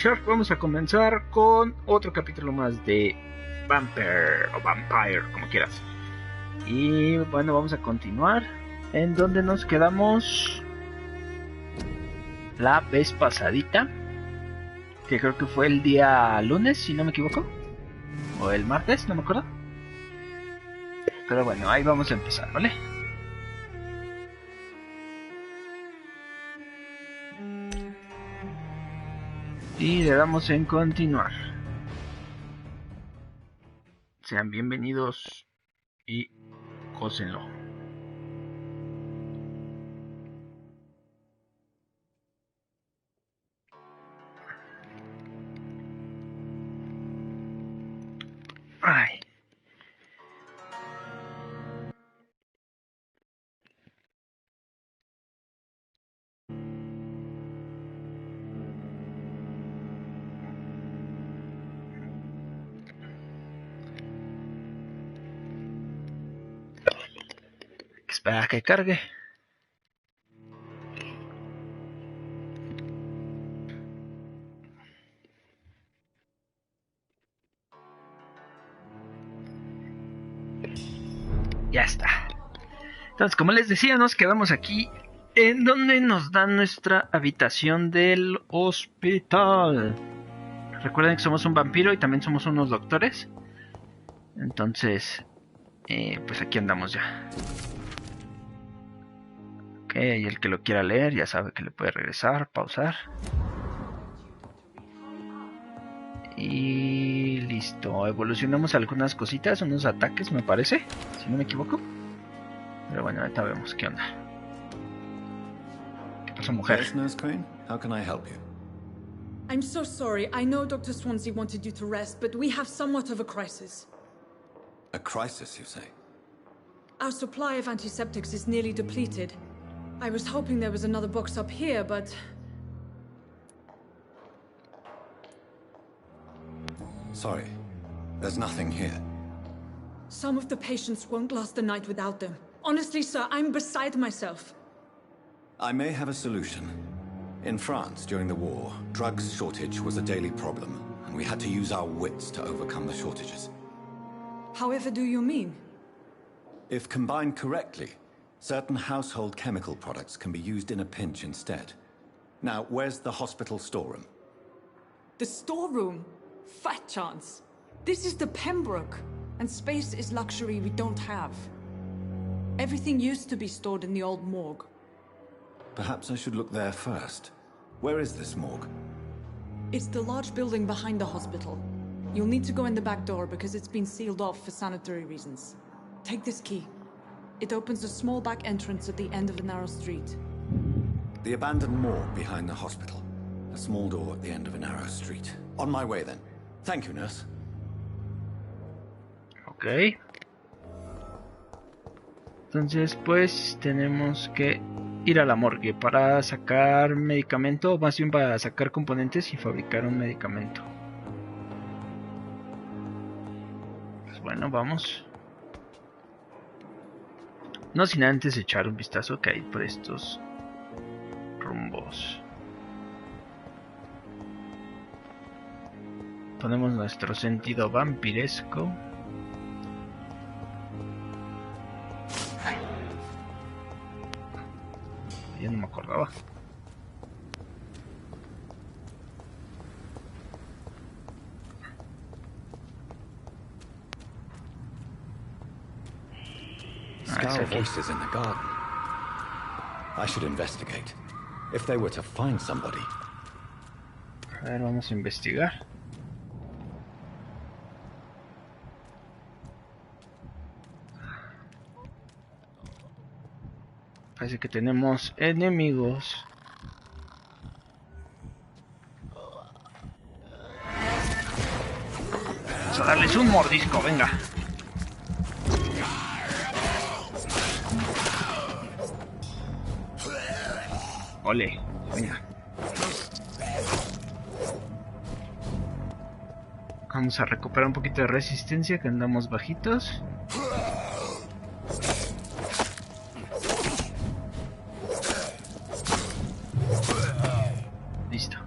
Shark, vamos a comenzar con otro capítulo más de Vampyr o Vampyr, como quieras. Y bueno, vamos a continuar en donde nos quedamos la vez pasadita, que creo que fue el día lunes, si no me equivoco, o el martes, no me acuerdo. Pero bueno, ahí vamos a empezar, ¿vale? Y le damos en continuar. Sean bienvenidos y gócenlo. Ay. Espera que cargue. Ya está. Entonces, como les decía, nos quedamos aquí en donde nos dan nuestra habitación del hospital. Recuerden que somos un vampiro y también somos unos doctores. Entonces, pues aquí andamos ya. Ok, y el que lo quiera leer ya sabe que le puede regresar, pausar. Y listo, evolucionamos algunas cositas, unos ataques me parece, si no me equivoco. Pero bueno, ahorita vemos qué onda. ¿Qué pasó, mujer? Yes, Nurse Crane? How can I help you? I'm so sorry. I know Dr. Swansea wanted you to rest, but we have somewhat of a crisis. A crisis, you say? Our supply of antiseptics is nearly depleted. I was hoping there was another box up here, but... Sorry, there's nothing here. Some of the patients won't last the night without them. Honestly, sir, I'm beside myself. I may have a solution. In France, during the war, drugs shortage was a daily problem, and we had to use our wits to overcome the shortages. However do you mean? If combined correctly, certain household chemical products can be used in a pinch instead. Now, where's the hospital storeroom? The storeroom? Fat chance. This is the Pembroke, and space is luxury we don't have. Everything used to be stored in the old morgue. Perhaps I should look there first. Where is this morgue? It's the large building behind the hospital. You'll need to go in the back door because it's been sealed off for sanitary reasons. Take this key. It opens a small back entrance at the end of a narrow street. The abandoned morgue behind the hospital. A small door at the end of a narrow street. On my way then. Thank you, nurse. Ok. Entonces, pues tenemos que ir a la morgue para sacar medicamento, o más bien para sacar componentes y fabricar un medicamento. Pues bueno, vamos. No sin antes echar un vistazo que hay por estos rumbos. Ponemos nuestro sentido vampiresco. Ya no me acordaba. Scour voices in the garden. I should investigate. If they were to find somebody. A ver, vamos a investigar. Parece que tenemos enemigos. Vamos a darles un mordisco, venga. Ole, venga. Vamos a recuperar un poquito de resistencia, que andamos bajitos. Listo.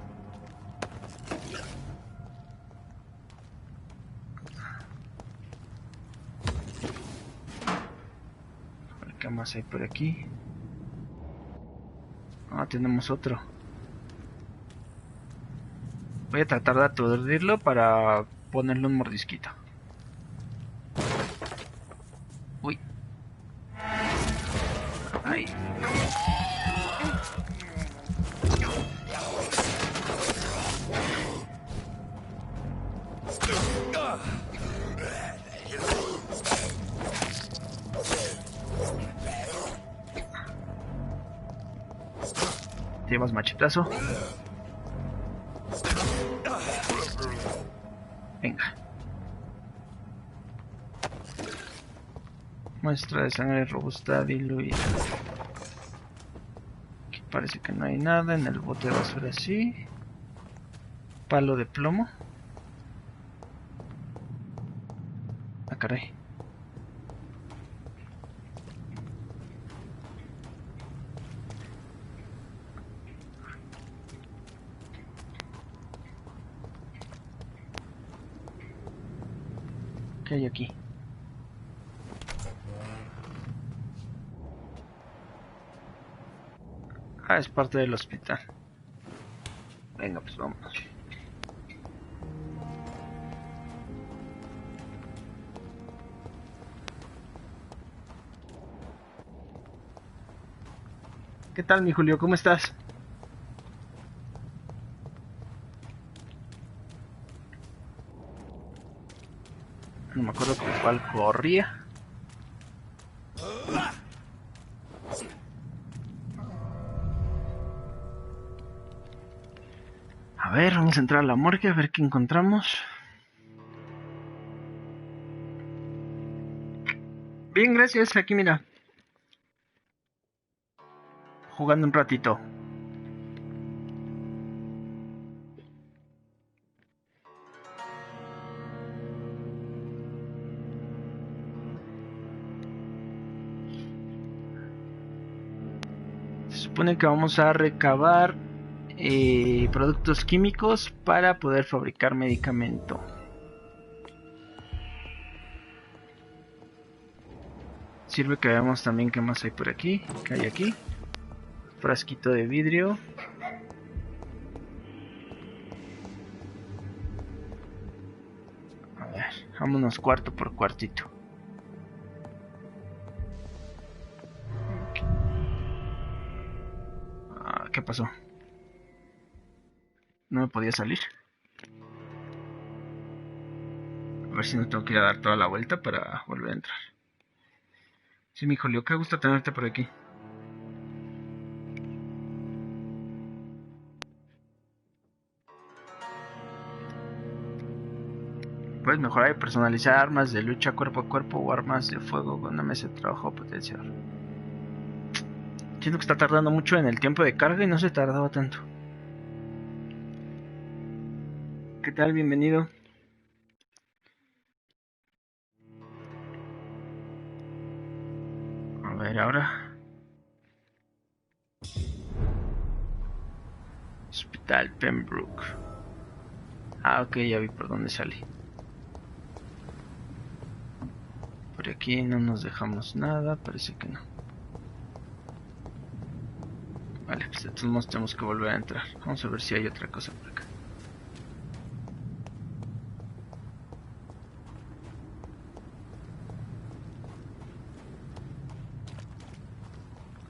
más hay por aquí? Ah, tenemos otro. Voy a tratar de aturdirlo para ponerle un mordisquito. Uy. Ahí. Llevas machetazo. Venga. Muestra de sangre robusta diluida. Aquí parece que no hay nada. En el bote de basura sí. Palo de plomo. Ah, caray. ¿Qué hay aquí? Ah, es parte del hospital. Venga, pues vámonos. ¿Qué tal, mi Julio? ¿Cómo estás? No me acuerdo con cuál corría. A ver, vamos a entrar a la morgue a ver qué encontramos. Bien, gracias. Aquí, mira. Jugando un ratito. Se supone que vamos a recabar productos químicos para poder fabricar medicamento. Sirve que veamos también qué más hay por aquí. ¿Qué hay aquí? Frasquito de vidrio. A ver, vámonos cuarto por cuartito. ¿Qué pasó? No me podía salir. A ver si no tengo que ir a dar toda la vuelta para volver a entrar. Sí, mi Julio, qué gusto tenerte por aquí. Puedes mejorar y personalizar armas de lucha cuerpo a cuerpo o armas de fuego con una mesa de trabajo potencial. Siento que está tardando mucho en el tiempo de carga y no se tardaba tanto. ¿Qué tal? Bienvenido. A ver, ahora. Hospital Pembroke. Ah, ok, ya vi por dónde salí. Por aquí no nos dejamos nada, parece que no. Vale, pues de todos modos tenemos que volver a entrar. Vamos a ver si hay otra cosa por acá.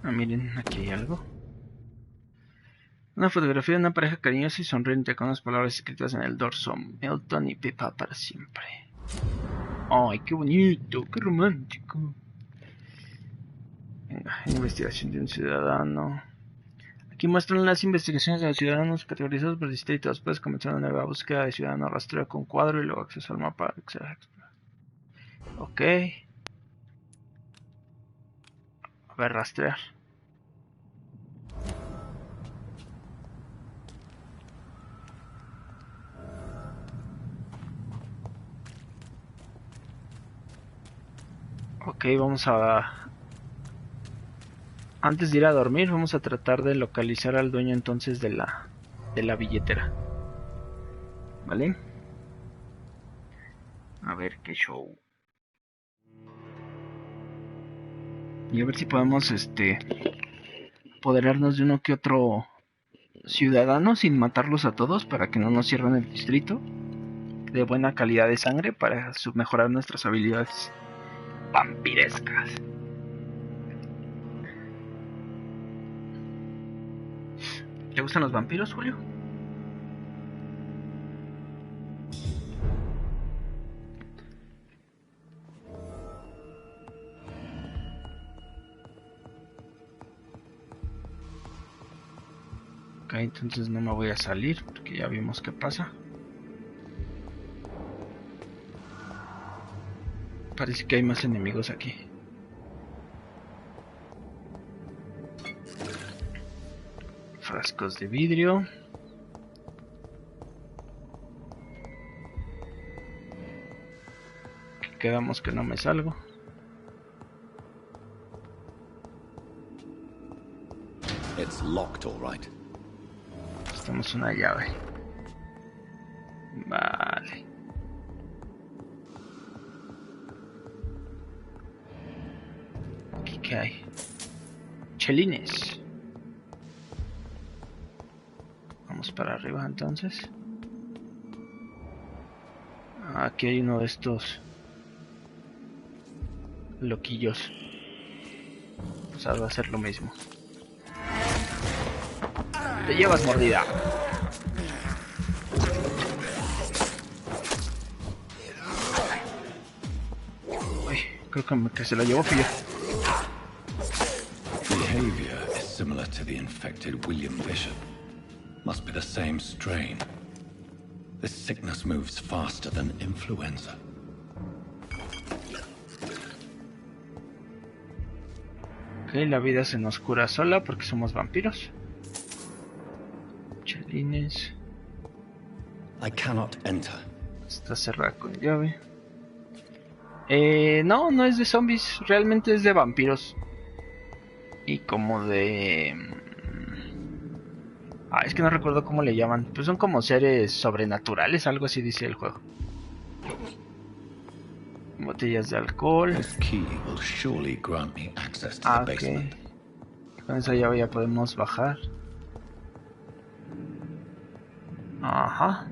Ah, miren, aquí hay algo. Una fotografía de una pareja cariñosa y sonriente con unas palabras escritas en el dorso. Milton y Pippa para siempre. Ay, qué bonito, qué romántico. Venga, investigación de un ciudadano. Aquí muestran las investigaciones de los ciudadanos categorizados por distritos. Puedes comenzar una nueva búsqueda de ciudadano rastreo con cuadro y luego acceso al mapa. Ok. A ver, rastrear. Ok, vamos a... Antes de ir a dormir, vamos a tratar de localizar al dueño entonces de la billetera. ¿Vale? A ver qué show. Y a ver si podemos apoderarnos de uno que otro ciudadano sin matarlos a todos para que no nos cierren el distrito. De buena calidad de sangre para mejorar nuestras habilidades vampirescas. ¿Te gustan los vampiros, Julio? Ok, entonces no me voy a salir porque ya vimos qué pasa. Parece que hay más enemigos aquí. Frascos de vidrio. Quedamos que no me salgo. It's locked, all right. Necesitamos una llave. Vale. ¿Aquí qué hay? Chelines. Vamos para arriba entonces. Aquí hay uno de estos loquillos. Pues va a hacer lo mismo. Te llevas mordida. Uy, creo que se lo llevó Pillo. Behavior is similar to the infected William Bishop. Must be the same strain. This sickness moves faster than influenza. Ok, la vida se nos cura sola porque somos vampiros. Chelines. I cannot enter. Está cerrada con llave. No es de zombies, realmente es de vampiros. Y como de... es que no recuerdo cómo le llaman. Pues son como seres sobrenaturales, algo así dice el juego. Botellas de alcohol. This key will surely grant me access to the basement. Con esa llave ya podemos bajar. Ajá.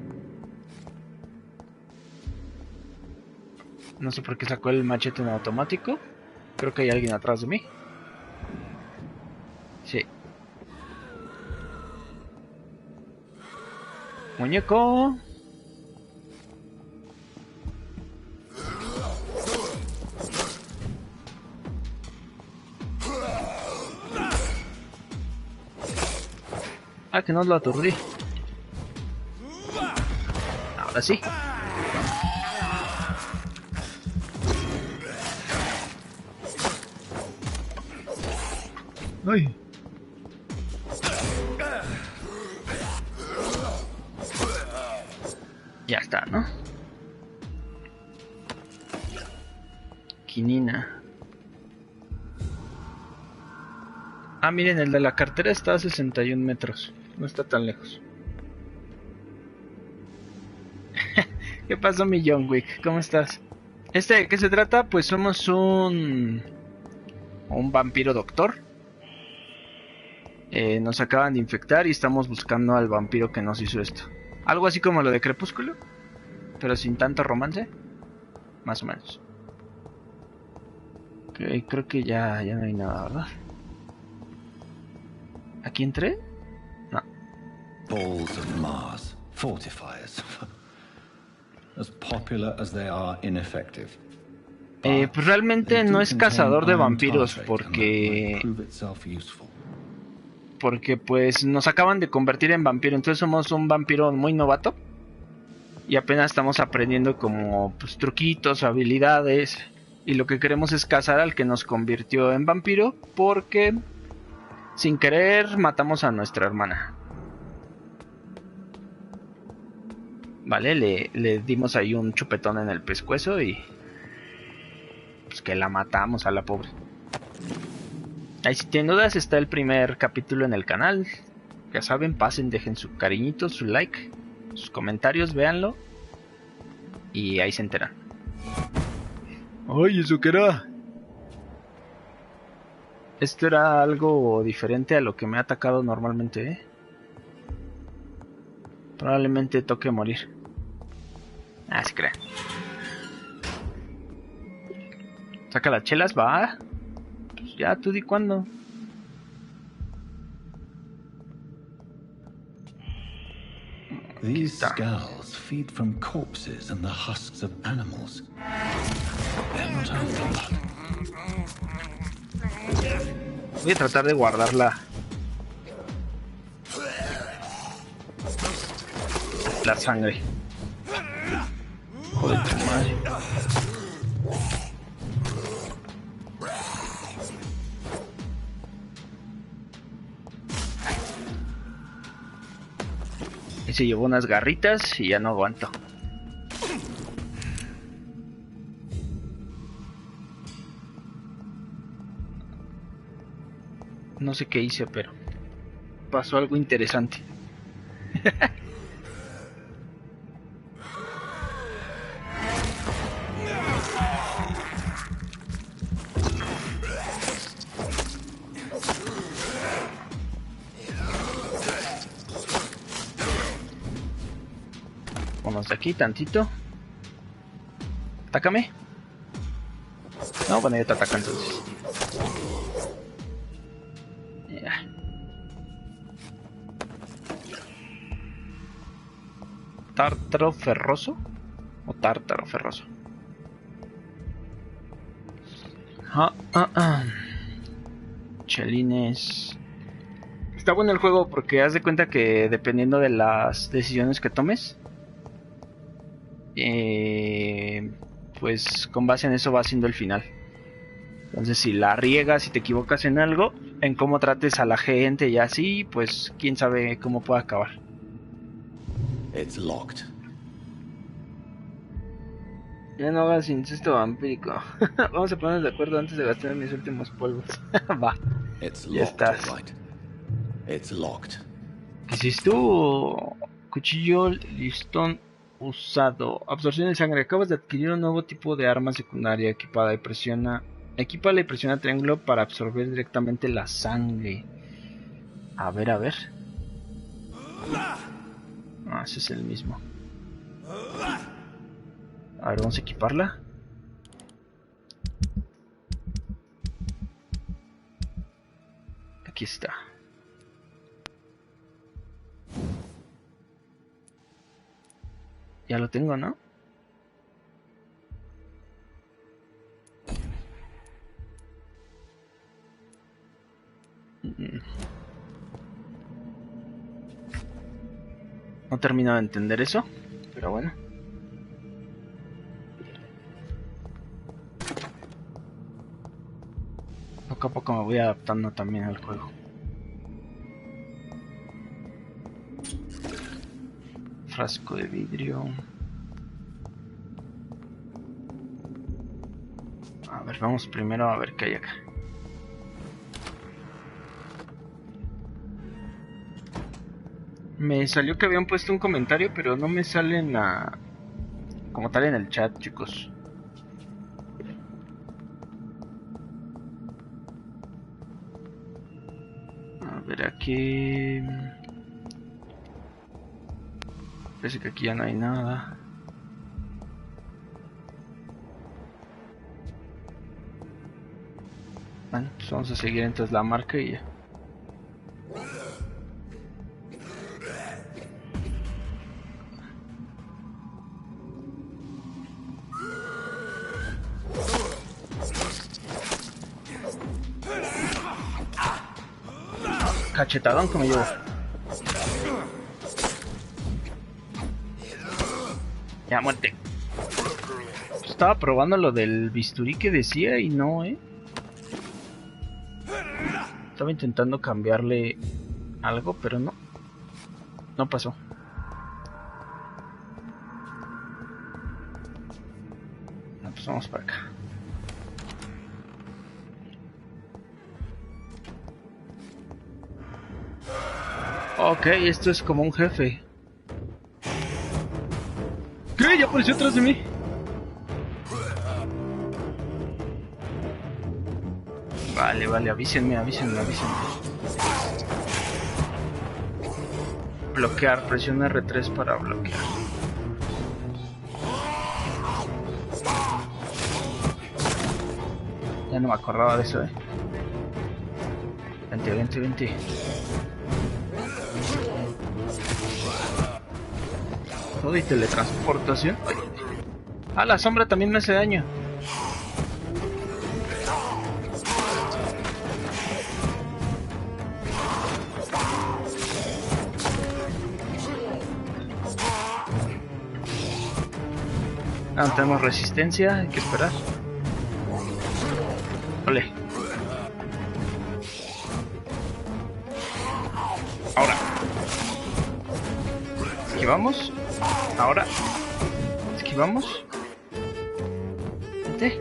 No sé por qué sacó el machete en automático. Creo que hay alguien atrás de mí. Sí. Muñeco. Que no lo aturdí. Ahora sí. Ay. Ya está, ¿no? Quinina. Miren, el de la cartera está a 61 metros. No está tan lejos. ¿Qué pasó, mi John Wick? ¿Cómo estás? ¿De qué se trata? Pues somos un vampiro doctor. Nos acaban de infectar y estamos buscando al vampiro que nos hizo esto. Algo así como lo de Crepúsculo, pero sin tanto romance. Más o menos. Ok, creo que ya no hay nada, ¿verdad? ¿Aquí entré? No. Balls of Mars, fortifiers. As popular as they are ineffective. Pues realmente no es cazador de vampiros porque pues nos acaban de convertir en vampiro, entonces somos un vampiro muy novato y apenas estamos aprendiendo como pues truquitos, habilidades, y lo que queremos es cazar al que nos convirtió en vampiro porque sin querer matamos a nuestra hermana. Vale, le dimos ahí un chupetón en el pescuezo y pues que la matamos a la pobre. Ahí si tienen dudas está el primer capítulo en el canal. Ya saben, pasen, dejen su cariñito, su like, sus comentarios, véanlo y ahí se enteran. Ay, ¿eso qué era? Esto era algo diferente a lo que me ha atacado normalmente, ¿eh? Probablemente toque morir. Ah, sí creo. Saca las chelas, va. Pues ya, tú di cuándo. These skulls feed from corpses and the husks of animals. They're not after blood. Voy a tratar de guardar la sangre. Joder, tu madre. Y se llevó unas garritas y ya no aguanto. No sé qué hice, pero pasó algo interesante. Vamos de aquí tantito. Atácame. No, bueno, ya te ataca entonces. Ya. ¿Tártaro ferroso? ¿O tártaro ferroso? Chelines. Está bueno el juego porque haz de cuenta que dependiendo de las decisiones que tomes, pues con base en eso va siendo el final. Entonces si la riegas, si te equivocas en algo, en cómo trates a la gente y así, pues quién sabe cómo pueda acabar. It's locked. Ya no hagas incesto vampírico. Vamos a ponernos de acuerdo antes de gastar mis últimos polvos. Va. It's Ya locked, estás. all right. It's locked. ¿Qué hiciste tú? Cuchillo listón usado. Absorción de sangre. Acabas de adquirir un nuevo tipo de arma secundaria equipada y presiona. Equípala y presiona triángulo para absorber directamente la sangre. A ver, a ver. Ah, ese es el mismo. A ver, vamos a equiparla. Aquí está. Ya lo tengo, ¿no? No termino de entender eso, pero bueno. Poco a poco me voy adaptando también al juego. Frasco de vidrio. A ver, vamos primero a ver qué hay acá. Me salió que habían puesto un comentario, pero no me sale en la... como tal en el chat, chicos. A ver, aquí... parece que aquí ya no hay nada. Bueno, pues vamos a seguir entonces la marca y ya. Cachetadón que me llevo. Ya, muerte. Estaba probando lo del bisturí que decía y no, Estaba intentando cambiarle algo, pero no. No pasó. No, pues vamos para acá. Ok, esto es como un jefe. ¿Qué? Ya apareció atrás de mí. Vale, vale, avísenme. Bloquear, presiona R3 para bloquear. Ya no me acordaba de eso, Vente. Todo y teletransportación. Ah, la sombra también me hace daño. Ah, no tenemos resistencia, hay que esperar. Ole. Ahora. Esquivamos. Ahora. Esquivamos. Vente.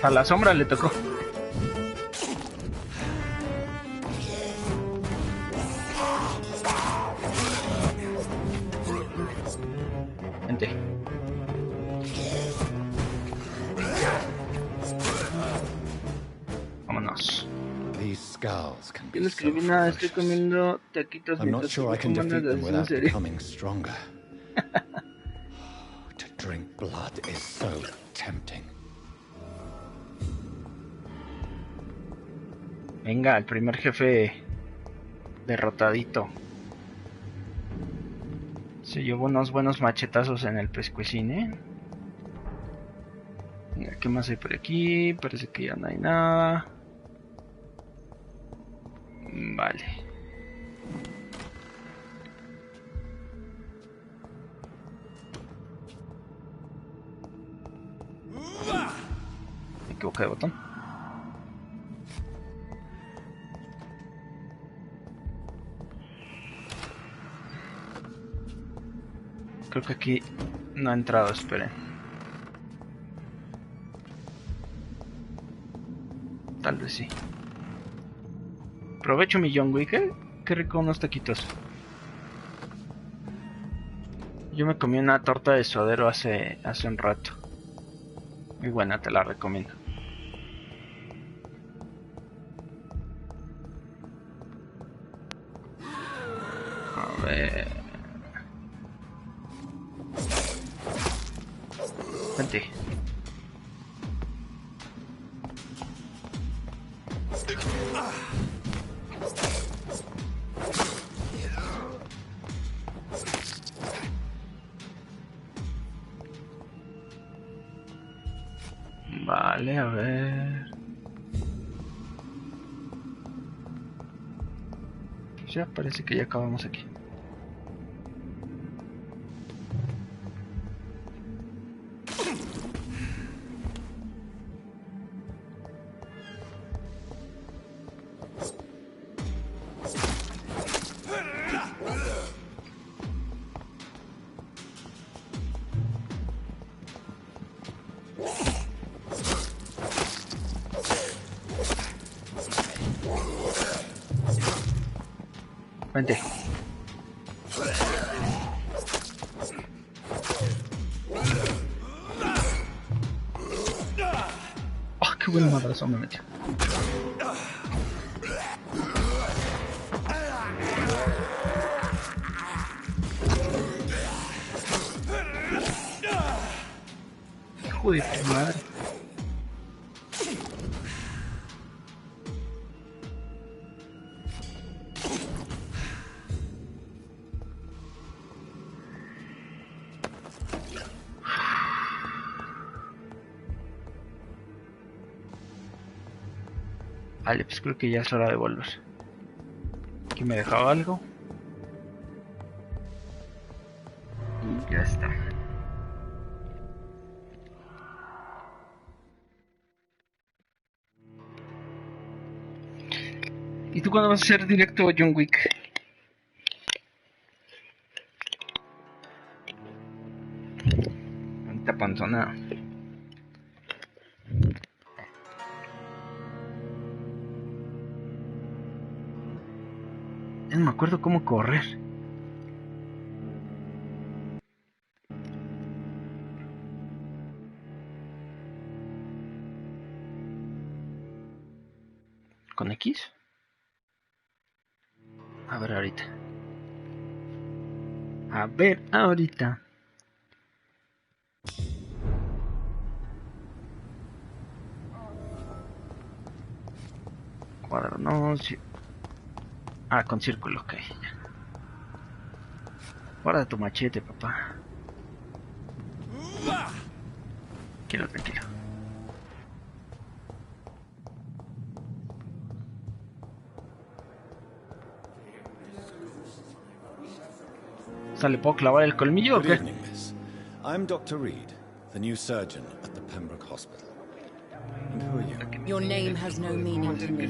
A la sombra le tocó. Vente. Vámonos. Yo no escribí nada, estoy comiendo taquitos mientras estoy fumando de serie. To drink blood is so tempting. Venga, el primer jefe derrotadito. Se llevó unos buenos machetazos en el pescuecín, Mira, ¿qué más hay por aquí? Parece que ya no hay nada. Vale. Me equivoqué de botón. Creo que aquí no ha entrado, esperen. Tal vez sí. Aprovecho mi John Wick, Qué rico unos taquitos. Yo me comí una torta de suadero hace un rato. Muy buena, te la recomiendo. A ver. Vente. Vale, a ver. Ya parece que ya acabamos aquí. Vente. Oh, qué buen madrazo me metió. Hijo de tu madre. Vale, pues creo que ya es hora de volver. Aquí me dejaba algo. Y ya está. ¿Y tú cuándo vas a hacer directo John Wick? Anta panzona. No me acuerdo cómo correr. ¿Con X? A ver ahorita. A ver ahorita. Cuadro, no, sí. Ah, con círculo, ok. Guarda tu machete, papá. Tranquilo, tranquilo. ¿Le puedo clavar el colmillo o qué? Good evening, miss. I'm Dr. Reed, the new surgeon at the Pembroke Hospital. And who are you? Your name has no meaning to me,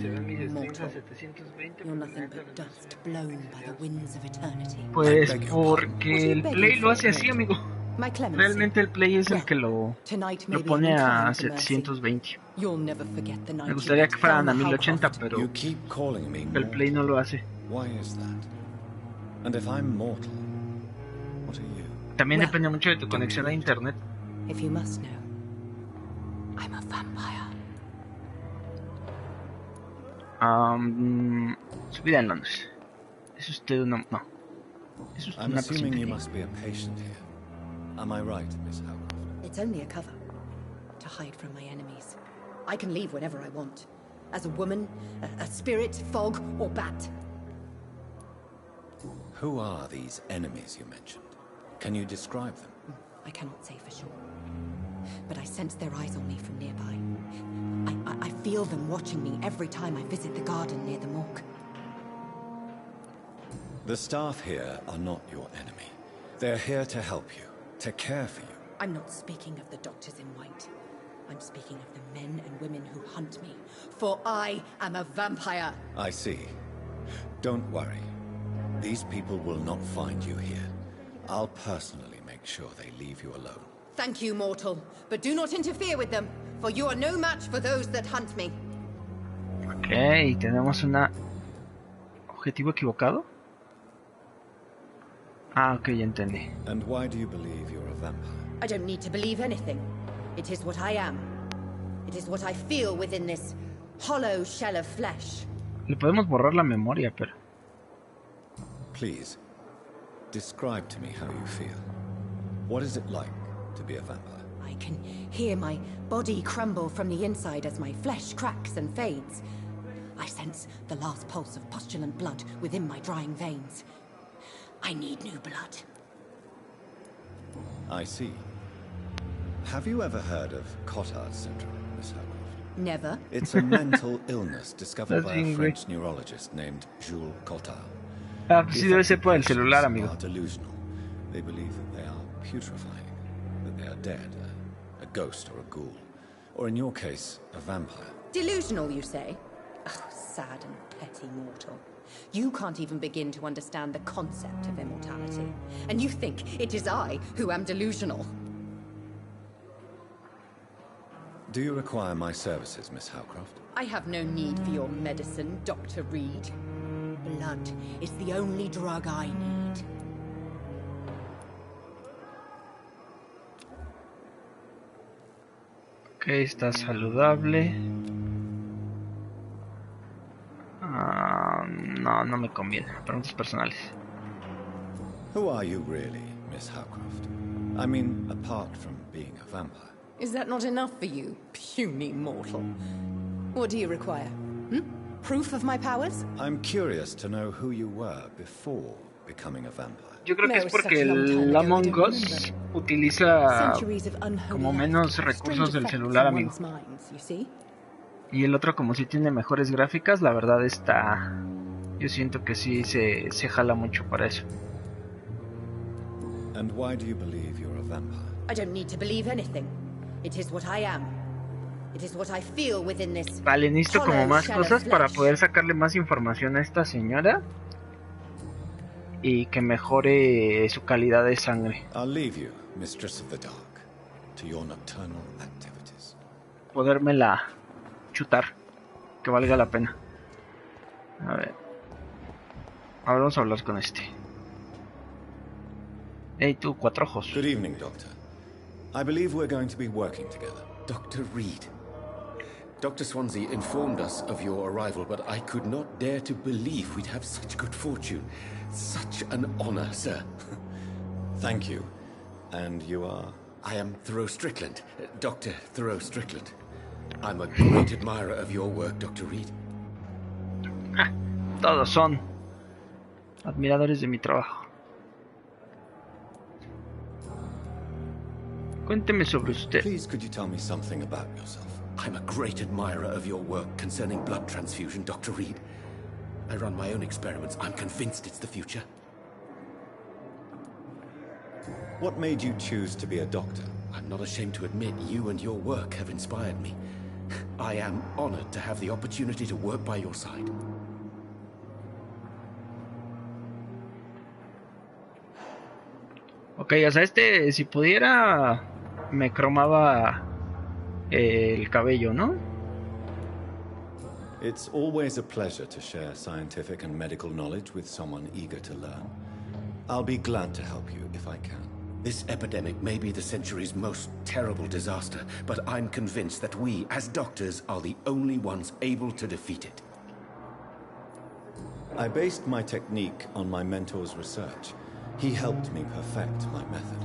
mortal. You're nothing but dust blown by the winds of eternity. Pues porque el Play lo hace así, amigo. My clemency. Realmente el Play es el que lo pone a 720. Me gustaría que fueran a 1080, pero You keep calling me el mortal. Play no lo hace. Why is that? And if I'm mortal, what are you? También depende mucho de tu conexión a internet. If you must know, I'm a vampire. Su vida en Londres. ¿Es usted una... no. ¿Es usted I'm una assuming you paciente? must be a patient here. Am I right, Miss Howcroft? It's only a cover to hide from my enemies. I can leave whenever I want. As a woman, a spirit, fog, or bat. Who are these enemies you mentioned? Can you describe them? I cannot say for sure. But I sense their eyes on me from nearby. I feel them watching me every time I visit the garden near the morgue. The staff here are not your enemy. They're here to help you, to care for you. I'm not speaking of the doctors in white. I'm speaking of the men and women who hunt me. For I am a vampire. I see. Don't worry. These people will not find you here. I'll personally make sure they leave you alone. Thank you, mortal. But do not interfere with them, for you are no match for those that hunt me. Ok, tenemos una... ¿Objetivo equivocado? Ah, ok, ya entendí. And why do you believe you're a vampire? I don't need to believe anything. It is what I am. It is what I feel within this hollow shell of flesh. Le podemos borrar la memoria, pero... Please, describe to me how you feel. What is it like to be a vampire? I can hear my body crumble from the inside as my flesh cracks and fades. I sense the last pulse of postulant blood within my drying veins. I need new blood. I see. Have you ever heard of Cotard syndrome, Miss Howcroft? Never. It's a mental illness discovered by a That's French neurologist named Jules Cotard. Ah, pues sí debe ser por el Patients celular, amigo. are delusional. They believe that they are putrefying, that they are dead, a ghost or a ghoul, or in your case, a vampire. Delusional, you say? Oh, sad and petty mortal. You can't even begin to understand the concept of immortality. And you think it is I who am delusional. Do you require my services, Miss Howcroft? I have no need for your medicine, Dr. Reed. Blood is the only drug I need. Ok, está saludable. No, no me conviene. Preguntas personales. Who are you really, Miss Howcroft? I mean, apart from being a vampire. Is that not enough for you, puny mortal? What do you require? Proof of my powers? I'm curious to know who you were before becoming a vampire. Yo creo que es porque el Among Us utiliza como menos recursos del celular, amigo. Y el otro, como si tiene mejores gráficas, la verdad está... Yo siento que sí se jala mucho para eso. And why do you believe you're a vampire? I don't need to believe anything. It is what I am. It is what I feel within this. Vale, necesito como más cosas para poder sacarle más información a esta señora y que mejore su calidad de sangre. I'll leave you, Mistress of the Dark, to your nocturnal activities. Podérmela chutar, que valga la pena. A ver. Ahora vamos a hablar con este. Hey, tú, cuatro ojos. Good evening, Doctor. I believe we're going to be working together. Dr. Reed. Dr. Swansea informed us of your arrival, but I could not dare to believe we'd have such good fortune. Such an honor, sir. Thank you. And you are? I am Thoreau Strickland, Dr. Thoreau Strickland. I'm a great admirer of your work, Dr. Reed. Todos son admiradores de mi trabajo. Cuénteme sobre usted. Please, could you tell me something about yourself? I'm a great admirer of your work concerning blood transfusion, Dr. Reed. I run my own experiments. I'm convinced it's the future. What made you choose to be a doctor? I'm not ashamed to admit you and your work have inspired me. I am honored to have the opportunity to work by your side. Ok, o sea, si pudiera, me cromaba el cabello, ¿no? It's always a pleasure to share scientific and medical knowledge with someone eager to learn. I'll be glad to help you if I can. This epidemic may be the century's most terrible disaster, but I'm convinced that we, as doctors, are the only ones able to defeat it. I based my technique on my mentor's research. He helped me perfect my method.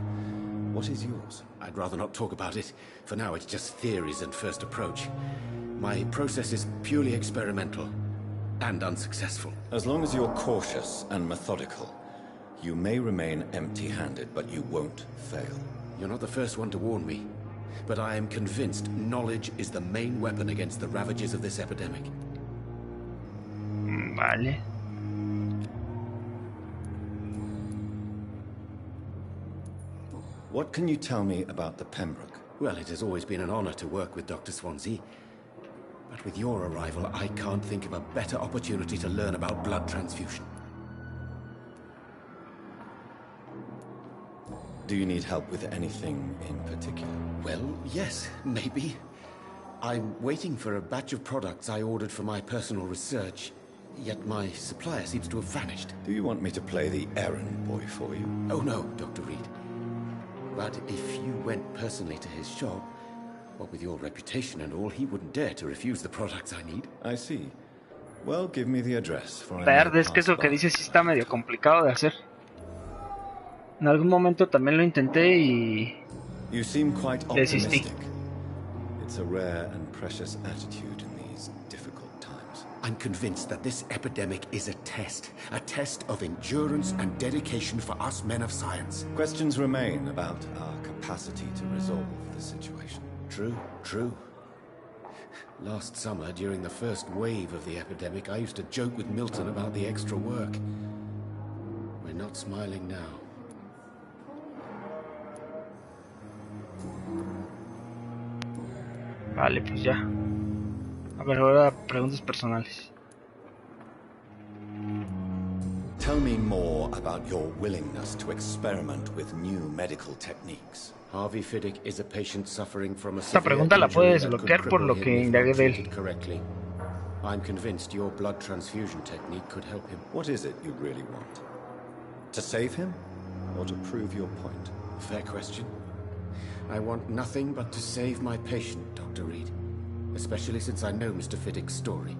What is yours? I'd rather not talk about it. For now, it's just theories and first approach. My process is purely experimental and unsuccessful. As long as you're cautious and methodical, you may remain empty-handed, but you won't fail. You're not the first one to warn me, but I am convinced knowledge is the main weapon against the ravages of this epidemic. Vale. What can you tell me about the Pembroke? Well, it has always been an honor to work with Dr. Swansea. But with your arrival, I can't think of a better opportunity to learn about blood transfusion. Do you need help with anything in particular? Well, yes, maybe. I'm waiting for a batch of products I ordered for my personal research, yet my supplier seems to have vanished. Do you want me to play the errand boy for you? Oh no, Dr. Reed. But if you went personally to his shop, what with your reputation and all, he wouldn't dare to refuse the products I need. I see. Well, give me the address for I Verde, es que eso que dice sí está medio complicado de hacer. En algún momento también lo intenté y You seem quite desistí. optimistic. It's a rare and precious attitude in these difficult times. I'm convinced that this epidemic is a test of endurance and dedication for us men of science. Questions remain about our capacity to resolve the situation. True. Last summer, during the first wave of the epidemic, I used to joke with Milton about the extra work. We're not smiling now. Vale, pues ya. A ver, ahora preguntas personales. Tell me more about your willingness to experiment with new medical techniques. Harvey Fiddick is a patient suffering from a Esta severe pregunta la injury puede that could desbloquear por cripple lo him que if indagué not de él. treated correctly. I'm convinced your blood transfusion technique could help him. What is it you really want? To save him? Or to prove your point? Fair question. I want nothing but to save my patient, Dr. Reed. Especially since I know Mr. Fiddick's story.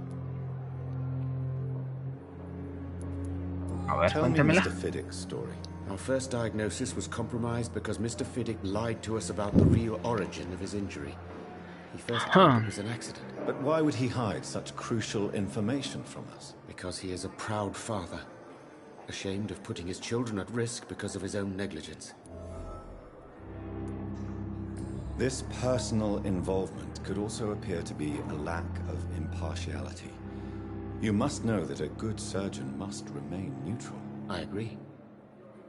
A ver, Tell me cuéntemela. Mr. Fiddick's story. Our first diagnosis was compromised because Mr. Fiddick lied to us about the real origin of his injury. He first claimed it was an accident. But why would he hide such crucial information from us? Because he is a proud father. Ashamed of putting his children at risk because of his own negligence. This personal involvement could also appear to be a lack of impartiality. You must know that a good surgeon must remain neutral. I agree.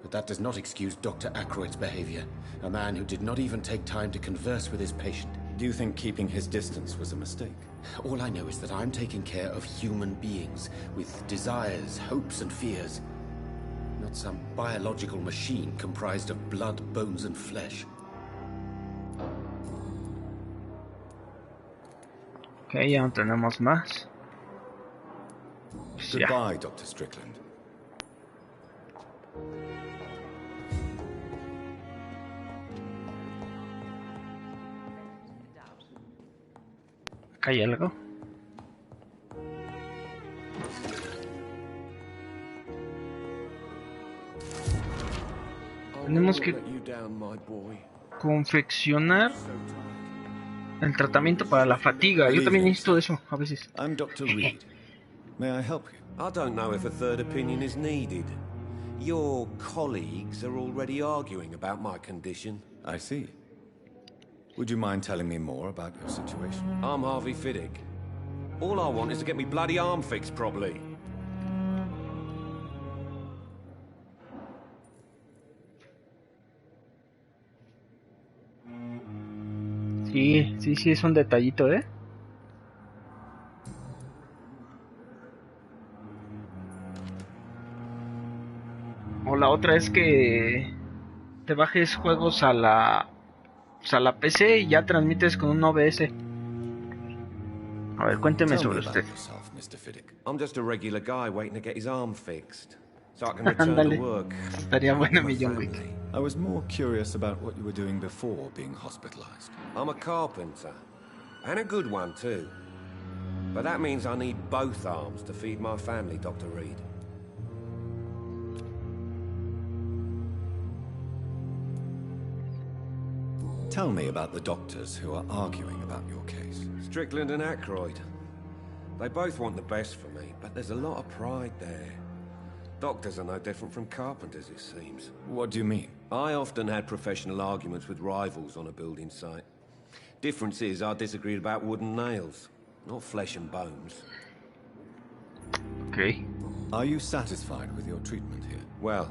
But that does not excuse Dr. Ackroyd's behavior. A man who did not even take time to converse with his patient. Do you think keeping his distance was a mistake? All I know is that I'm taking care of human beings with desires, hopes, and fears. Not some biological machine comprised of blood, bones, and flesh. Ok, ya no tenemos más. Pues ya. Goodbye, Dr. Strickland. Acá hay algo. Tenemos que confeccionar el tratamiento para la fatiga. Yo también necesito de eso a veces. I'm Dr. Reed. May I help you? I don't know if a third opinion is needed. Your colleagues are already arguing about my condition. I see. Would you mind telling me more about your situation? I'm Harvey Fiddick. All I want is to get me bloody arm fixed properly. Sí, es un detallito, ¿eh? O la otra es que te bajes juegos a la PC y ya transmites con un OBS. A ver, cuénteme sobre usted. I'm just a regular guy waiting to get his arm fixed, so I can return to work. Estaría bueno mi John Wick. I was more curious about what you were doing before being hospitalized. I'm a carpenter, and a good one too. But that means I need both arms to feed my family, Dr. Reed. Tell me about the doctors who are arguing about your case. Strickland and Aykroyd. They both want the best for me, but there's a lot of pride there. Doctors are no different from carpenters, it seems. What do you mean? I often had professional arguments with rivals on a building site. Difference is I disagreed about wooden nails, not flesh and bones. Okay. Are you satisfied with your treatment here? Well,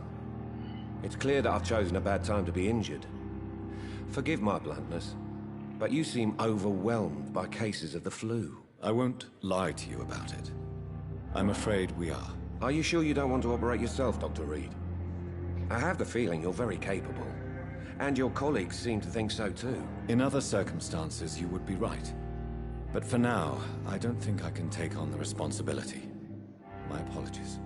it's clear that I've chosen a bad time to be injured. Forgive my bluntness, but you seem overwhelmed by cases of the flu. I won't lie to you about it. I'm afraid we are. Are you sure you don't want to operate yourself, Dr. Reed? I have the feeling you're very capable. And your colleagues seem to think so too. In other circumstances, you would be right. But for now, I don't think I can take on the responsibility. My apologies.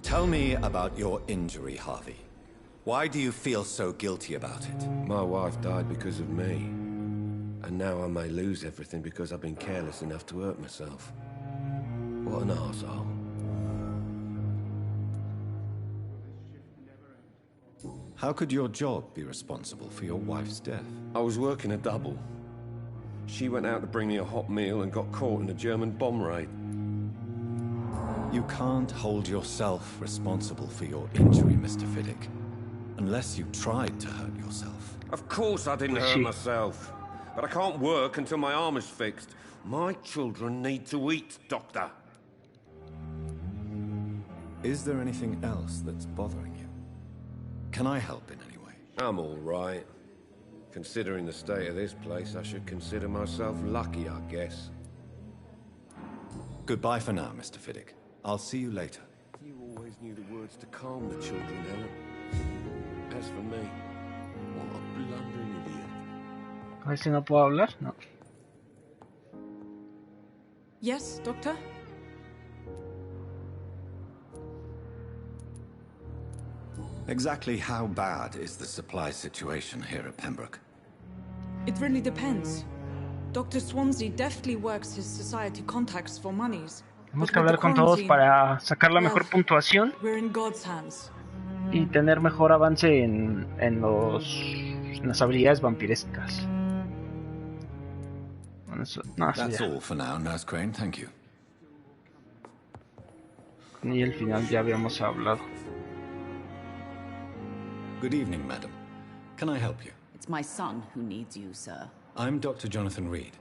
Tell me about your injury, Harvey. Why do you feel so guilty about it? My wife died because of me. And now I may lose everything because I've been careless enough to hurt myself. What an arsehole. How could your job be responsible for your wife's death? I was working a double. She went out to bring me a hot meal and got caught in a German bomb raid. You can't hold yourself responsible for your injury, Mr. Fiddick. Unless you tried to hurt yourself. Of course I didn't hurt myself. But I can't work until my arm is fixed. My children need to eat, Doctor. Is there anything else that's bothering you? Can I help in any way? I'm all right. Considering the state of this place, I should consider myself lucky, I guess. Goodbye for now, Mr. Fiddick. I'll see you later. You always knew the words to calm the children, Helen. As for me, what a blundering idiot. A ver si no puedo hablar. No. Yes, Doctor? Exactly how bad is the supply situation here at Pembroke? It really depends. Dr. Swansea deftly works his society contacts for monies. Tenemos que hablar con todos para sacar la mejor puntuación We're in God's hands. y tener mejor avance en las habilidades vampirescas. Bueno, eso, no, eso That's ya. all for now, Nurse Crane. Thank you. Y al final ya habíamos hablado. Good evening, madam. Can I help you? It's my son who needs you, sir. I'm Dr. Jonathan Reed.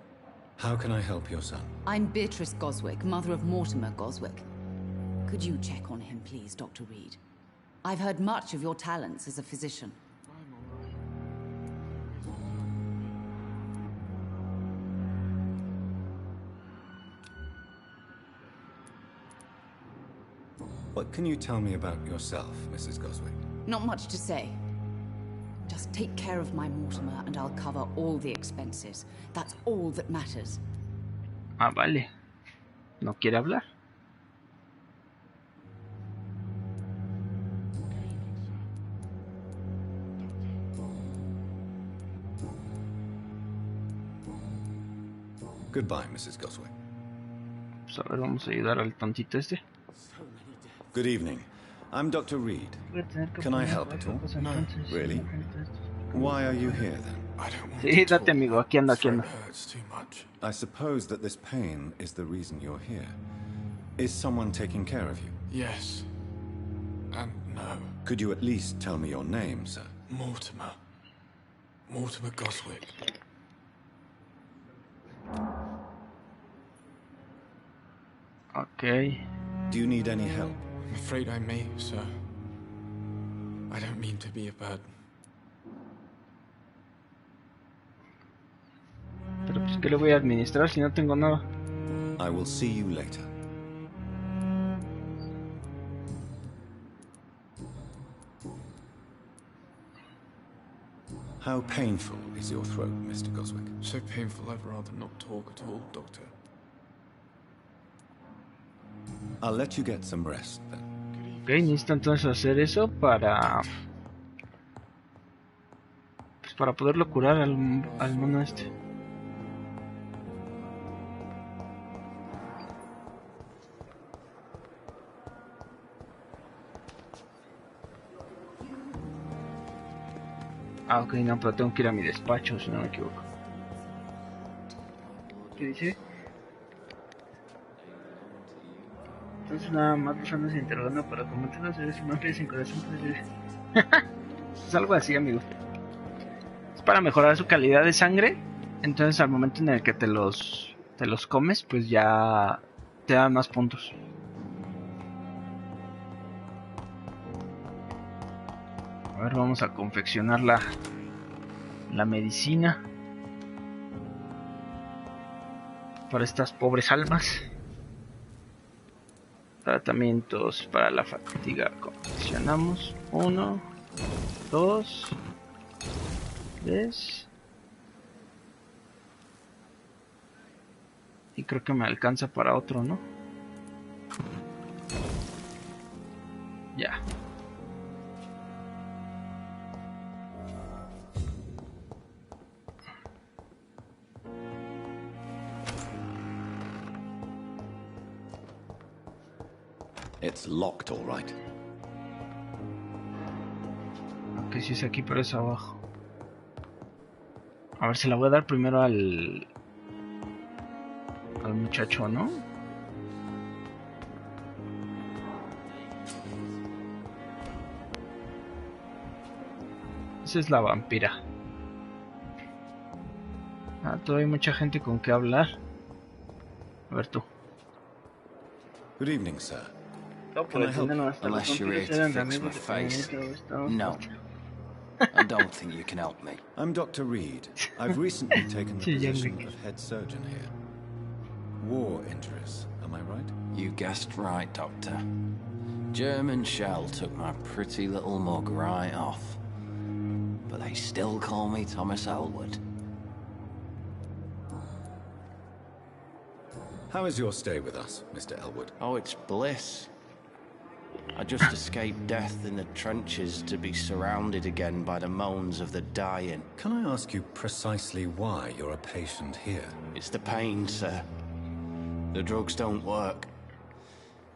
How can I help your son? I'm Beatrice Goswick, mother of Mortimer Goswick. Could you check on him, please, Dr. Reed? I've heard much of your talents as a physician. What can you tell me about yourself, Mrs. Goswick? Not much to say. Just take care of my Mortimer and I'll cover all the expenses. That's all that matters. Ah, vale. ¿No quiere hablar? Goodbye, Mrs. Goswick. Pues a ver, vamos a ayudar al tontito este. Good evening. I'm Dr. Reed. Can I help at all? No. Really? Why are you here then? I don't want Sí, to date talk. amigo, aquí ando, aquí ando. Throat hurts too much. I suppose that this pain is the reason you're here. Is someone taking care of you? Yes. And no. Could you at least tell me your name, sir? Mortimer. Mortimer Goswick. Ok. Do you need any help? I'm afraid I may, sir. I don't mean to be a burden. Pero pues, ¿qué le voy a administrar si no tengo nada? I will see you later. How painful is your throat, Mr. Goswick? So painful I'd rather not talk at all, Doctor. I'll let you get some rest then. Ok, necesito entonces hacer eso para... Pues para poderlo curar al mono este. Ah, ok, no, pero tengo que ir a mi despacho, si no me equivoco. ¿Qué dice? Entonces nada más los andas interrogando para comentar las series humanas sin corazón. Es algo así, amigos. Es para mejorar su calidad de sangre. Entonces al momento en el que te los comes, pues ya te dan más puntos. A ver, vamos a confeccionar la medicina para estas pobres almas. Tratamientos para la fatiga. Confeccionamos 1, 2, 3. Y creo que me alcanza para otro, ¿no? Ya. It's locked, all right. Ok, si es aquí, pero es abajo. A ver, se la voy a dar primero al muchacho, ¿no? Esa es la vampira. Ah, todavía hay mucha gente con que hablar. A ver tú. Good evening, sir. No, Can I help you? Unless you're here to fix my face. No. I don't think you can help me. I'm Dr. Reed. I've recently taken the Sí, ya position vi. of head surgeon here. War injuries, am I right? You guessed right, Doctor. German shell took my pretty little mug right off. But they still call me Thomas Elwood. How is your stay with us, Mr. Elwood? Oh, it's bliss. I just escaped death in the trenches to be surrounded again by the moans of the dying. Can I ask you precisely why you're a patient here? It's the pain, sir. The drugs don't work.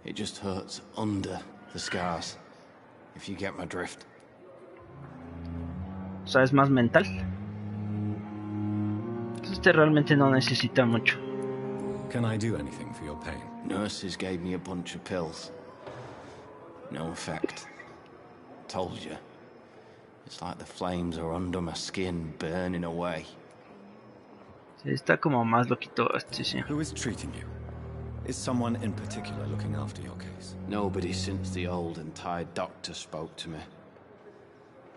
It just hurts under the scars, if you get my drift. O sea, es más mental. Entonces este realmente no necesita mucho. Can I do anything for your pain? Nurses gave me a bunch of pills. No effect. Told you. It's like the flames are under my skin, burning away. Sí, está como más loquito este, sí. Who is treating you? Is someone in particular looking after your case? Nobody since the old and tired doctor spoke to me.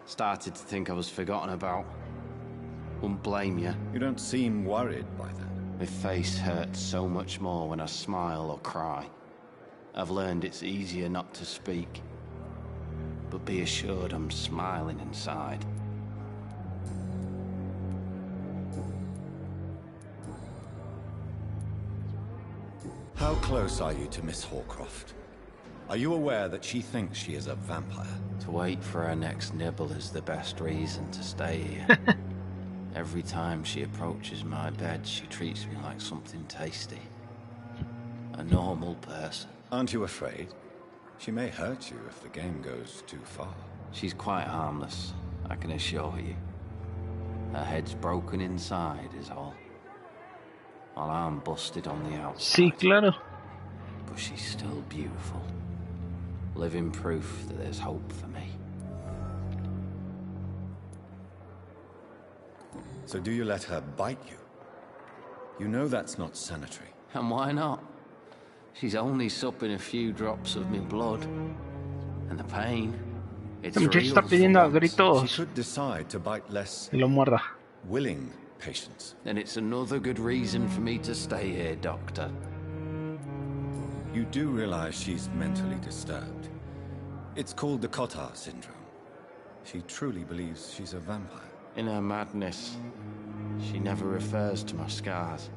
Started to think I was forgotten about. Wouldn't blame you. You don't seem worried by that. My face hurts so much more when I smile or cry. I've learned it's easier not to speak. But be assured I'm smiling inside. How close are you to Miss Horcroft? Are you aware that she thinks she is a vampire? To wait for her next nibble is the best reason to stay here. Every time she approaches my bed, she treats me like something tasty. A normal person. Aren't you afraid? She may hurt you if the game goes too far. She's quite harmless, I can assure you. Her head's broken inside is all. While I'm busted on the outside. Sí, claro. But she's still beautiful. Living proof that there's hope for me. So do you let her bite you? You know that's not sanitary. And why not? She's only supping a few drops of me blood. And the pain, it's Este muchacho real está pidiendo a for once. She gritos could decide to bite less que lo muerda. willing patients. And it's another good reason for me to stay here, Doctor. You do realize she's mentally disturbed. It's called the Cotard syndrome. She truly believes she's a vampire. In her madness, she never refers to my scars.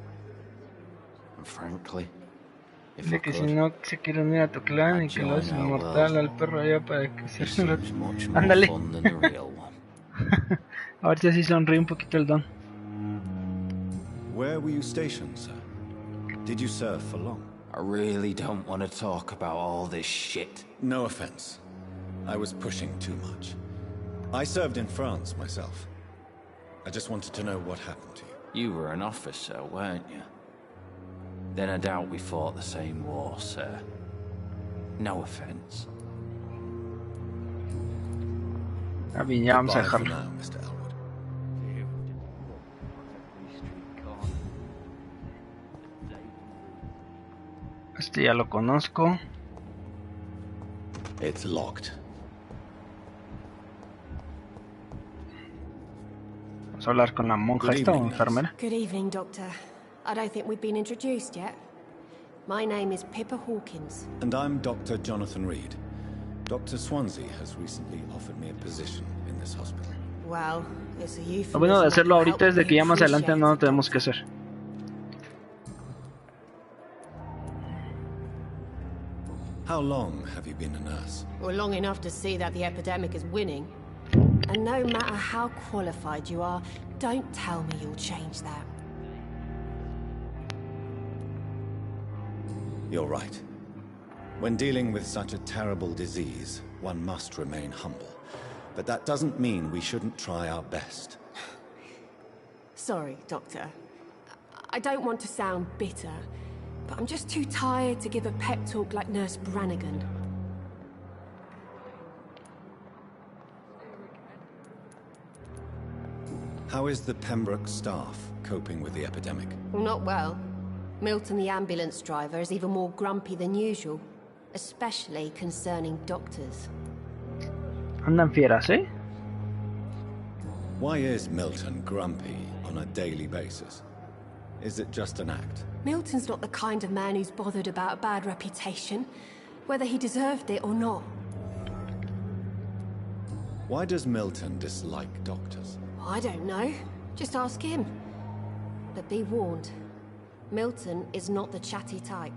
And frankly, if I Dice que si could, no se quiere unir a tu clan y que lo hace inmortal al perro allá para que it se... seems much more Ándale. fun than the real one. A ver si así sonríe un poquito el don. Where were you stationed, sir? Did you serve for long? I really don't want to talk about all this shit. No offense. I was pushing too much. I served in France myself. I just wanted to know what happened to you. You were an officer, weren't you? Then I doubt we fought the same war, sir. No offense. Ah, bien, ya vamos a Goodbye for dejarlo. now, Mr. Elwood. Este ya lo conozco. It's locked. Vamos a hablar con la monja Good esta o evening, enfermera. Good evening, Doctor. I don't think we've been introduced yet. My name is Pippa Hawkins. And I'm Dr. Jonathan Reed. Dr. Swansea has recently offered me a position in this hospital. Well, it's a euphemism. Lo bueno de hacerlo that ahorita es de que ya más adelante no lo appreciated, tenemos que Doctor. hacer. How long have you been a nurse? Well, long enough to see that the epidemic is winning. And no matter how qualified you are, don't tell me you'll change that. You're right. When dealing with such a terrible disease, one must remain humble. But that doesn't mean we shouldn't try our best. Sorry, Doctor. I don't want to sound bitter, but I'm just too tired to give a pep talk like Nurse Brannigan. How is the Pembroke staff coping with the epidemic? Well, not well. Milton, the ambulance driver, is even more grumpy than usual, especially concerning doctors. Andan fieras, ¿eh? Why is Milton grumpy on a daily basis? Is it just an act? Milton's not the kind of man who's bothered about a bad reputation, whether he deserved it or not. Why does Milton dislike doctors? I don't know. Just ask him. But be warned, Milton is not the chatty type.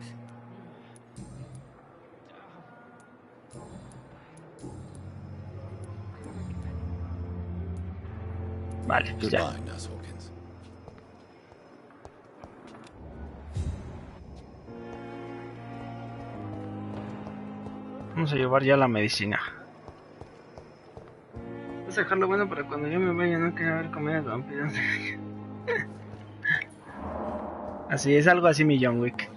Vale, pues ya. Goodbye, Nurse Hawkins. Vamos a llevar ya la medicina. Vamos a dejarlo bueno para cuando yo me vaya, no quiero ver comidas de vampiros. Así es, algo así mi John Wick.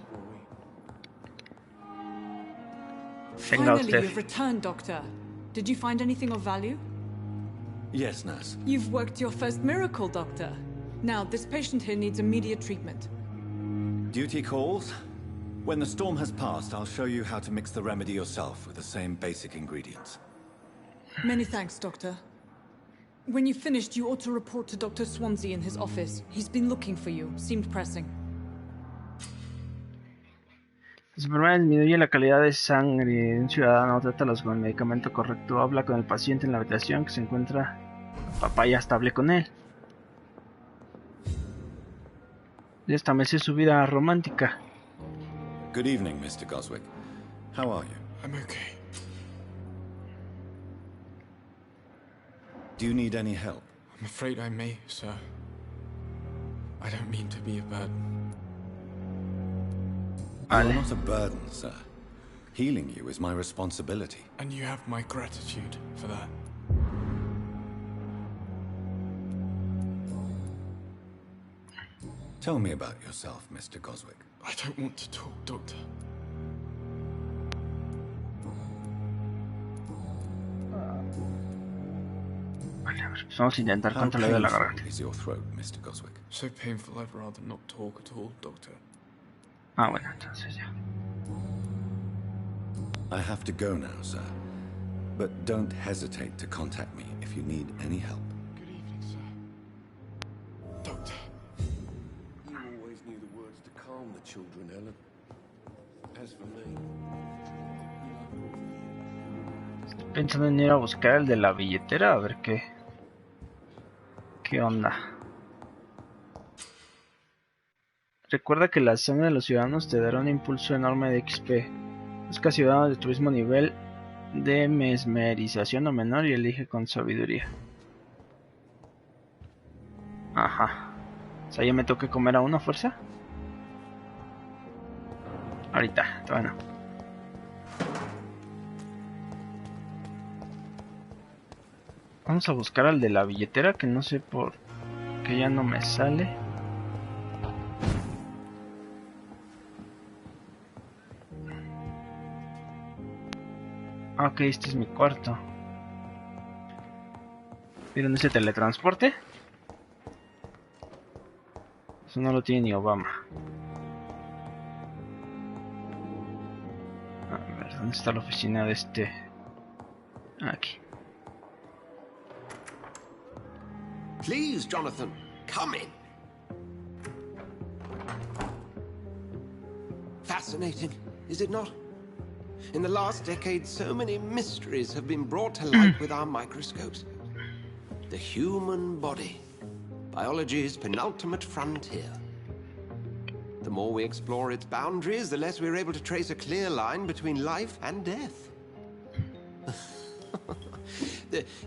Venga Finally, usted. you've returned, Doctor. Did you find anything of value? Yes, nurse. You've worked your first miracle, Doctor. Now, this patient here needs immediate treatment. Duty calls. When the storm has passed, I'll show you how to mix the remedy yourself with the same basic ingredients. Many thanks, Doctor. When you've finished, you ought to report to Dr. Swansea in his office. He's been looking for you. Seemed pressing. La enfermera disminuye la calidad de sangre. Un ciudadano trátalos con el medicamento correcto. Habla con el paciente en la habitación que se encuentra. Papá ya estable con él. Y establece su vida romántica. Good evening, Mr. Goswick. How are you? I'm okay. Do you need any help? I'm afraid I may, sir. I don't mean to be a burden. You're not a burden, sir. Healing you is my responsibility. And you have my gratitude for that. Tell me about yourself, Mr. Goswick. I don't want to talk, Doctor. Vamos a intentar How controlar la painful garganta. is your throat, Mr. Goswick? So painful I'd rather not talk at all, Doctor. Ah, bueno, entonces ya. I have to go now, sir. But don't hesitate to contact me if you need any help. Good evening, sir. Doctor. You always knew the words to calm the children, Ellen. As for me... Estoy pensando en ir a buscar el de la billetera, a ver qué onda. Recuerda que la sangre de los ciudadanos te dará un impulso enorme de XP. Busca ciudadanos de tu mismo nivel de mesmerización o menor y elige con sabiduría. Ajá. O sea, ¿ya me toca comer a uno a fuerza? Ahorita, todavía no. Vamos a buscar al de la billetera, que no sé por qué ya no me sale. Ok, este es mi cuarto. ¿Vieron ese teletransporte? Eso no lo tiene ni Obama. A ver, ¿dónde está la oficina de este? Aquí. Please, Jonathan, come in. Fascinating, is it not? In the last decade, so many mysteries have been brought to light with our microscopes. The human body, biology's penultimate frontier. The more we explore its boundaries, the less we're able to trace a clear line between life and death.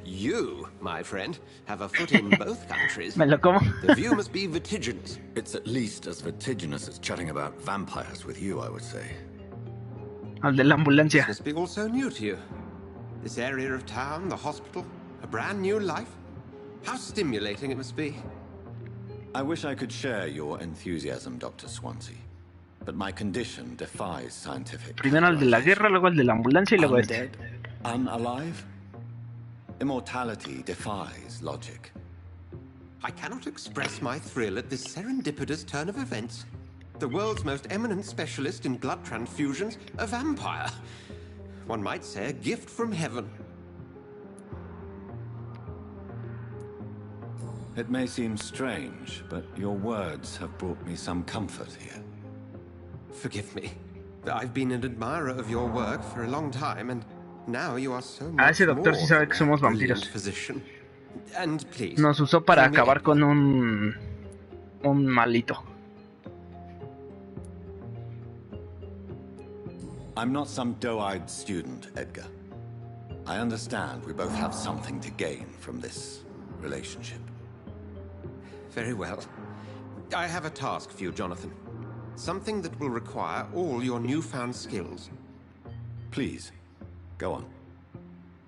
You, my friend, have a foot in both countries. Me lo como. The view must be vertiginous. It's at least as vertiginous as chatting about vampires with you, I would say. Al de la ambulancia. This must be all so new to you. This area of town, the hospital, a brand new life. How stimulating it must be. I wish I could share your enthusiasm, Dr. Swansea. But my condition defies scientific. Primero al de la guerra, luego al de la ambulancia y luego este. Unalive? Immortality defies logic. I cannot express my thrill at this serendipitous turn of events. The world's most eminent specialist in blood transfusions, a vampire. One might say a gift from heaven. It may seem strange, but your words have brought me some comfort here. Forgive me. I've been an admirer of your work for a long time, and now you are so much ese doctor sí sabe que somos vampiros. And please, nos usó para acabar con un malito. I'm not some doe-eyed student, Edgar. I understand we both have something to gain from this relationship. Very well. I have a task for you, Jonathan. Something that will require all your newfound skills. Please, go on.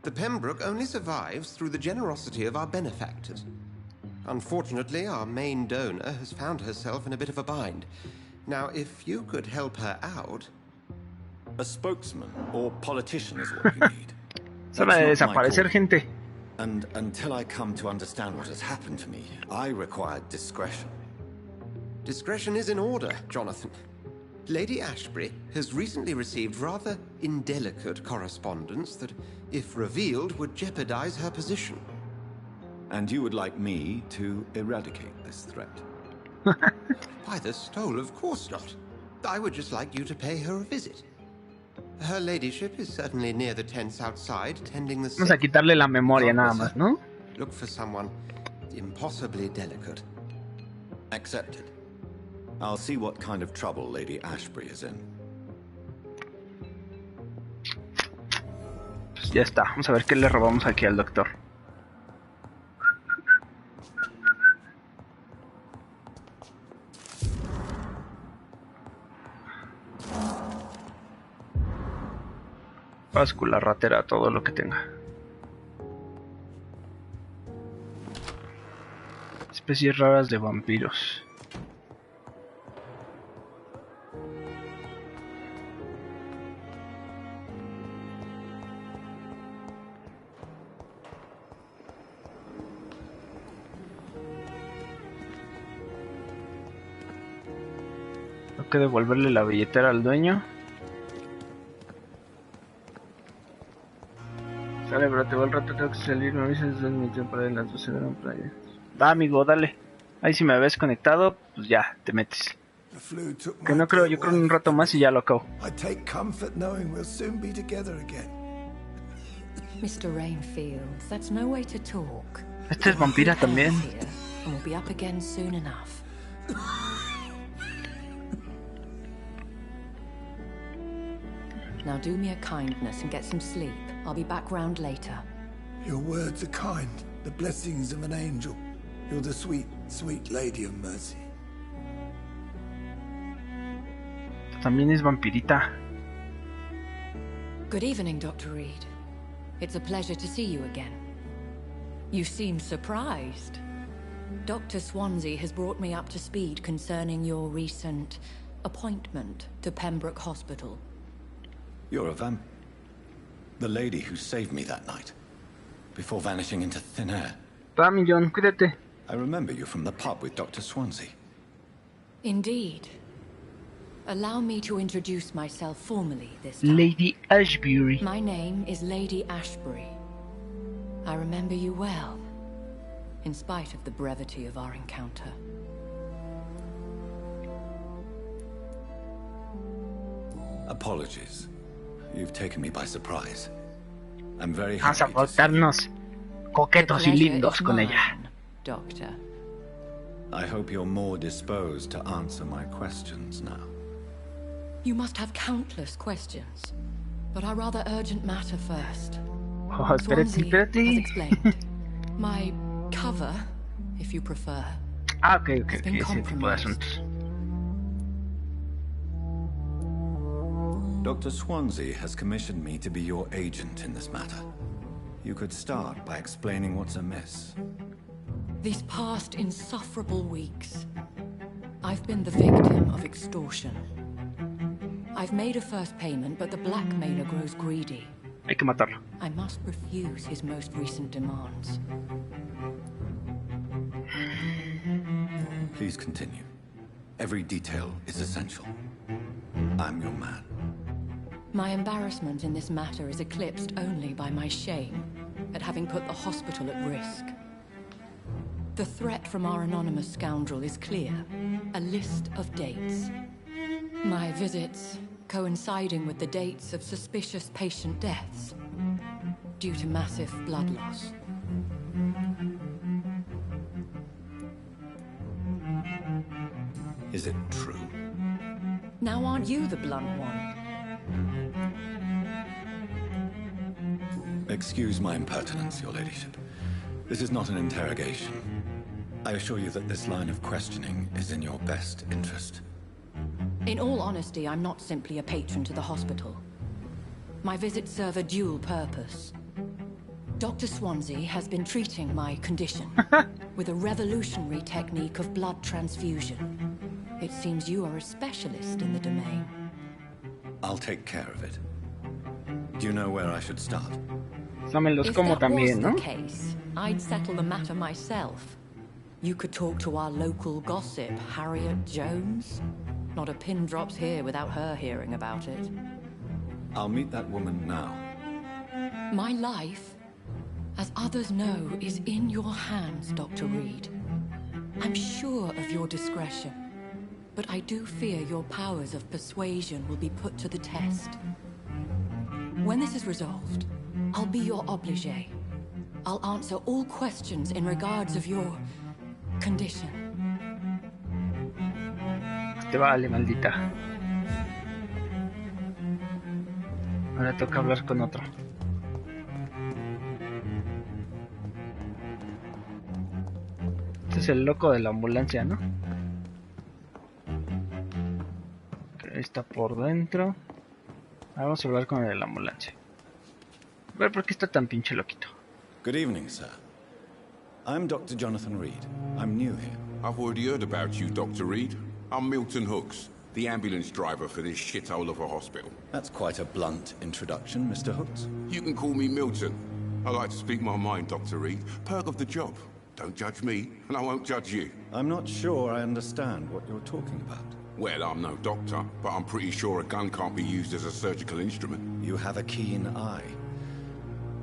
The Pembroke only survives through the generosity of our benefactors. Unfortunately, our main donor has found herself in a bit of a bind. Now, if you could help her out... A spokesman or politician is what you need. Es hora de desaparecer gente. And until I come to understand what has happened to me, I require discretion. Discretion is in order, Jonathan. Lady Ashbury has recently received rather indelicate correspondence that, if revealed, would jeopardize her position. And you would like me to eradicate this threat? By the stole, of course not. I would just like you to pay her a visit. Her ladyship is certainly near the tents outside, tending the sick. Vamos a quitarle la memoria nada más, ¿no? Look for someone impossibly delicate. Accepted. I'll see what kind of trouble Lady Ashbury is in. Pues ya está. Vamos a ver qué le robamos aquí al doctor. Báscula, ratera, todo lo que tenga. Especies raras de vampiros. Tengo que devolverle la billetera al dueño. Sale, pero te va el rato, tengo que salir. Me avisas desde mi tiempo para las 12 de la playa. Va, amigo, dale. Ahí si me ves conectado, pues ya, te metes. Que no creo, yo creo un rato más y ya lo acabo. Mr. Rainfield, that's no way to talk. Esta es vampira también. And we'll be up again soon enough. Now do me a kindness and get some sleep. I'll be back round later. Your words are kind, the blessings of an angel. You're the sweet, sweet lady of mercy. También es vampirita. Good evening, Dr. Reed. It's a pleasure to see you again. You seem surprised. Dr. Swansea has brought me up to speed concerning your recent appointment to Pembroke Hospital. You're a the lady who saved me that night, before vanishing into thin air. Va, Millón, cuídate. I remember you from the pub with Dr. Swansea. Indeed. Allow me to introduce myself formally this time. Lady Ashbury. My name is Lady Ashbury. I remember you well, in spite of the brevity of our encounter. Apologies. You've taken me by surprise. I'm very Vamos a happy to see portarnos coquetos y lindos con ella. Doctor. I hope you're more disposed to answer my questions now. You must have countless questions, but our rather urgent matter first. Oh, espérate, Swansea espérate. has explained. My cover, if you prefer, Ah, ok, ok, has ok, been ese tipo de compromised. asuntos. Dr. Swansea has commissioned me to be your agent in this matter. You could start by explaining what's amiss. These past insufferable weeks, I've been the victim of extortion. I've made a first payment, but the blackmailer grows greedy. Hay que matarlo. I must refuse his most recent demands. Please continue. Every detail is essential. I'm your man. My embarrassment in this matter is eclipsed only by my shame at having put the hospital at risk. The threat from our anonymous scoundrel is clear. A list of dates. My visits coinciding with the dates of suspicious patient deaths due to massive blood loss. Is it true? Now aren't you the blunt one? Excuse my impertinence, your ladyship. This is not an interrogation. I assure you that this line of questioning is in your best interest. In all honesty, I'm not simply a patron to the hospital. My visits serve a dual purpose. Dr. Swansea has been treating my condition with a revolutionary technique of blood transfusion. It seems you are a specialist in the domain. I'll take care of it. Do you know where I should start? Dámelos If como that was también, the ¿no? case, I'd settle the matter myself. You could talk to our local gossip, Harriet Jones. Not a pin drops here without her hearing about it. I'll meet that woman now. My life, as others know, is in your hands, Dr. Reed. I'm sure of your discretion, but I do fear your powers of persuasion will be put to the test. When this is resolved, I'll be your obligé. I'll answer all questions in regards of your condition. Te vale, maldita. Ahora toca hablar con otro. Este es el loco de la ambulancia, ¿no? Ok, ahí está por dentro. Ahora vamos a hablar con el de la ambulancia. A ver, ¿por qué está tan pinche loquito? Good evening, sir. I'm Dr. Jonathan Reed. I'm new here. I've already heard about you, Dr. Reed. I'm Milton Hooks, the ambulance driver for this shithole of a hospital. That's quite a blunt introduction, Mr. Hooks. You can call me Milton. I like to speak my mind, Dr. Reed. Perk of the job. Don't judge me, and I won't judge you. I'm not sure I understand what you're talking about. Well, I'm no doctor, but I'm pretty sure a gun can't be used as a surgical instrument. You have a keen eye.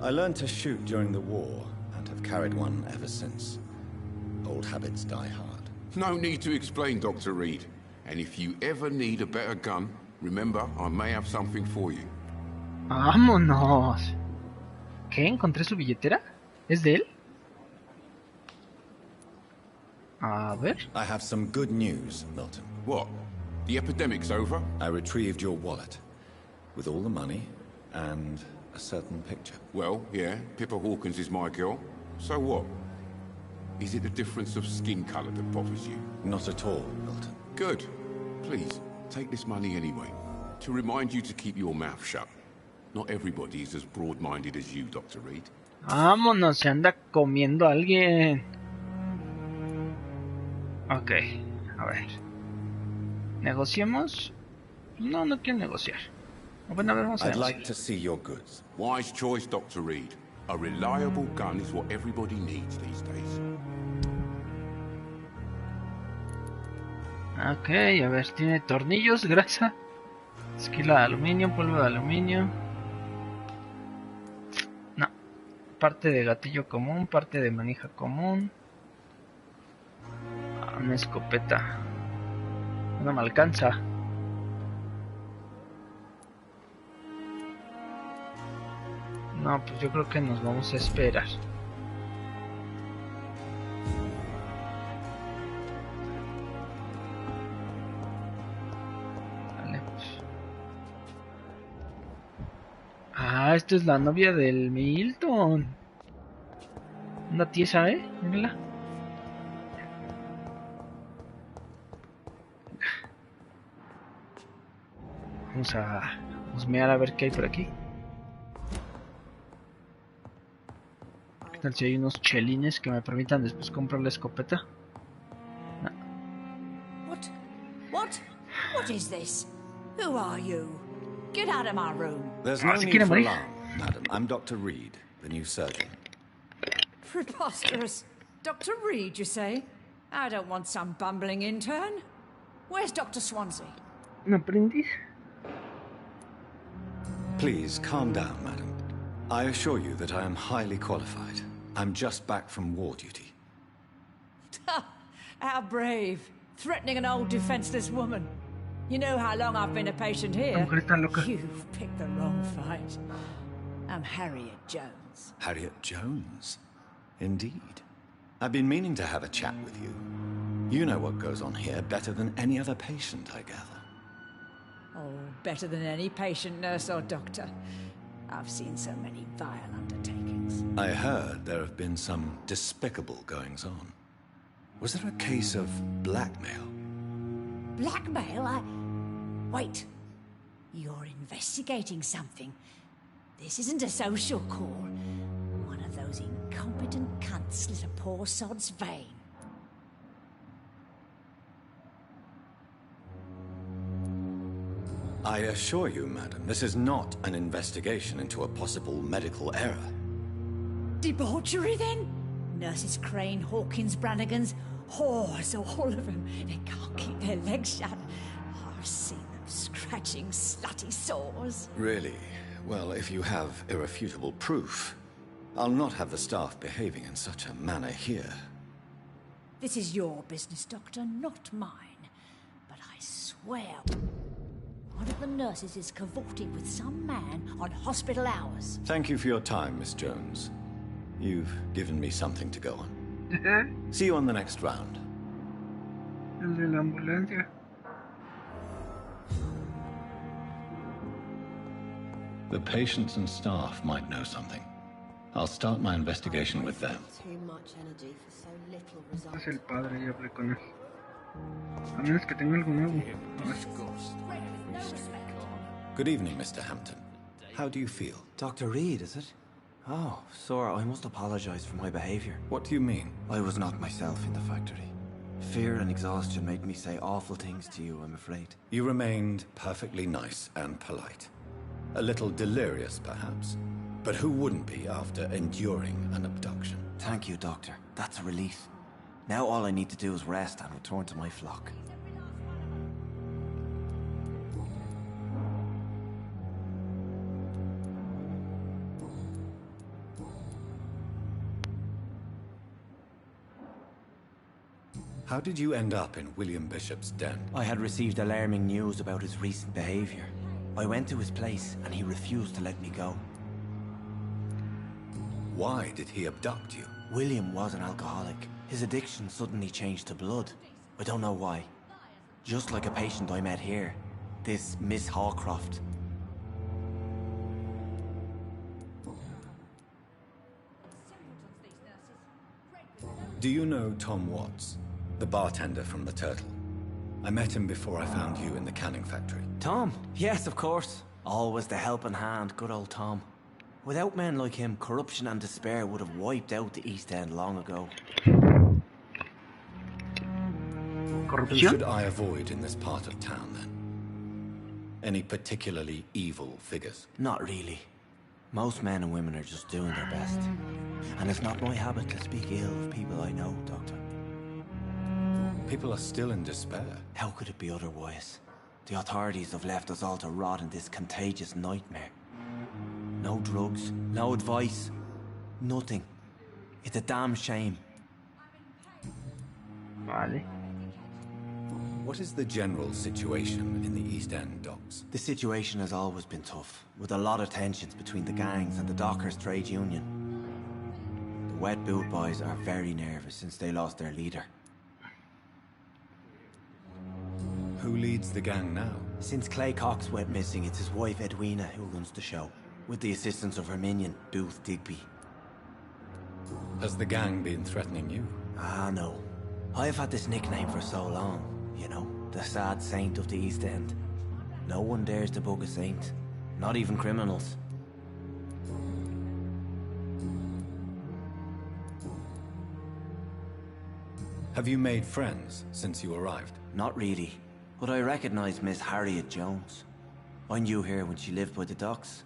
I learned to shoot during the war, and have carried one ever since. Old habits die hard. No need to explain, Dr. Reed. And if you ever need a better gun, remember, I may have something for you. ¡Vámonos! ¿Qué? ¿Encontré su billetera? ¿Es de él? A ver. I have some good news, Milton. What? The epidemic's over? I retrieved your wallet, with all the money, and a certain picture. Well, yeah, Pippa Hawkins is my girl. So what? Is it the difference of skin colour that bothers you? Not at all, Milton. Good. Please, take this money anyway. To remind you to keep your mouth shut. Not everybody is as broad-minded as you, Dr. Reed. Vámonos, se anda comiendo a alguien. Ok, a ver. ¿Negociemos? No, no quiero negociar. Bueno, a ver, vamos a I'd negociar. like to see your goods. Wise choice, Dr. Reed. A reliable gun is what everybody needs these days. Ok, a ver, tiene tornillos, grasa, esquila de aluminio, polvo de aluminio. No, parte de gatillo común, parte de manija común. Una escopeta. No me alcanza. No, pues yo creo que nos vamos a esperar. Vale, pues. Ah, esta es la novia del Milton. Una tiesa, mírala. Vamos a husmear a ver qué hay por aquí. ¿Qué tal si hay unos chelines que me permitan después comprar la escopeta? No. What is this? Who are you? Get out of my room. There's no need for alarm, madam. I'm Dr. Reed, the new surgeon. Preposterous. Dr. Reed, you say? I don't want some bumbling intern. Where's Dr. Swansea? ¿Un aprendiz? Please, calm down, madam. I assure you that I am highly qualified. I'm just back from war duty. How brave. Threatening an old defenseless woman. You know how long I've been a patient here? You've picked the wrong fight. I'm Harriet Jones. Harriet Jones? Indeed. I've been meaning to have a chat with you. You know what goes on here better than any other patient, I gather. Oh, better than any patient, nurse or doctor. I've seen so many vile undertakings. I heard there have been some despicable goings-on. Was there a case of blackmail? Blackmail? Wait. You're investigating something. This isn't a social call. One of those incompetent cunts slit a poor sod's vein. I assure you, madam, this is not an investigation into a possible medical error. Debauchery, then? Nurses Crane, Hawkins, Brannigans, whores, all of them. They can't keep their legs shut. I've seen them scratching slutty sores. Really? Well, if you have irrefutable proof, I'll not have the staff behaving in such a manner here. This is your business, Doctor, not mine. But I swear, one of the nurses is cavorting with some man on hospital hours. Thank you for your time, Miss Jones. You've given me something to go on. See you on the next round. El de la ambulancia. The patients and staff might know something. I'll start my investigation with them. Too much energy for so little result. Es el padre, ya hablé con él. A menos que tenga algo nuevo. A ver. Good evening, Mr. Hampton. How do you feel? Dr. Reed, is it? Oh, Sora, I must apologize for my behavior. What do you mean? I was not myself in the factory. Fear and exhaustion made me say awful things to you, I'm afraid. You remained perfectly nice and polite. A little delirious, perhaps. But who wouldn't be after enduring an abduction? Thank you, Doctor. That's a relief. Now all I need to do is rest and return to my flock. How did you end up in William Bishop's den? I had received alarming news about his recent behavior. I went to his place and he refused to let me go. Why did he abduct you? William was an alcoholic. His addiction suddenly changed to blood. I don't know why. Just like a patient I met here. This Miss Hawcroft. Do you know Tom Watts? The bartender from the Turtle. I met him before I found you in the canning factory. Tom? Yes, of course. Always the helping hand, good old Tom. Without men like him, corruption and despair would have wiped out the East End long ago. Who should I avoid in this part of town, then? Any particularly evil figures? Not really. Most men and women are just doing their best. And it's not my habit to speak ill of people I know, Doctor. People are still in despair. How could it be otherwise? The authorities have left us all to rot in this contagious nightmare. No drugs, no advice, nothing. It's a damn shame. Vale. What is the general situation in the East End docks? The situation has always been tough, with a lot of tensions between the gangs and the dockers' trade union. The Wet Boot Boys are very nervous since they lost their leader. Who leads the gang now? Since Clay Cox went missing, it's his wife Edwina who runs the show, with the assistance of her minion, Booth Digby. Has the gang been threatening you? Ah, no. I've had this nickname for so long, you know, the sad saint of the East End. No one dares to bug a saint, not even criminals. Have you made friends since you arrived? Not really, but I recognize Miss Harriet Jones. I knew her when she lived by the docks.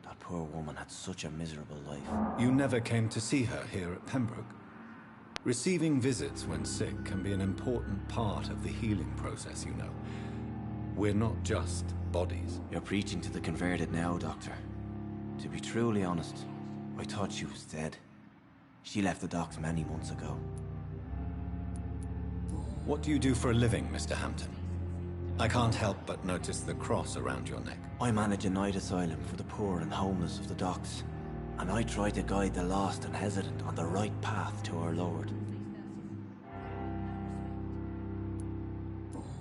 That poor woman had such a miserable life. You never came to see her here at Pembroke? Receiving visits when sick can be an important part of the healing process, you know. We're not just bodies. You're preaching to the converted now, Doctor. To be truly honest, I thought she was dead. She left the docks many months ago. What do you do for a living, Mr. Hampton? I can't help but notice the cross around your neck. I manage a night asylum for the poor and homeless of the docks. And I try to guide the lost and hesitant on the right path to our Lord.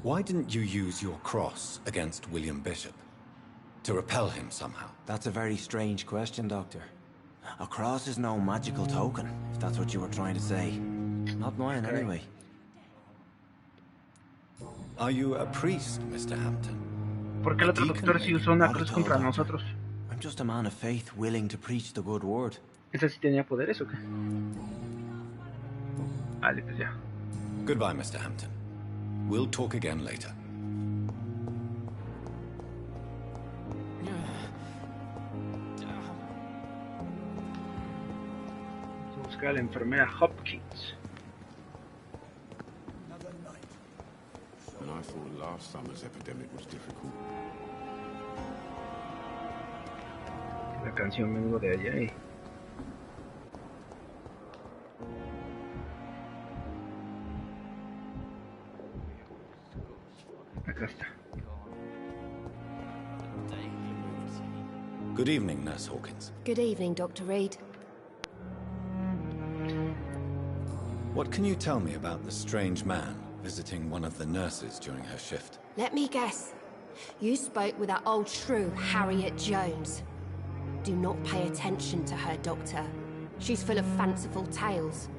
Why didn't you use your cross against William Bishop? To repel him somehow? That's a very strange question, Doctor. A cross is no magical token, if that's what you were trying to say. Not mine, anyway. Are you a priest, Mr. Hampton? ¿Por qué el otro doctor sí usó una cruz contra nosotros? I'm just a man of faith, willing to preach the good word. ¿Ese sí tenía poderes o qué? Vale, pues ya. Goodbye, Mr. Hampton. We'll talk again later. Vamos a buscar a la enfermera Hopkins. And I thought last summer's epidemic was difficult. La canción vengo de allá y... Acá está. Good evening, Nurse Hawkins. Good evening, Dr. Reed. What can you tell me about the strange man visiting one of the nurses during her shift? Let me guess. You spoke with that old shrew, Harriet Jones. Do not pay attention to her, Doctor. She's full of fanciful tales.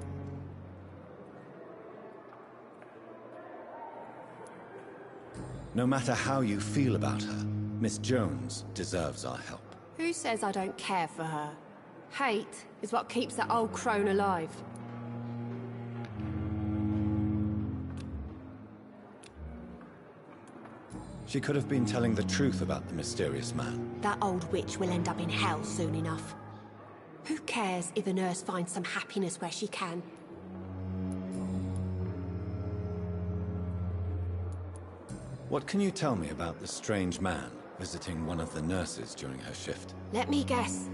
No matter how you feel about her, Miss Jones deserves our help. Who says I don't care for her? Hate is what keeps that old crone alive. She could have been telling the truth about the mysterious man. That old witch will end up in hell soon enough. Who cares if a nurse finds some happiness where she can? What can you tell me about the strange man visiting one of the nurses during her shift? Let me guess.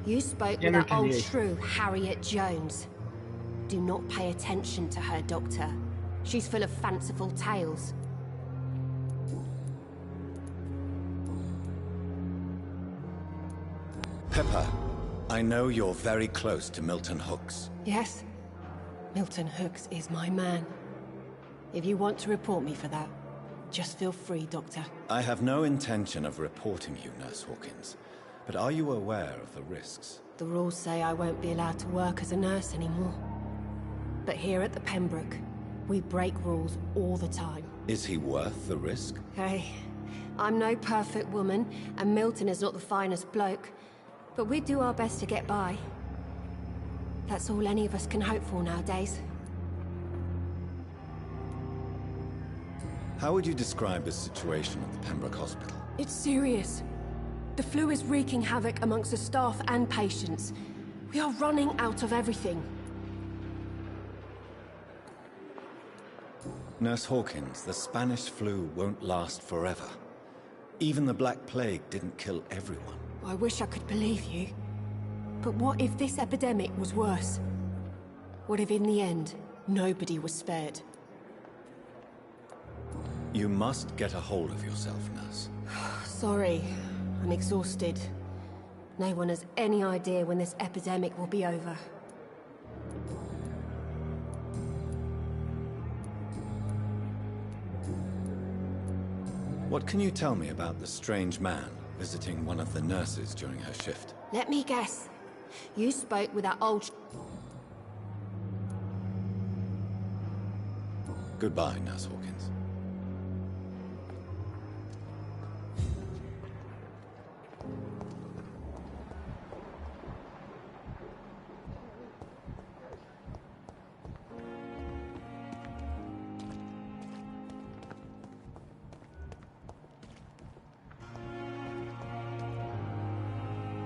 You spoke with that old shrew, Harriet Jones. Do not pay attention to her, Doctor. She's full of fanciful tales. Pepper, I know you're very close to Milton Hooks. Yes? Milton Hooks is my man. If you want to report me for that, just feel free, Doctor. I have no intention of reporting you, Nurse Hawkins. But are you aware of the risks? The rules say I won't be allowed to work as a nurse anymore. But here at the Pembroke, we break rules all the time. Is he worth the risk? Hey, I'm no perfect woman, and Milton is not the finest bloke. But we do our best to get by. That's all any of us can hope for nowadays. How would you describe the situation at the Pembroke Hospital? It's serious. The flu is wreaking havoc amongst the staff and patients. We are running out of everything. Nurse Hawkins, the Spanish flu won't last forever. Even the Black Plague didn't kill everyone. I wish I could believe you. But what if this epidemic was worse? What if in the end, nobody was spared? You must get a hold of yourself, Nurse. Sorry, I'm exhausted. No one has any idea when this epidemic will be over. What can you tell me about the strange man visiting one of the nurses during her shift? Let me guess. You spoke with that old... Goodbye, Nurse Hawkins.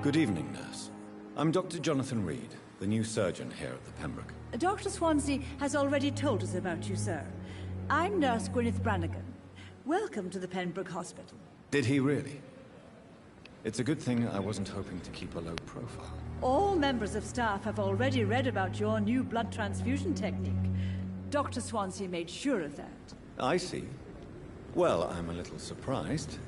Good evening, Nurse. I'm Dr. Jonathan Reed, the new surgeon here at the Pembroke. Dr. Swansea has already told us about you, sir. I'm Nurse Gwyneth Brannigan. Welcome to the Pembroke Hospital. Did he really? It's a good thing I wasn't hoping to keep a low profile. All members of staff have already read about your new blood transfusion technique. Dr. Swansea made sure of that. I see. Well, I'm a little surprised.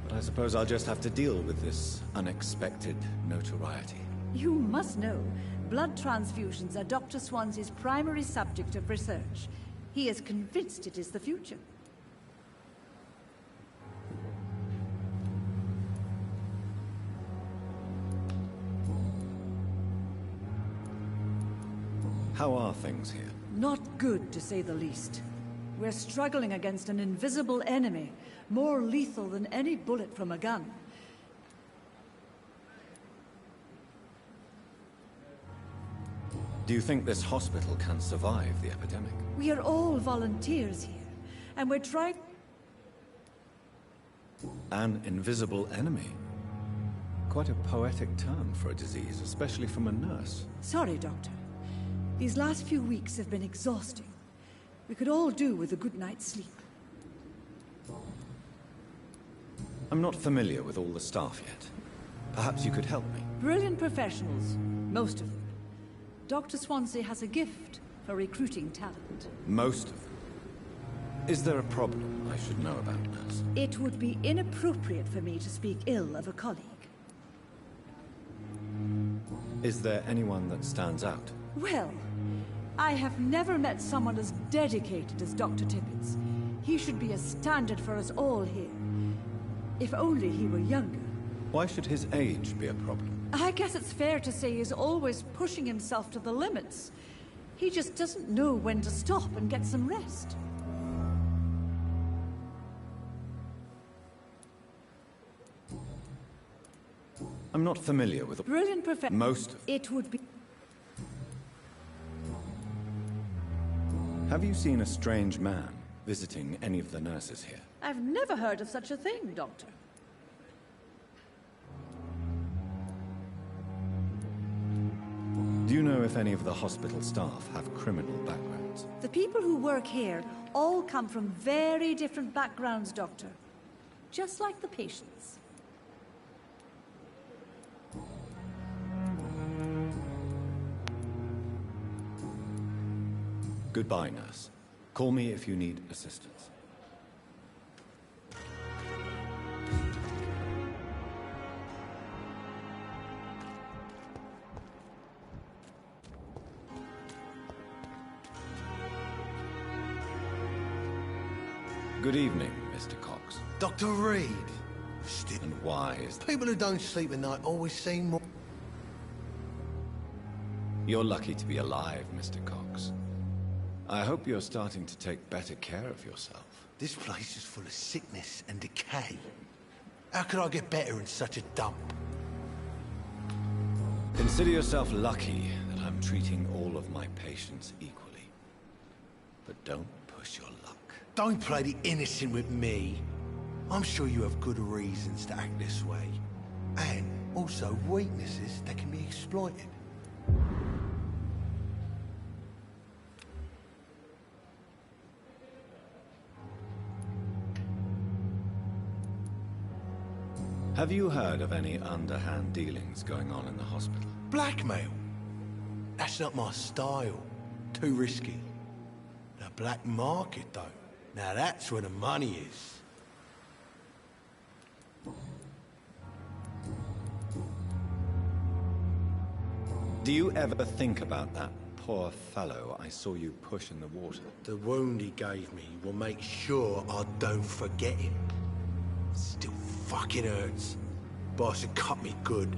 But I suppose I'll just have to deal with this unexpected notoriety. You must know, blood transfusions are Dr. Swansea's primary subject of research. He is convinced it is the future. How are things here? Not good, to say the least. We're struggling against an invisible enemy, more lethal than any bullet from a gun. Do you think this hospital can survive the epidemic? We are all volunteers here, and we're trying... An invisible enemy? Quite a poetic term for a disease, especially from a nurse. Sorry, Doctor. These last few weeks have been exhausting. We could all do with a good night's sleep. I'm not familiar with all the staff yet. Perhaps you could help me. Brilliant professionals, most of them. Dr. Swansea has a gift for recruiting talent. Most of them? Is there a problem I should know about, Nurse? It would be inappropriate for me to speak ill of a colleague. Is there anyone that stands out? Well, I have never met someone as dedicated as Dr. Tippett. He should be a standard for us all here. If only he were younger. Why should his age be a problem? I guess it's fair to say he's always pushing himself to the limits. He just doesn't know when to stop and get some rest. I'm not familiar with Brilliant professor. most of... It would be... Have you seen a strange man visiting any of the nurses here? I've never heard of such a thing, Doctor. Do you know if any of the hospital staff have criminal backgrounds? The people who work here all come from very different backgrounds, Doctor. Just like the patients. Goodbye, nurse. Call me if you need assistance. Good evening, Mr. Cox. Dr. Reed. And why is that? People who don't sleep at night always seem more... You're lucky to be alive, Mr. Cox. I hope you're starting to take better care of yourself. This place is full of sickness and decay. How could I get better in such a dump? Consider yourself lucky that I'm treating all of my patients equally. But don't push your luck. Don't play the innocent with me. I'm sure you have good reasons to act this way. And also weaknesses that can be exploited. Have you heard of any underhand dealings going on in the hospital? Blackmail? That's not my style. Too risky. The black market, though. Now that's where the money is. Do you ever think about that poor fellow I saw you push in the water? The wound he gave me will make sure I don't forget him. Still fucking hurts. Boss had cut me good.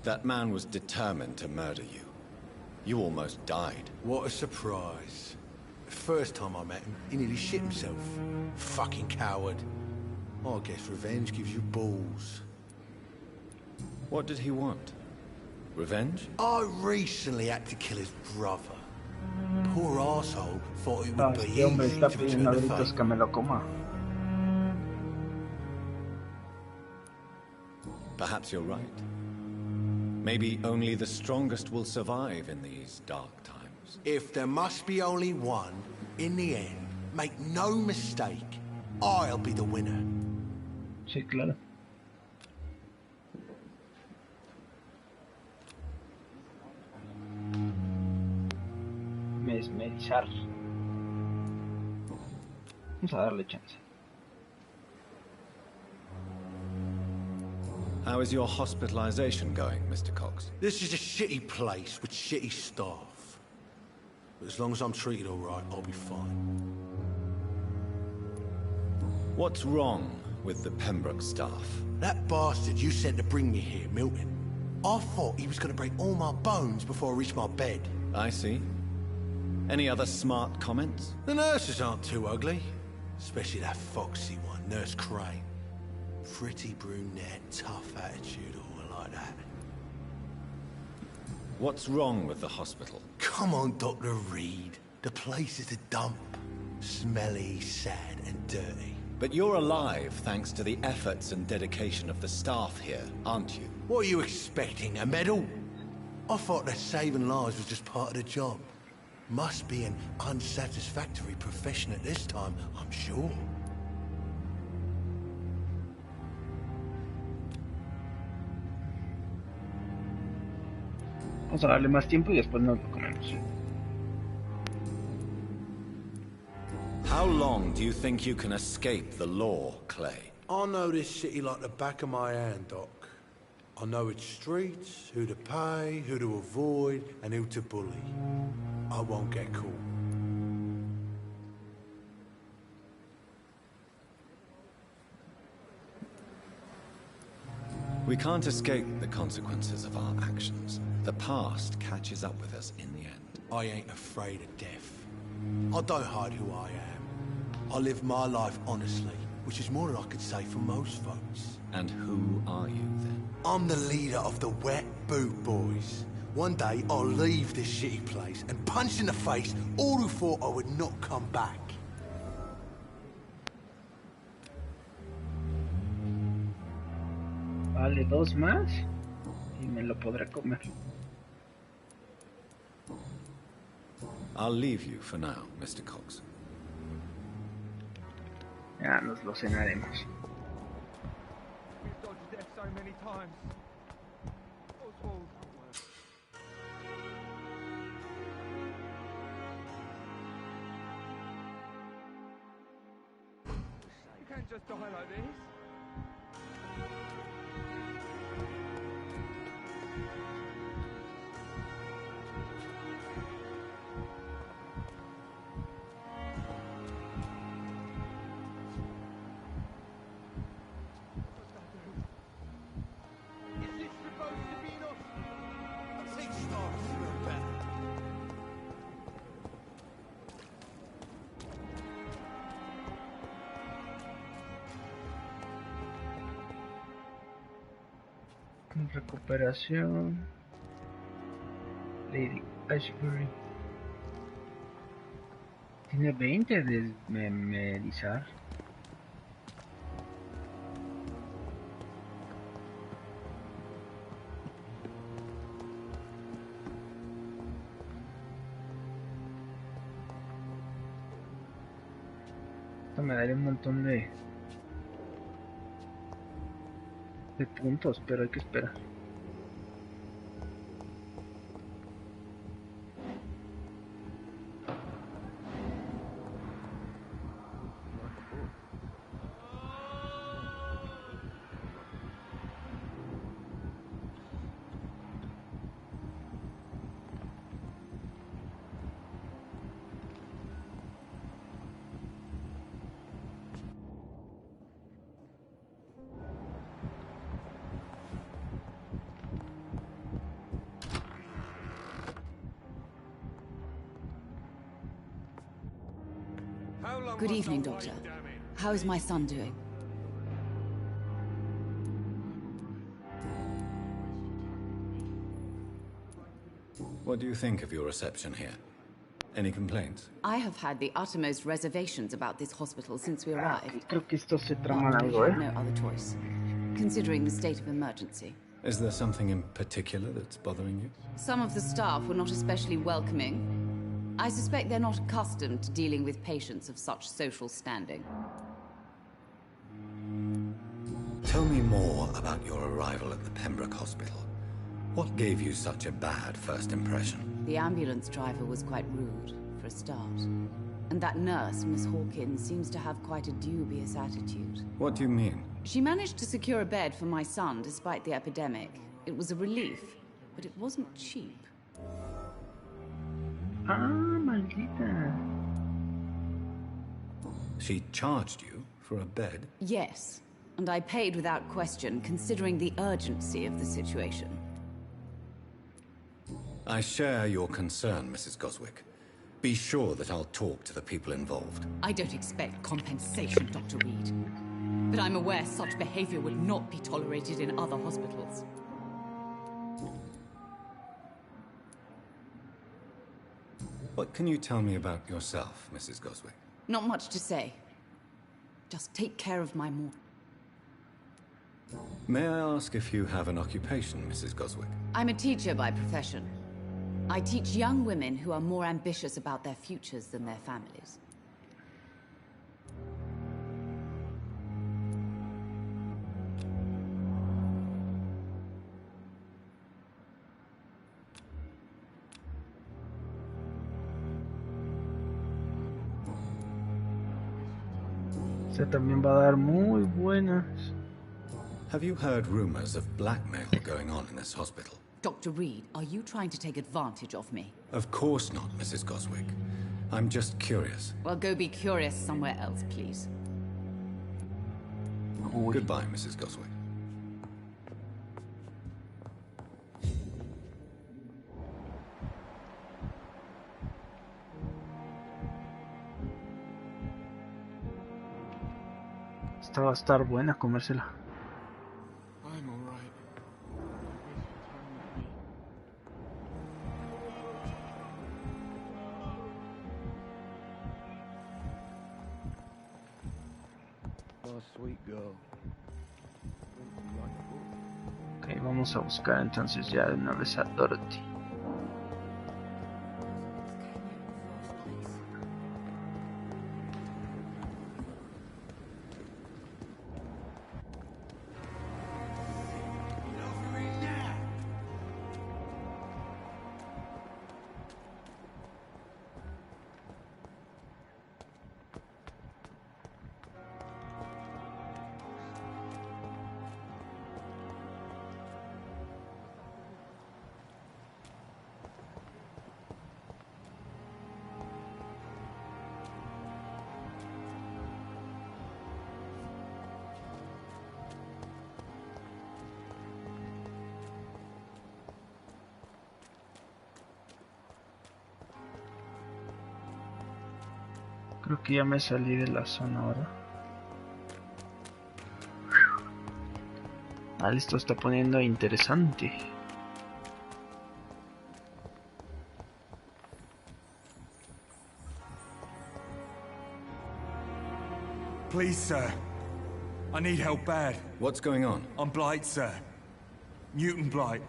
That man was determined to murder you. You almost died. What a surprise. The first time I met him, he nearly shit himself. Fucking coward. I guess revenge gives you balls. What did he want? Revenge? I recently had to kill his brother. Poor arsehole thought it would be easy to return the favour. Perhaps you're right. Maybe only the strongest will survive in these dark times. If there must be only one, in the end, make no mistake, I'll be the winner. Sí, claro. Mesmerizar. Vamos a darle chance. How is your hospitalization going, Mr. Cox? This is a shitty place with shitty staff. But as long as I'm treated all right, I'll be fine. What's wrong with the Pembroke staff? That bastard you sent to bring me here, Milton. I thought he was going to break all my bones before I reached my bed. I see. Any other smart comments? The nurses aren't too ugly. Especially that foxy one, Nurse Crane. Pretty brunette, tough attitude, all like that. What's wrong with the hospital? Come on, Dr. Reed. The place is a dump. Smelly, sad, and dirty. But you're alive thanks to the efforts and dedication of the staff here, aren't you? What are you expecting, a medal? I thought that saving lives was just part of the job. Must be an unsatisfactory profession at this time, I'm sure. Vamos a darle más tiempo y después nos lo comemos. How long do you think you can escape the law, Clay? I know this city like the back of my hand, Doc. I know its streets, who to pay, who to avoid, and who to bully. I won't get caught. We can't escape the consequences of our actions. The past catches up with us in the end. I ain't afraid of death. I don't hide who I am. I live my life honestly, which is more than I could say for most folks. And who are you, then? I'm the leader of the Wet Boot Boys. One day, I'll leave this shitty place and punch in the face all who thought I would not come back. Vale, 2 más y me lo podré comer. I'll leave you for now, Mr. Cox. Ya nos lo cenaremos. We've dodged death so many times. Oswald. You can't just die like this. Recuperación. Lady Ashbury. Tiene 20 de medizar. Esto me daría un montón de puntos, pero hay que esperar. Good evening, Doctor. How is my son doing? What do you think of your reception here? Any complaints? I have had the uttermost reservations about this hospital since we arrived. Creo que esto se trama But algo, we had no other choice, considering the state of emergency. Is there something in particular that's bothering you? Some of the staff were not especially welcoming. I suspect they're not accustomed to dealing with patients of such social standing. Tell me more about your arrival at the Pembroke Hospital. What gave you such a bad first impression? The ambulance driver was quite rude, for a start. And that nurse, Miss Hawkins, seems to have quite a dubious attitude. What do you mean? She managed to secure a bed for my son despite the epidemic. It was a relief, but it wasn't cheap. Ah, maldita. She charged you for a bed? Yes, and I paid without question, considering the urgency of the situation. I share your concern, Mrs. Goswick. Be sure that I'll talk to the people involved. I don't expect compensation, Dr. Reed. But I'm aware such behavior will not be tolerated in other hospitals. What can you tell me about yourself, Mrs. Goswick? Not much to say. Just take care of my mom. May I ask if you have an occupation, Mrs. Goswick? I'm a teacher by profession. I teach young women who are more ambitious about their futures than their families. Esta también va a dar muy buenas. Have you heard rumors of blackmail going on in this hospital? Dr. Reed, are you trying to take advantage of me? Of course not, Mrs. Goswick. I'm just curious. Well, go be curious somewhere else, please. Goodbye, Mrs. Goswick. Esta va a estar buena comérsela. I'm alright. Oh, sweet girl. Ok, vamos a buscar entonces ya de una vez a Dorothy. Creo que ya me salí de la zona ahora. Vale, esto está poniendo interesante. Please, sir. I need help bad. What's going on? I'm Blight, sir. Mutant Blight.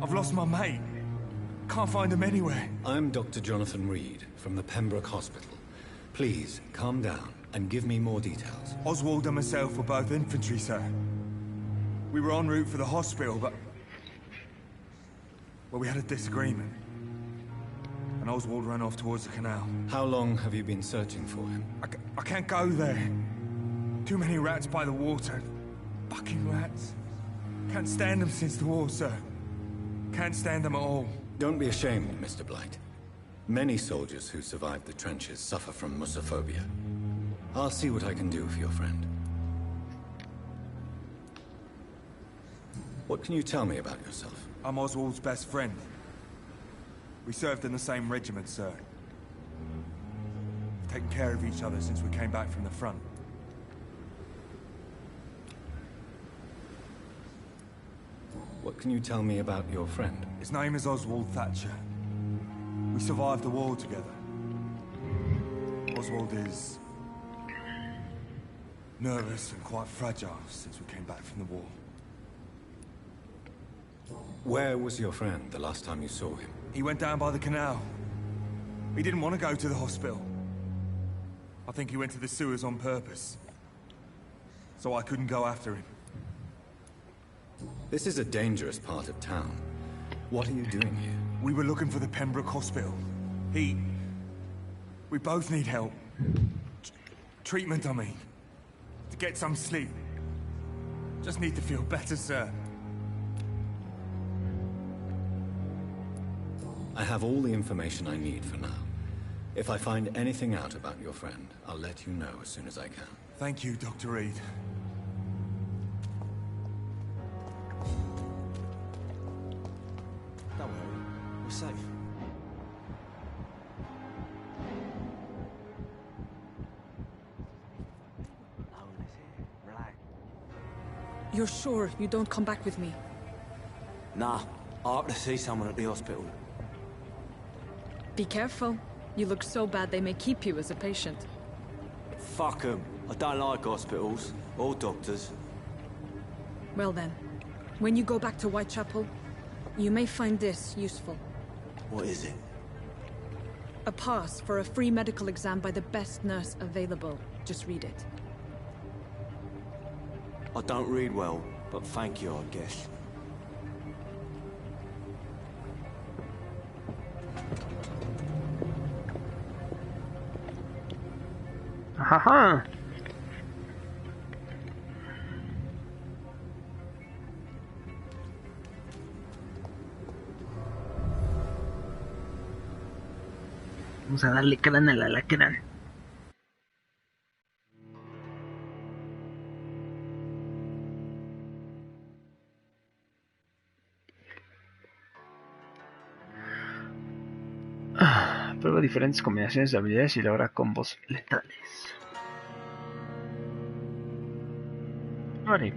I've lost my mate. Can't find him anywhere. I'm Dr. Jonathan Reed from the Pembroke Hospital. Please, calm down and give me more details. Oswald and myself were both infantry, sir. We were en route for the hospital, but... well, we had a disagreement. And Oswald ran off towards the canal. How long have you been searching for him? I can't go there. Too many rats by the water. Fucking rats. Can't stand them since the war, sir. Can't stand them at all. Don't be ashamed, Mr. Blight. Many soldiers who survived the trenches suffer from musophobia. I'll see what I can do for your friend. What can you tell me about yourself? I'm Oswald's best friend. We served in the same regiment, sir. Taken care of each other since we came back from the front. What can you tell me about your friend? His name is Oswald Thatcher. We survived the war together. Oswald is... nervous and quite fragile since we came back from the war. Where was your friend the last time you saw him? He went down by the canal. He didn't want to go to the hospital. I think he went to the sewers on purpose. So I couldn't go after him. This is a dangerous part of town. What are you doing here? We were looking for the Pembroke Hospital. We both need help. Treatment, I mean. To get some sleep. Just need to feel better, sir. I have all the information I need for now. If I find anything out about your friend, I'll let you know as soon as I can. Thank you, Dr. Reed. Don't worry, we're safe. No one is here. Relax. You're sure you don't come back with me? Nah, I ought to see someone at the hospital. Be careful. You look so bad they may keep you as a patient. Fuck 'em. I don't like hospitals, or doctors. Well then, when you go back to Whitechapel, you may find this useful. What is it? A pass for a free medical exam by the best nurse available. Just read it. I don't read well, but thank you, I guess. Ajá. Vamos a darle crán al alacrán. Prueba diferentes combinaciones de habilidades y logra combos letales. Vale.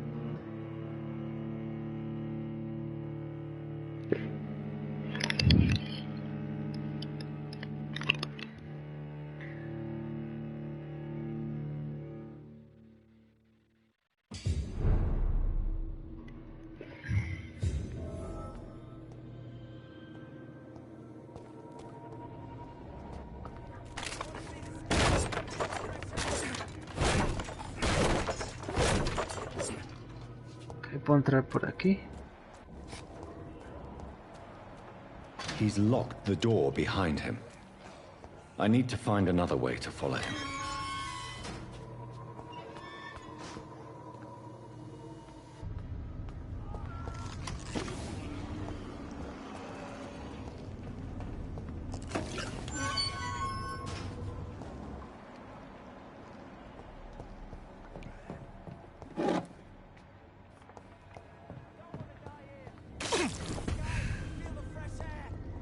Puedo entrar por aquí. He's locked the door behind him. I need to find another way to follow him.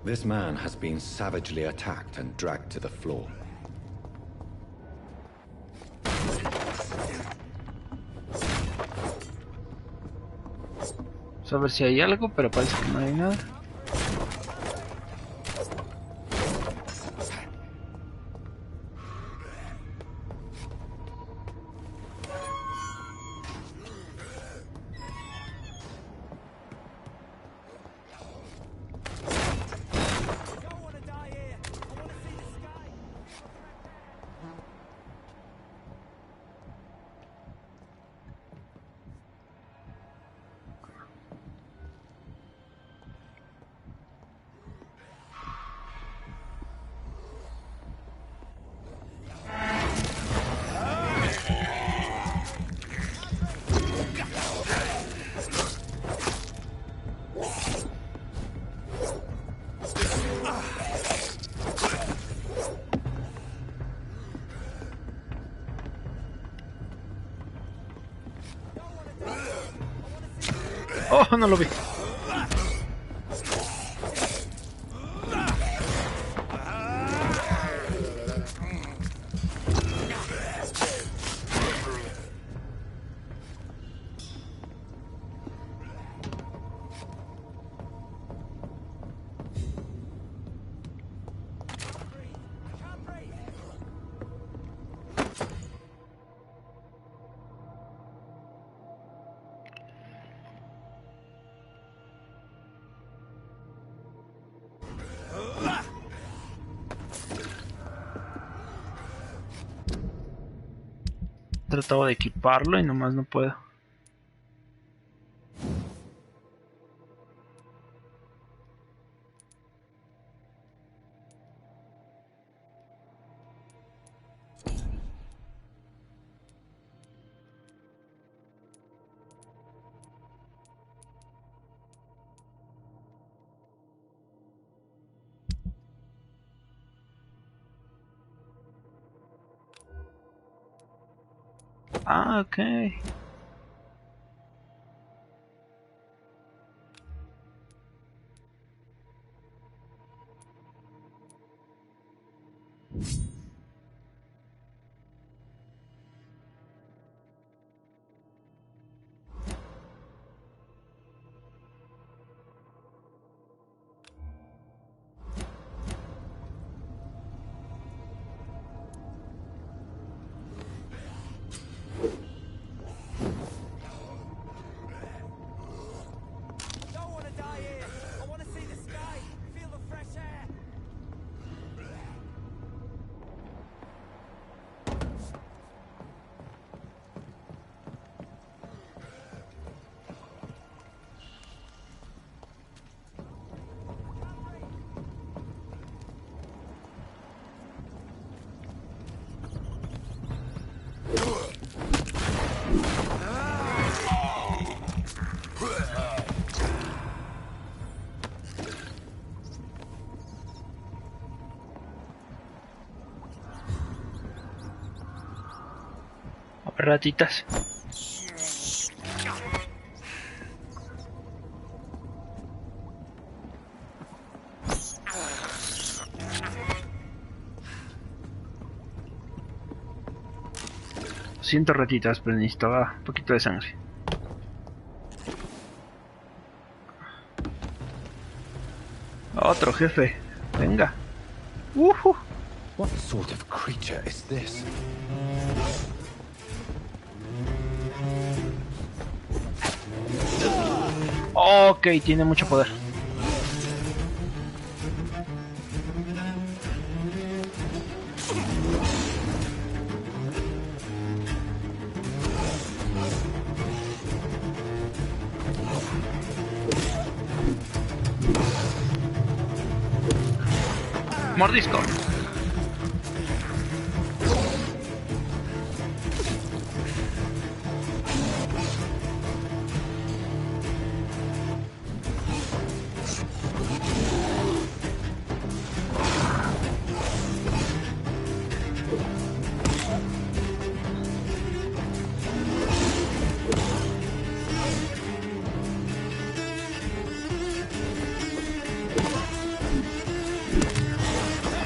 This man has been savagely attacked and dragged to the floor. Vamos a ver si hay algo, pero parece que no hay nada. Oh, no lo vi. Trataba de equiparlo y nomás no puedo. Ah, okay. Ratitas. Siento ratitas, pero necesitaba un poquito de sangre. Otro jefe. Venga. What sort of creature is this? Ok, tiene mucho poder. Mordisco.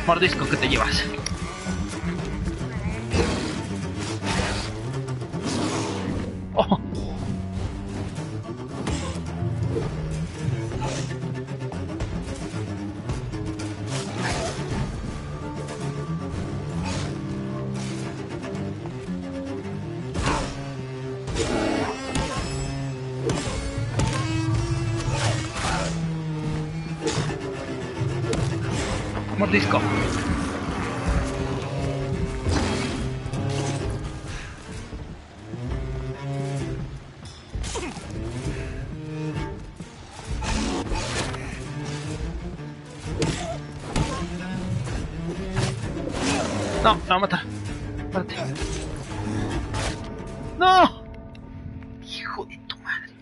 Mordisco que te llevas. Oh. Mordisco. No, me va a matar. Párate. ¡No! Hijo de tu madre.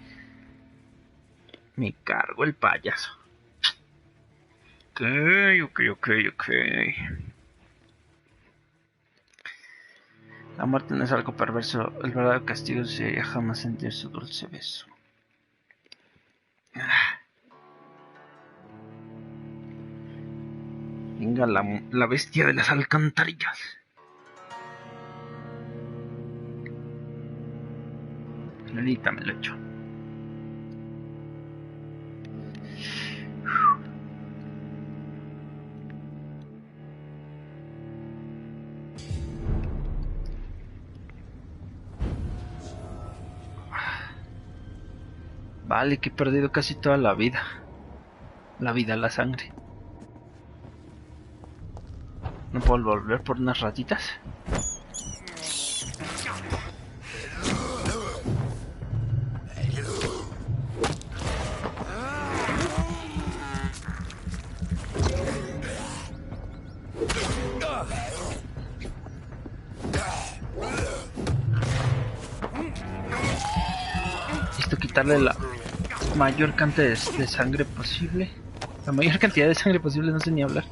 Me cargo el payaso. Ok. La muerte no es algo perverso. El verdadero castigo sería jamás sentir su dulce beso. Venga, la bestia de las alcantarillas. Ahorita me lo echo. Vale, que he perdido casi toda la vida. La sangre. ¿No puedo volver por unas ratitas? Necesito quitarle la mayor cantidad de sangre posible. La mayor cantidad de sangre posible, no sé ni hablar.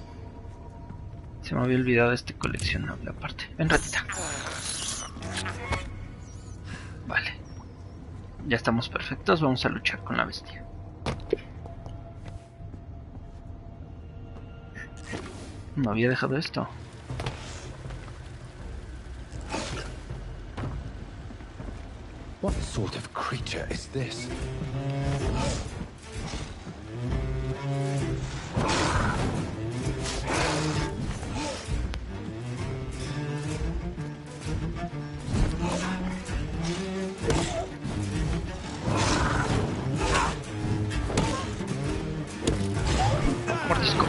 Se me había olvidado este coleccionable aparte. Ven, ratita. Vale. Ya estamos perfectos. Vamos a luchar con la bestia. No había dejado esto. What sort of creature is this? Mordisco.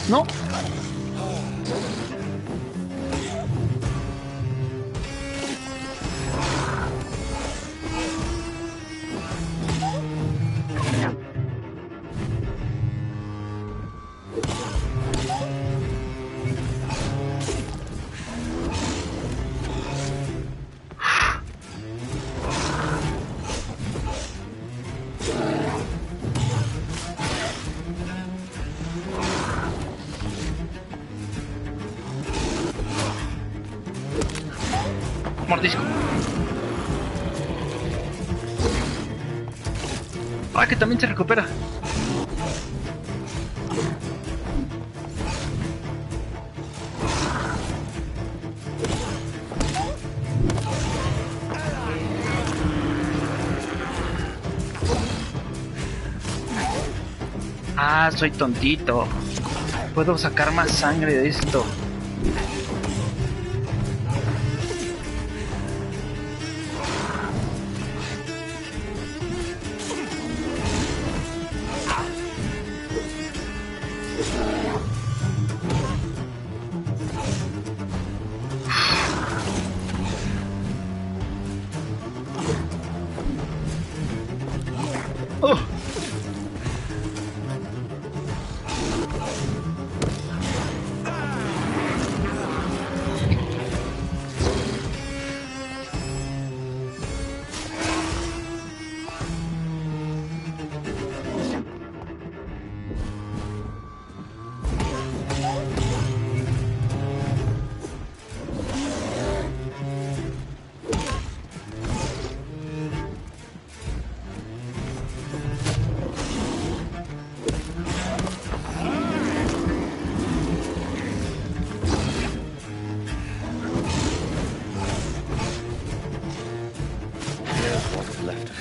No. Mordisco. Ah, que también se recupera. Ah, soy tontito. Puedo sacar más sangre de esto. Oh.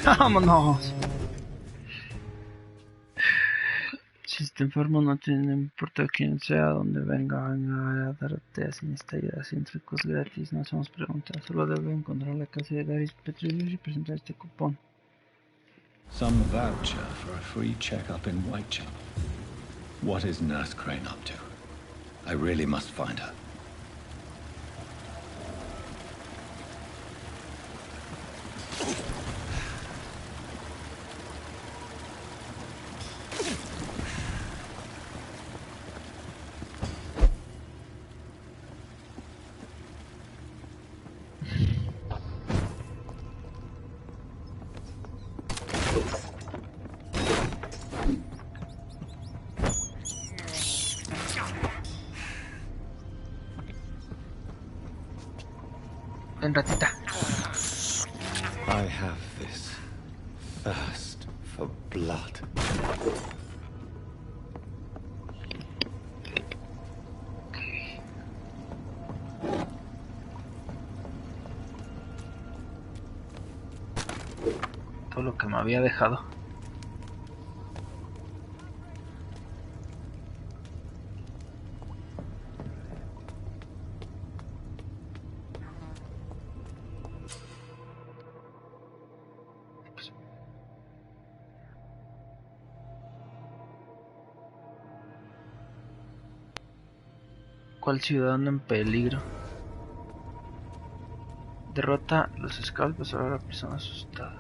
Vámonos. Si está enfermo no tiene importa quién sea, donde venga a darte sin esta ayuda, sin trucos gratis, no hacemos preguntas, solo debe encontrar la casa de Garis Petrelius y presentar este cupón. Some voucher for a free checkup in Whitechapel. What is Nurse Crane up to? I really must find her. Ven, ratita. I have this thirst for blood. Todo lo que me había dejado. ¿Cuál ciudadano en peligro? Derrota a los scouts para salvar a la persona asustada.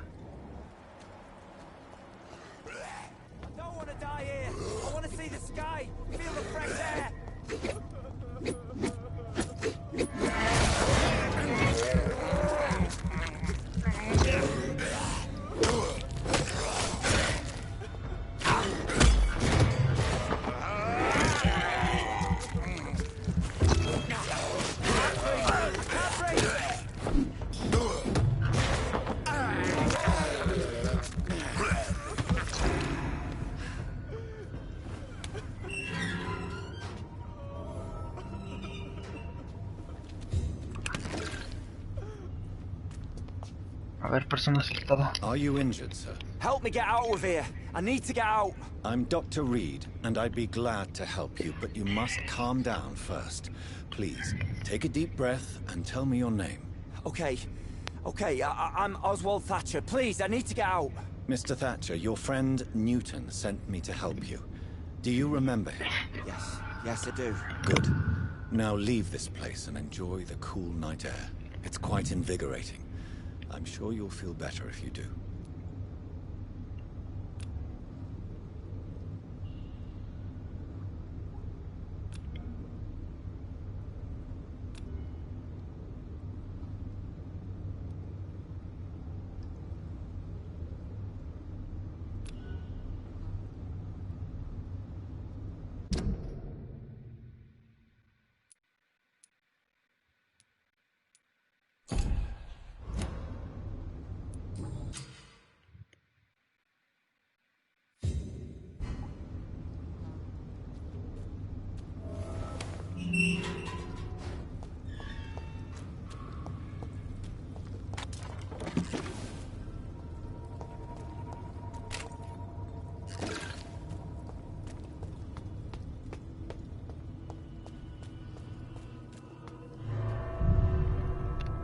A ver, persona asustada. Are you injured, sir? Help me get out of here. I need to get out. I'm Dr. Reed, and I'd be glad to help you, but you must calm down first. Please, take a deep breath and tell me your name. Okay. I'm Oswald Thatcher. Please, I need to get out. Mr. Thatcher, your friend Newton sent me to help you. Do you remember him? Yes, I do. Good. Now leave this place and enjoy the cool night air. It's quite invigorating. I'm sure you'll feel better if you do.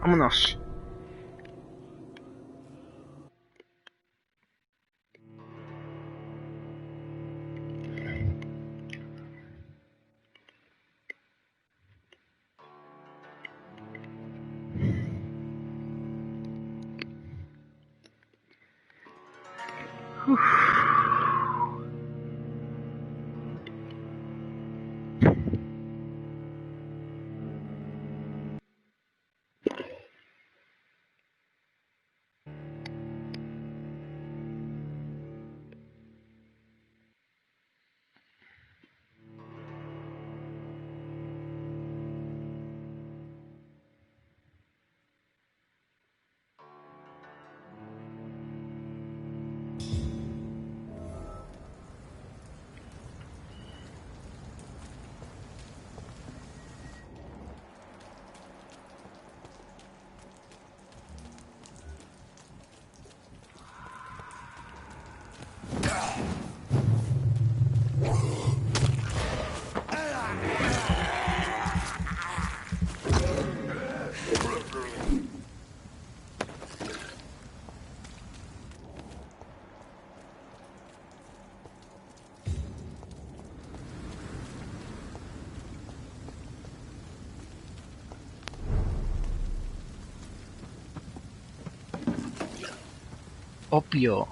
Vámonos. Opio.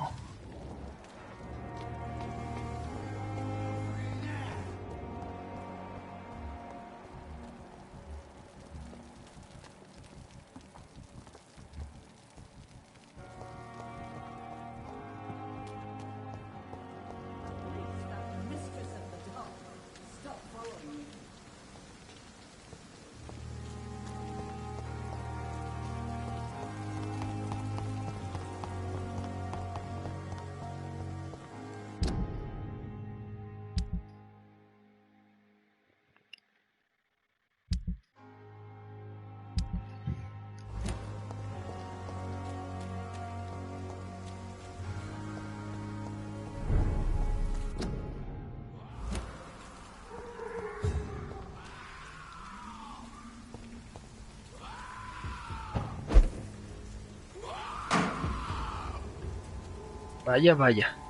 Vaya, vaya.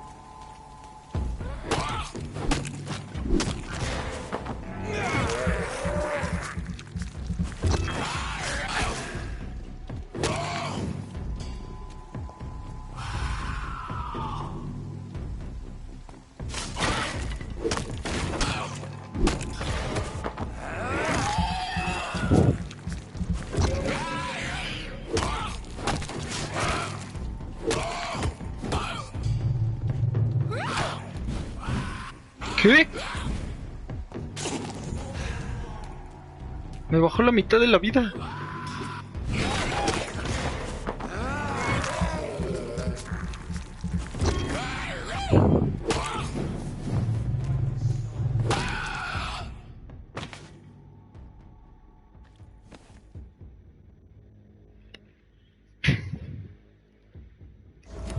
¿Qué? Me bajó la mitad de la vida.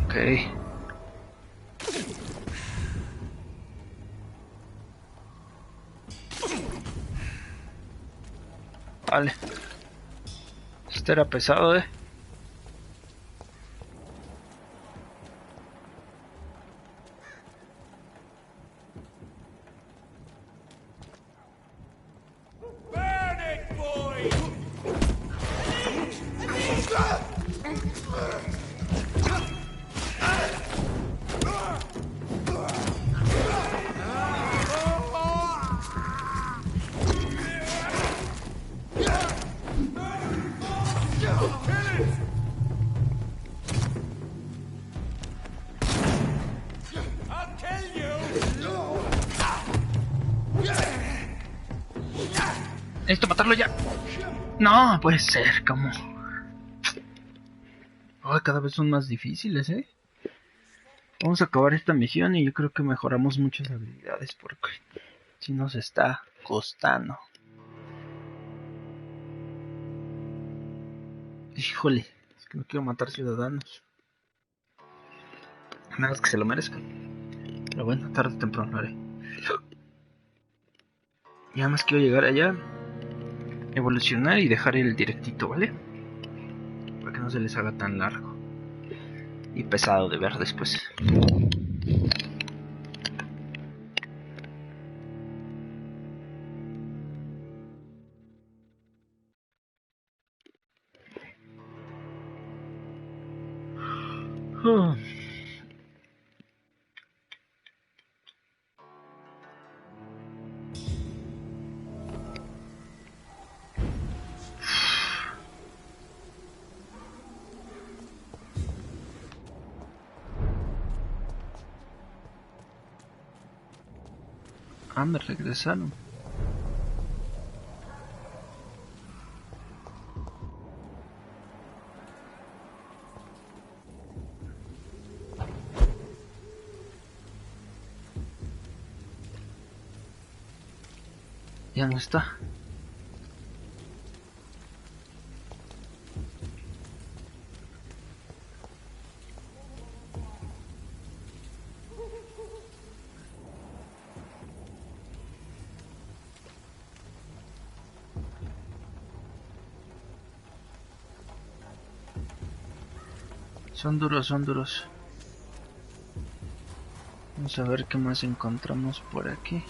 Ok. Vale. Este era pesado, Necesito matarlo ya. No, puede ser, como... Oh, cada vez son más difíciles, Vamos a acabar esta misión y yo creo que mejoramos muchas habilidades porque si nos está costando. Híjole, Que no quiero matar ciudadanos. Nada más que se lo merezcan. Pero bueno, tarde o temprano lo haré. Y nada más quiero llegar allá, evolucionar y dejar el directito, ¿vale? Para que no se les haga tan largo y pesado de ver después. Ah, me regresaron. Ya no está. Son duros, son duros. Vamos a ver qué más encontramos por aquí.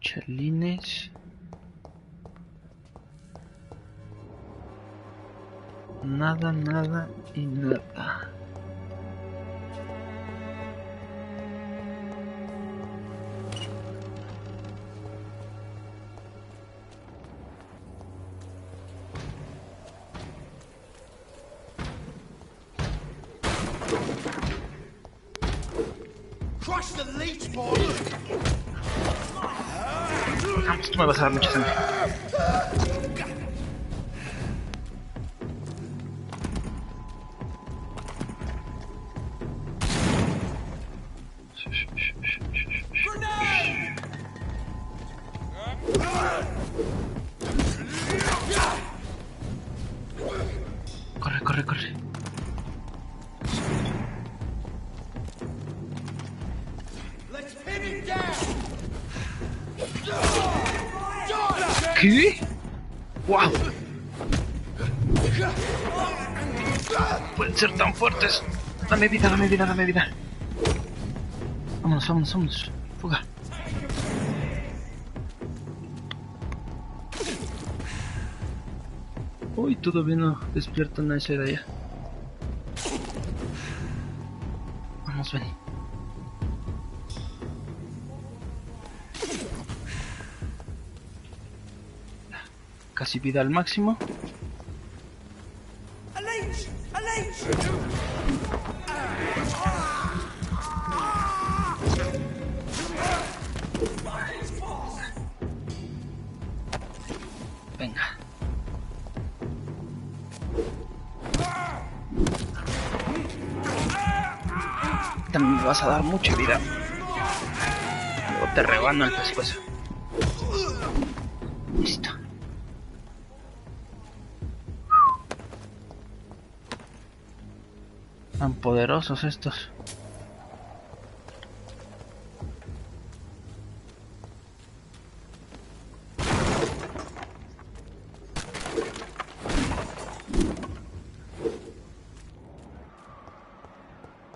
Chelines. Nada, nada y nada. Vamos, tú me vas a dar mucha sangre. Corre, corre, corre. ¿Qué? ¡Wow! Pueden ser tan fuertes. Dame vida, dame vida, dame vida. Vámonos, vámonos, vámonos. Fuga. Uy, todavía no despierta nadie de allá. Vamos, ven. Casi vida al máximo. Venga. También me vas a dar mucha vida. Luego te rebano el pescuezo. Listo. Tan poderosos estos.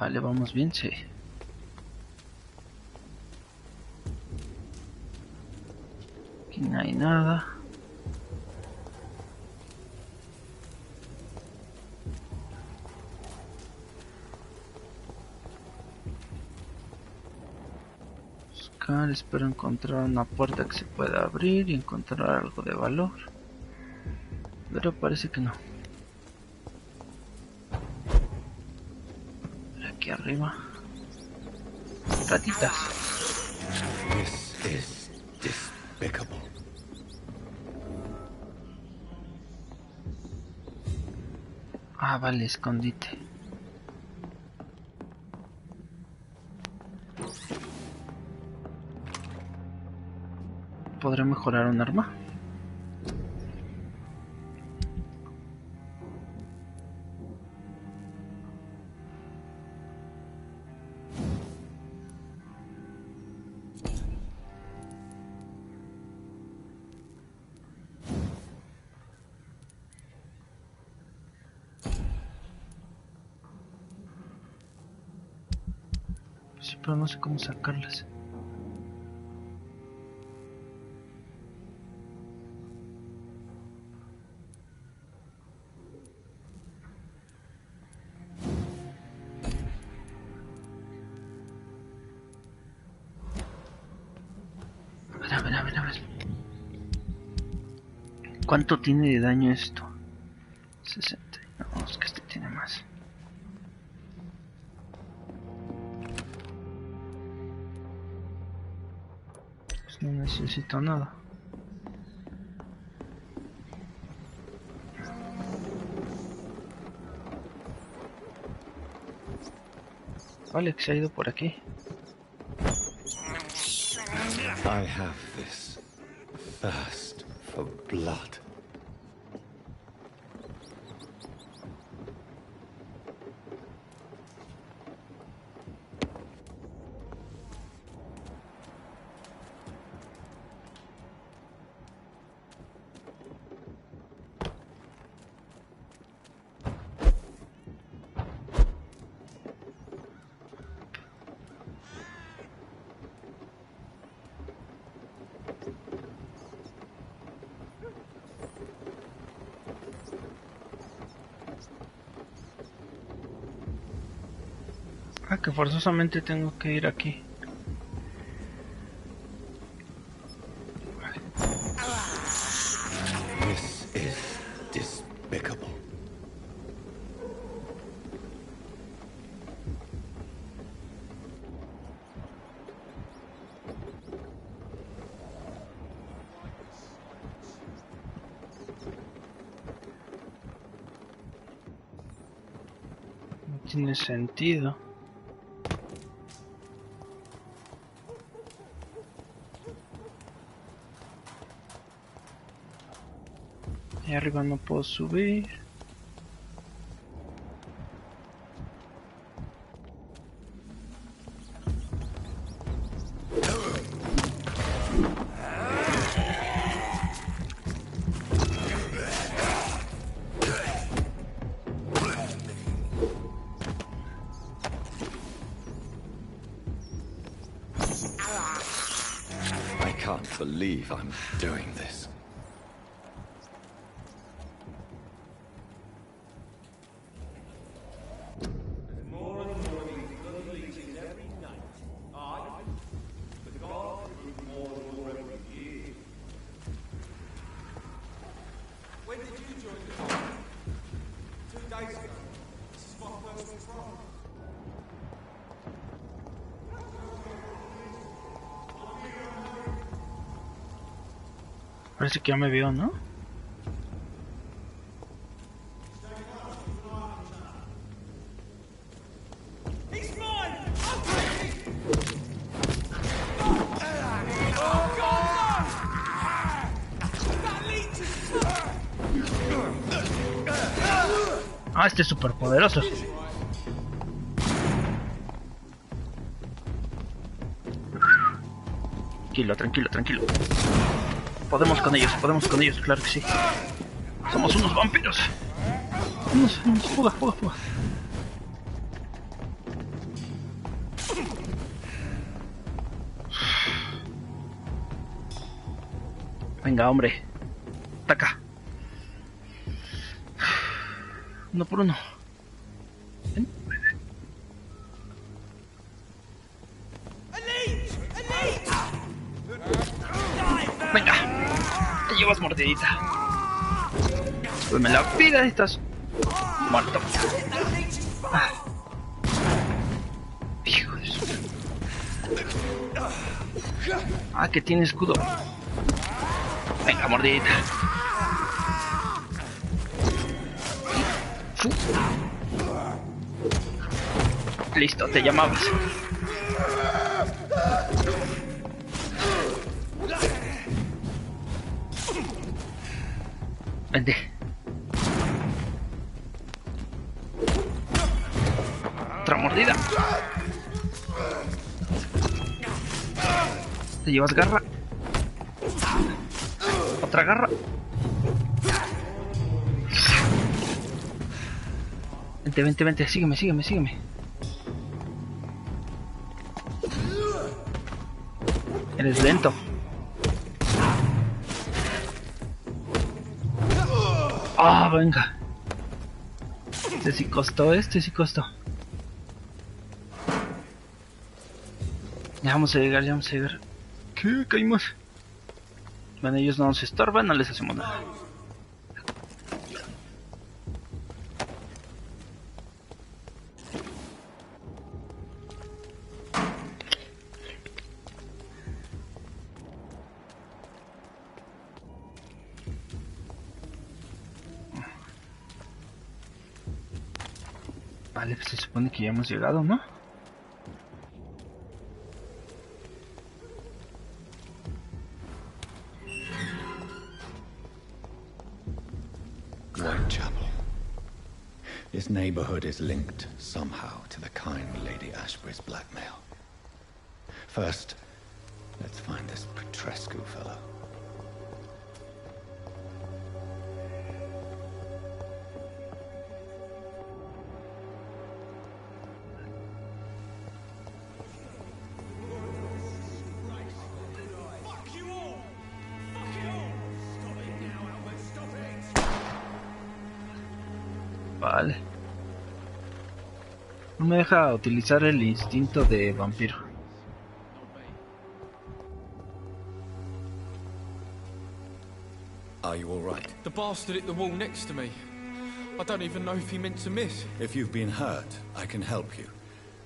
Vale, vamos bien, sí. Aquí no hay nada. Buscar, espero encontrar una puerta que se pueda abrir y encontrar algo de valor. Pero parece que no. Aquí arriba. Ratitas. This is despicable. Ah, vale, escondite. ¿Podré mejorar un arma? Sí, pero no sé cómo sacarlas. A ver. ¿Cuánto tiene de daño esto? 60. No, es que este tiene más. Pues no necesito nada. Vale, que se ha ido por aquí. I have this thirst for blood. Ah, que forzosamente tengo que ir aquí. This is despicable. No tiene sentido. Ahí arriba no puedo subir. I can't believe I'm doing this. Parece que ya me vio, ¿no? Ah, este es súper poderoso. Tranquilo. Podemos con ellos, claro que sí. Somos unos vampiros. Vamos, fuga. Venga, hombre. Ataca. Uno por uno. Ven. Venga. Te llevas mordidita. Pues me la vida y estás muerto. Hijo de su... Ah, que tiene escudo. Venga, mordidita. Listo, te llamabas. Vente. Otra mordida. Te llevas garra. Otra garra. Vente, vente, vente. Sígueme, sígueme, sígueme. Eres lento. Ah, venga. Este sí costó, este sí costó. Ya vamos a llegar, ya vamos a llegar. ¿Qué? Caímos. Bueno, ellos no nos estorban, no les hacemos nada. Vale, pues se supone que ya hemos llegado, ¿no? Whitechapel. This neighborhood is linked somehow to the kind Lady Ashbury's blackmail. First, let's find this Petrescu fellow. Vale. No me deja utilizar el instinto de vampiro. Are you all right? The bastard hit the wall next to me. I don't even know if he meant to miss. If you've been hurt, I can help you.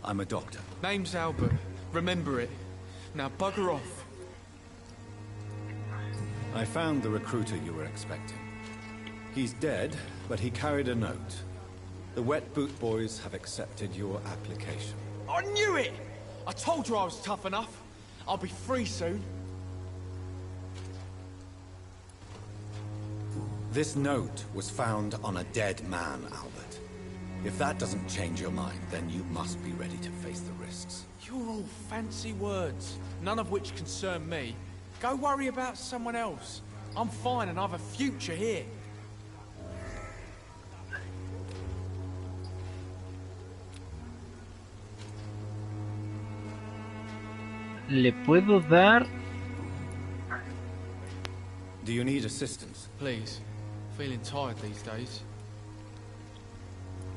I'm a doctor. Name's Albert. Remember it. Now bugger off. I found the recruiter you were expecting. He's dead, but he carried a note. The Wet Boot Boys have accepted your application. I knew it! I told you I was tough enough. I'll be free soon. This note was found on a dead man, Albert. If that doesn't change your mind, then you must be ready to face the risks. You're all fancy words, none of which concern me. Go worry about someone else. I'm fine and I have a future here. Le puedo dar... Do you need assistance? Please. Feeling tired these days.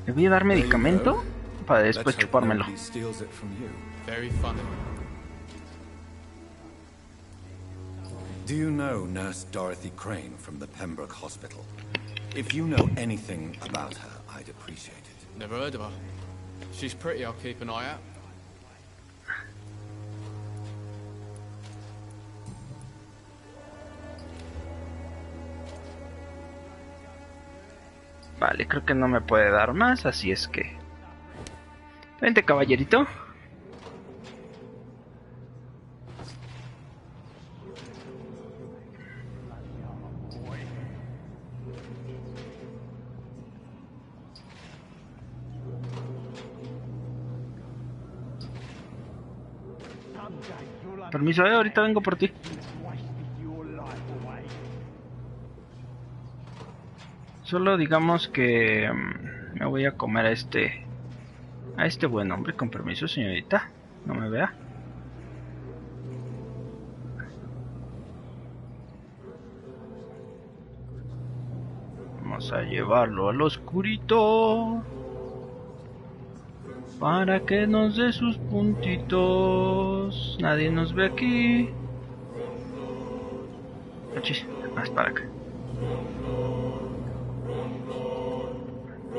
Le voy a dar medicamento para después chupármelo. Very funny. Do you know Nurse Dorothy Crane from the Pembroke Hospital? If you know anything about her, I'd appreciate it. Never heard of her. She's pretty, I'll keep an eye out. Vale, creo que no me puede dar más, así es que... Vente, caballerito. Permiso, ahorita vengo por ti. Solo digamos que me voy a comer a este buen hombre, con permiso, señorita. No me vea. Vamos a llevarlo al oscurito para que nos dé sus puntitos. Nadie nos ve aquí. Achis, más para acá.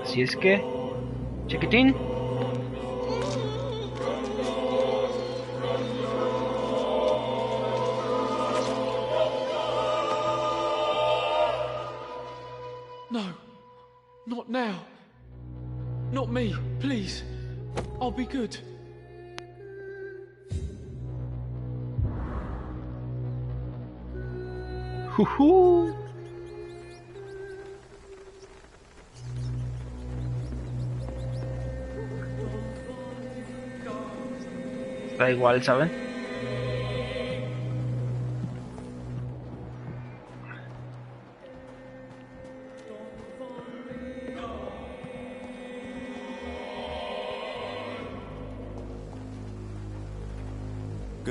Así es que, chiquitín. No, not now. Not me, please. I'll be good. Da igual, ¿saben?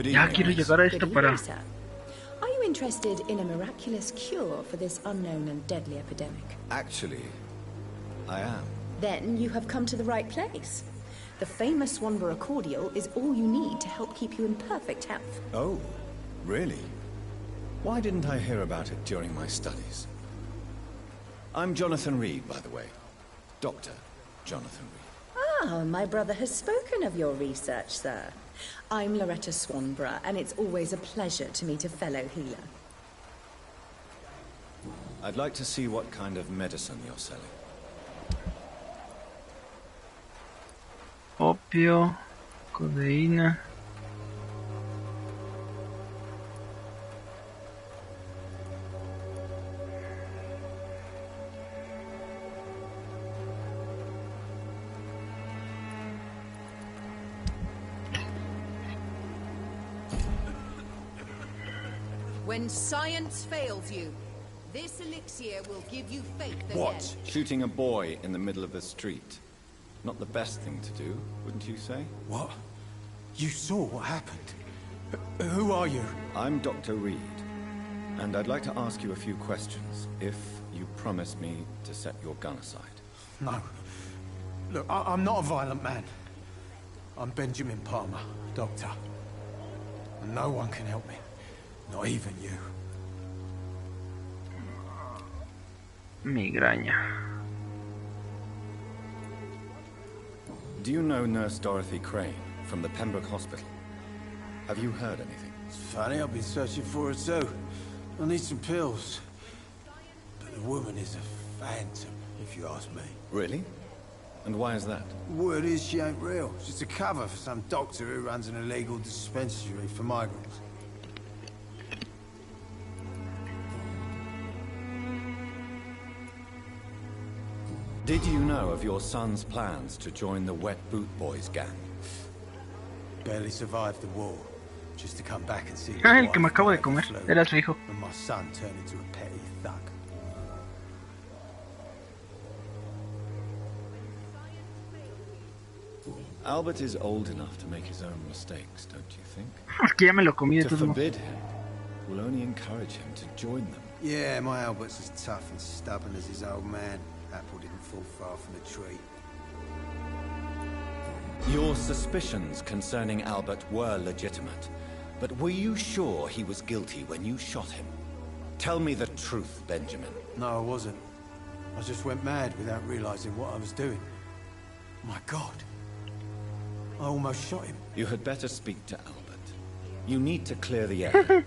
Ya quiero llegar a esto para... Are you interested in a miraculous cure for this unknown and deadly epidemic? Actually, I am. Then you have come to the right place. The famous Swanborough cordial is all you need to help keep you in perfect health. Oh, really? Why didn't I hear about it during my studies? I'm Jonathan Reed, by the way. Dr. Jonathan Reed. Ah, my brother has spoken of your research, sir. I'm Loretta Swanborough, and it's always a pleasure to meet a fellow healer. I'd like to see what kind of medicine you're selling. Opio, codeína. When science fails you, this elixir will give you faith again. What? Shooting a boy in the middle of the street. Not the best thing to do, wouldn't you say? What? You saw what happened? Who are you? I'm Dr. Reed, and I'd like to ask you a few questions, if you promise me to set your gun aside. No. Look, I'm not a violent man. I'm Benjamin Palmer, doctor. And no one can help me. Not even you. Migraña. Do you know Nurse Dorothy Crane from the Pembroke Hospital? Have you heard anything? It's funny, I've been searching for her too. I need some pills. But the woman is a phantom, if you ask me. Really? And why is that? Word is she ain't real. She's a cover for some doctor who runs an illegal dispensary for migrants. Did you know of your son's plans to join the Wet Boot Boys gang? Barely survived the war, just to come back and see Ah, el que me acabo de comer. Era su hijo. And my son turned into a petty thug. Albert is old enough to make his own mistakes, don't you think? Que ya me lo comí de To todos modos. forbid him will only encourage him to join them. Yeah, my Albert's as tough and stubborn as his old man. Apple didn't fall far from the tree. Your suspicions concerning Albert were legitimate, but were you sure he was guilty when you shot him? Tell me the truth, Benjamin. No, I wasn't. I just went mad without realizing what I was doing. My God. I almost shot him. You had better speak to Albert. You need to clear the air.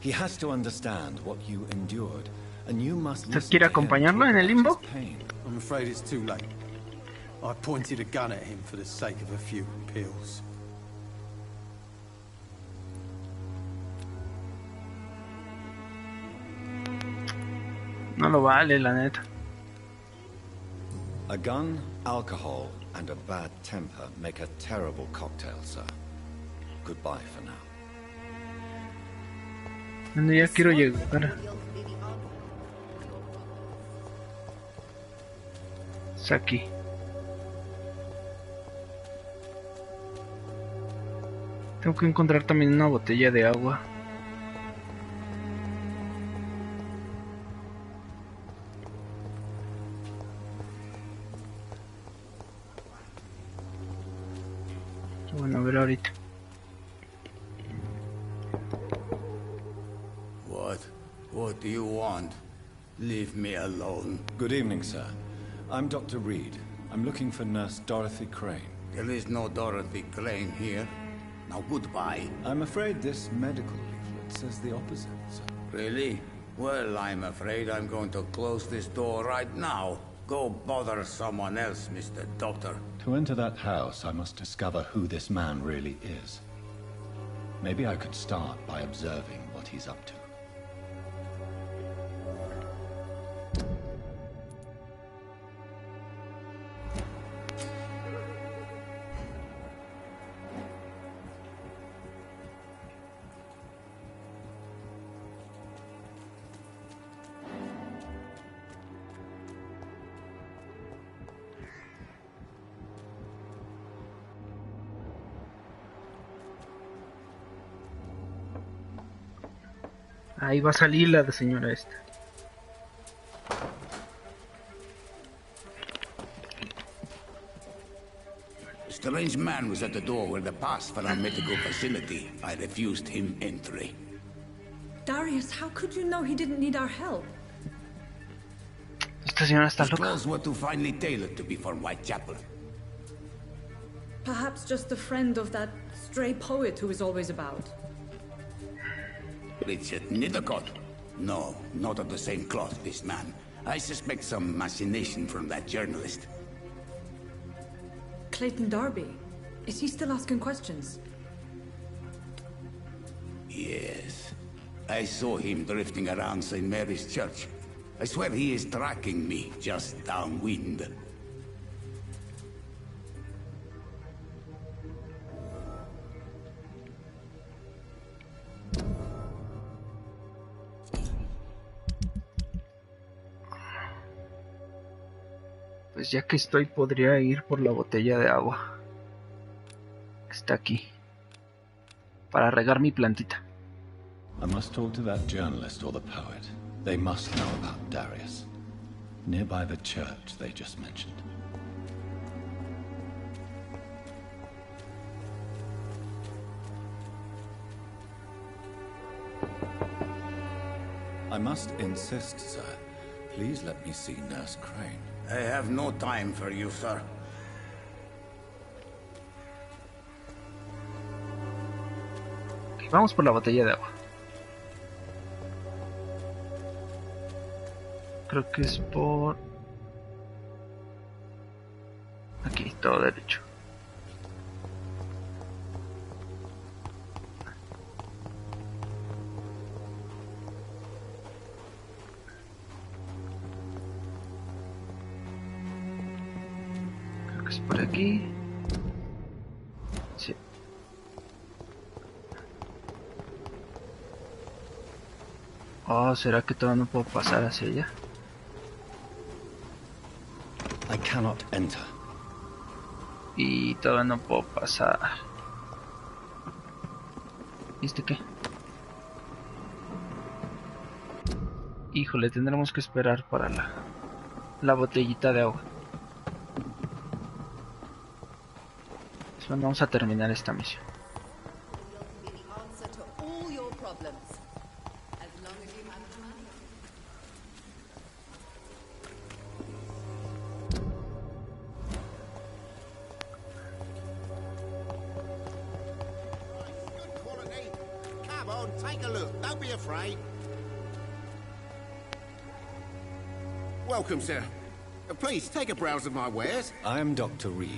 He has to understand what you endured, and you must listen ¿Quiere to him acompañarlo en el limbo? about his pain. I'm afraid it's too late. I pointed a gun at him for the sake of a few pills. No lo vale, la neta. A gun, alcohol, and a bad temper make a terrible cocktail, sir. Goodbye for now. Donde ya quiero llegar. Es aquí. Tengo que encontrar también una botella de agua. Bueno, a ver ahorita. What do you want? Leave me alone. Good evening, sir. I'm Dr. Reed. I'm looking for Nurse Dorothy Crane. There is no Dorothy Crane here. Now goodbye. I'm afraid this medical leaflet says the opposite, sir. Really? Well, I'm afraid I'm going to close this door right now. Go bother someone else, Mr. Doctor. To enter that house, I must discover who this man really is. Maybe I could start by observing what he's up to. Ahí va a salir la de señora esta. A strange man was at the door with a pass for our medical facility. I refused him entry. Darius, how could you know he didn't need our help? Esta señora está His loca. clothes were too finely tailored to be for Whitechapel. Perhaps just a friend of that stray poet who is always about. Richard Nithercott? No, not of the same cloth, this man. I suspect some machination from that journalist. Clayton Darby. Is he still asking questions? Yes. I saw him drifting around St. Mary's Church. I swear he is tracking me, just downwind. Pues ya que estoy, podría ir por la botella de agua. Está aquí. Para regar mi plantita. I must talk to that journalist or the poet. They must know about Darius. Nearby the church they just mentioned. I must insist, sir. Please let me see Nurse Crane. I have no time for you, sir. Vamos por la botella de agua. Creo que es por... aquí, todo derecho. Creo que es por aquí. Sí. Oh, ¿será que todavía no puedo pasar hacia allá? I cannot enter. Y todavía no puedo pasar. ¿Viste qué? Híjole, tendremos que esperar para la botellita de agua. Bueno, vamos a terminar esta misión. Take a look. Don't be afraid. Welcome, sir. Please, take a browse of my wares. I am Dr. Reed.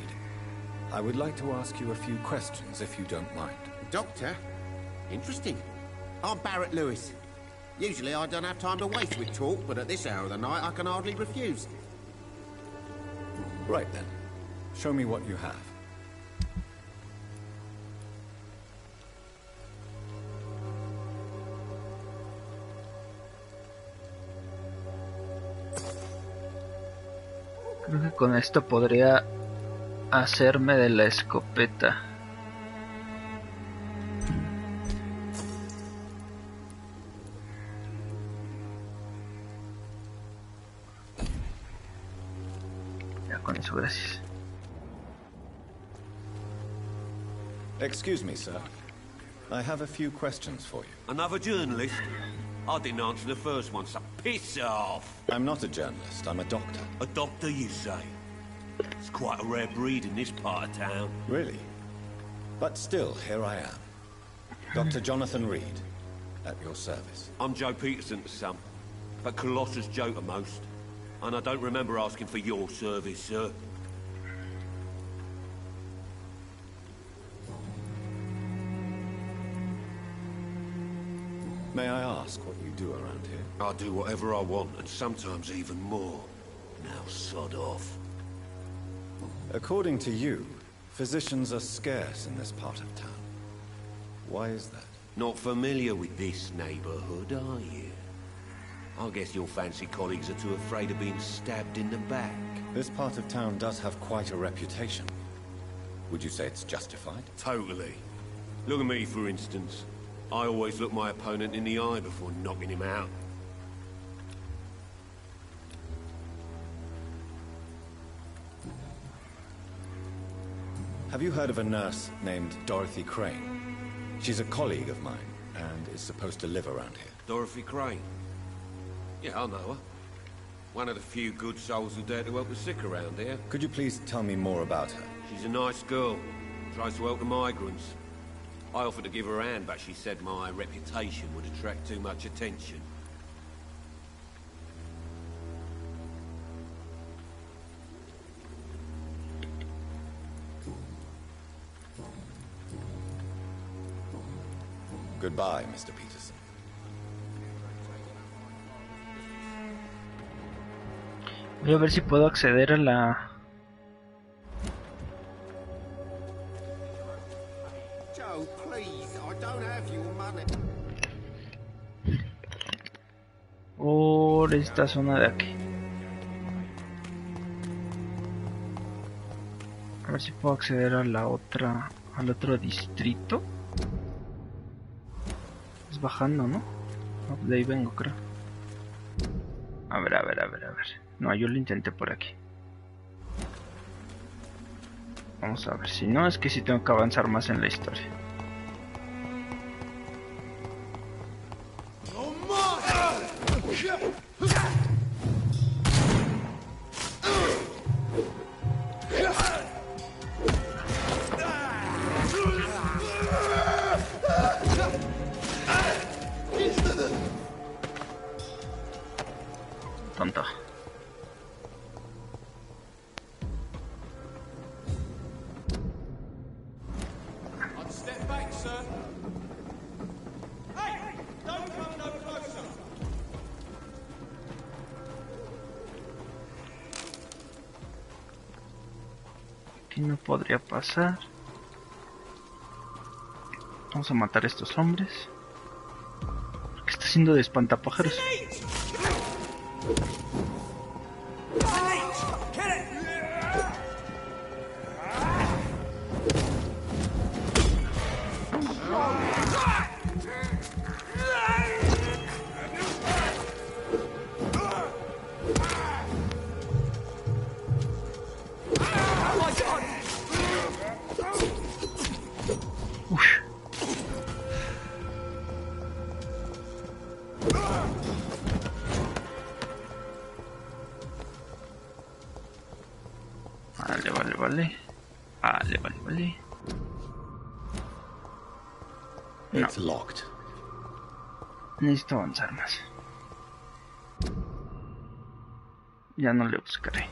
I would like to ask you a few questions, if you don't mind. Doctor? Interesting. I'm Barrett Lewis. Usually I don't have time to waste with talk, but at this hour of the night I can hardly refuse. Right then. Show me what you have. Creo que con esto podría hacerme de la escopeta. Ya con eso, gracias. Excuse me, sir. I have a few questions for you. Another journalist? I didn't answer the first one, so piss off! I'm not a journalist, I'm a doctor. A doctor, you say? It's quite a rare breed in this part of town. Really? But still, here I am. Dr. Jonathan Reed, at your service. I'm Joe Peterson's son, but Colossus Joe to most. And I don't remember asking for your service, sir. May I ask what you do around here? I do whatever I want, and sometimes even more. Now sod off. According to you, physicians are scarce in this part of town. Why is that? Not familiar with this neighborhood, are you? I guess your fancy colleagues are too afraid of being stabbed in the back. This part of town does have quite a reputation. Would you say it's justified? Totally. Look at me, for instance. I always look my opponent in the eye before knocking him out. Have you heard of a nurse named Dorothy Crane? She's a colleague of mine, and is supposed to live around here. Dorothy Crane? Yeah, I know her. One of the few good souls who dare to help the sick around here. Could you please tell me more about her? She's a nice girl. Tries to help the migrants. I offered to give her a hand, but she said my reputation would attract too much attention. Goodbye, Mr. Peterson. Voy a ver si puedo acceder a la... Joe, please, I don't have your money. Por esta zona de aquí. A ver si puedo acceder a la otra... al otro distrito. Es bajando, ¿no? No, de ahí vengo, creo. A ver. No, yo lo intenté por aquí. Vamos a ver, si no, es que sí tengo que avanzar más en la historia. Tonto. Step back, sir. Hey! Don't come no closer. Aquí no podría pasar. Vamos a matar a estos hombres. ¿Qué está haciendo de espantapájaros? Vale. No. It's locked. Necesito avanzar más. Ya no le buscaré.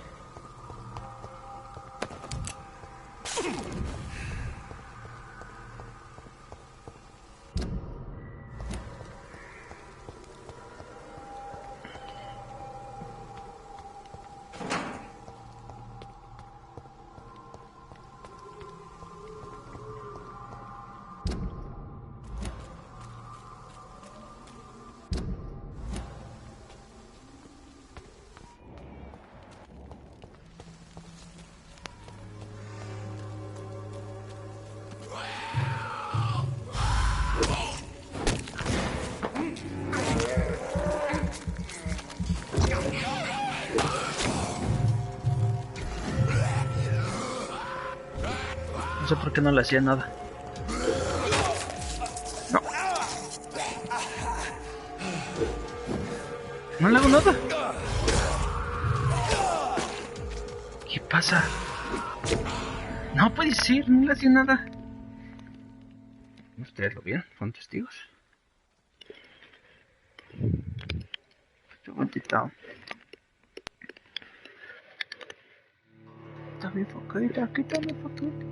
No sé por qué no le hacía nada. No. No le hago nada. ¿Qué pasa? No puede ser, no le hacía nada. ¿Ustedes lo vieron? ¿Fueron testigos? Estoy aguantado. mi foquita, quita mi foquita.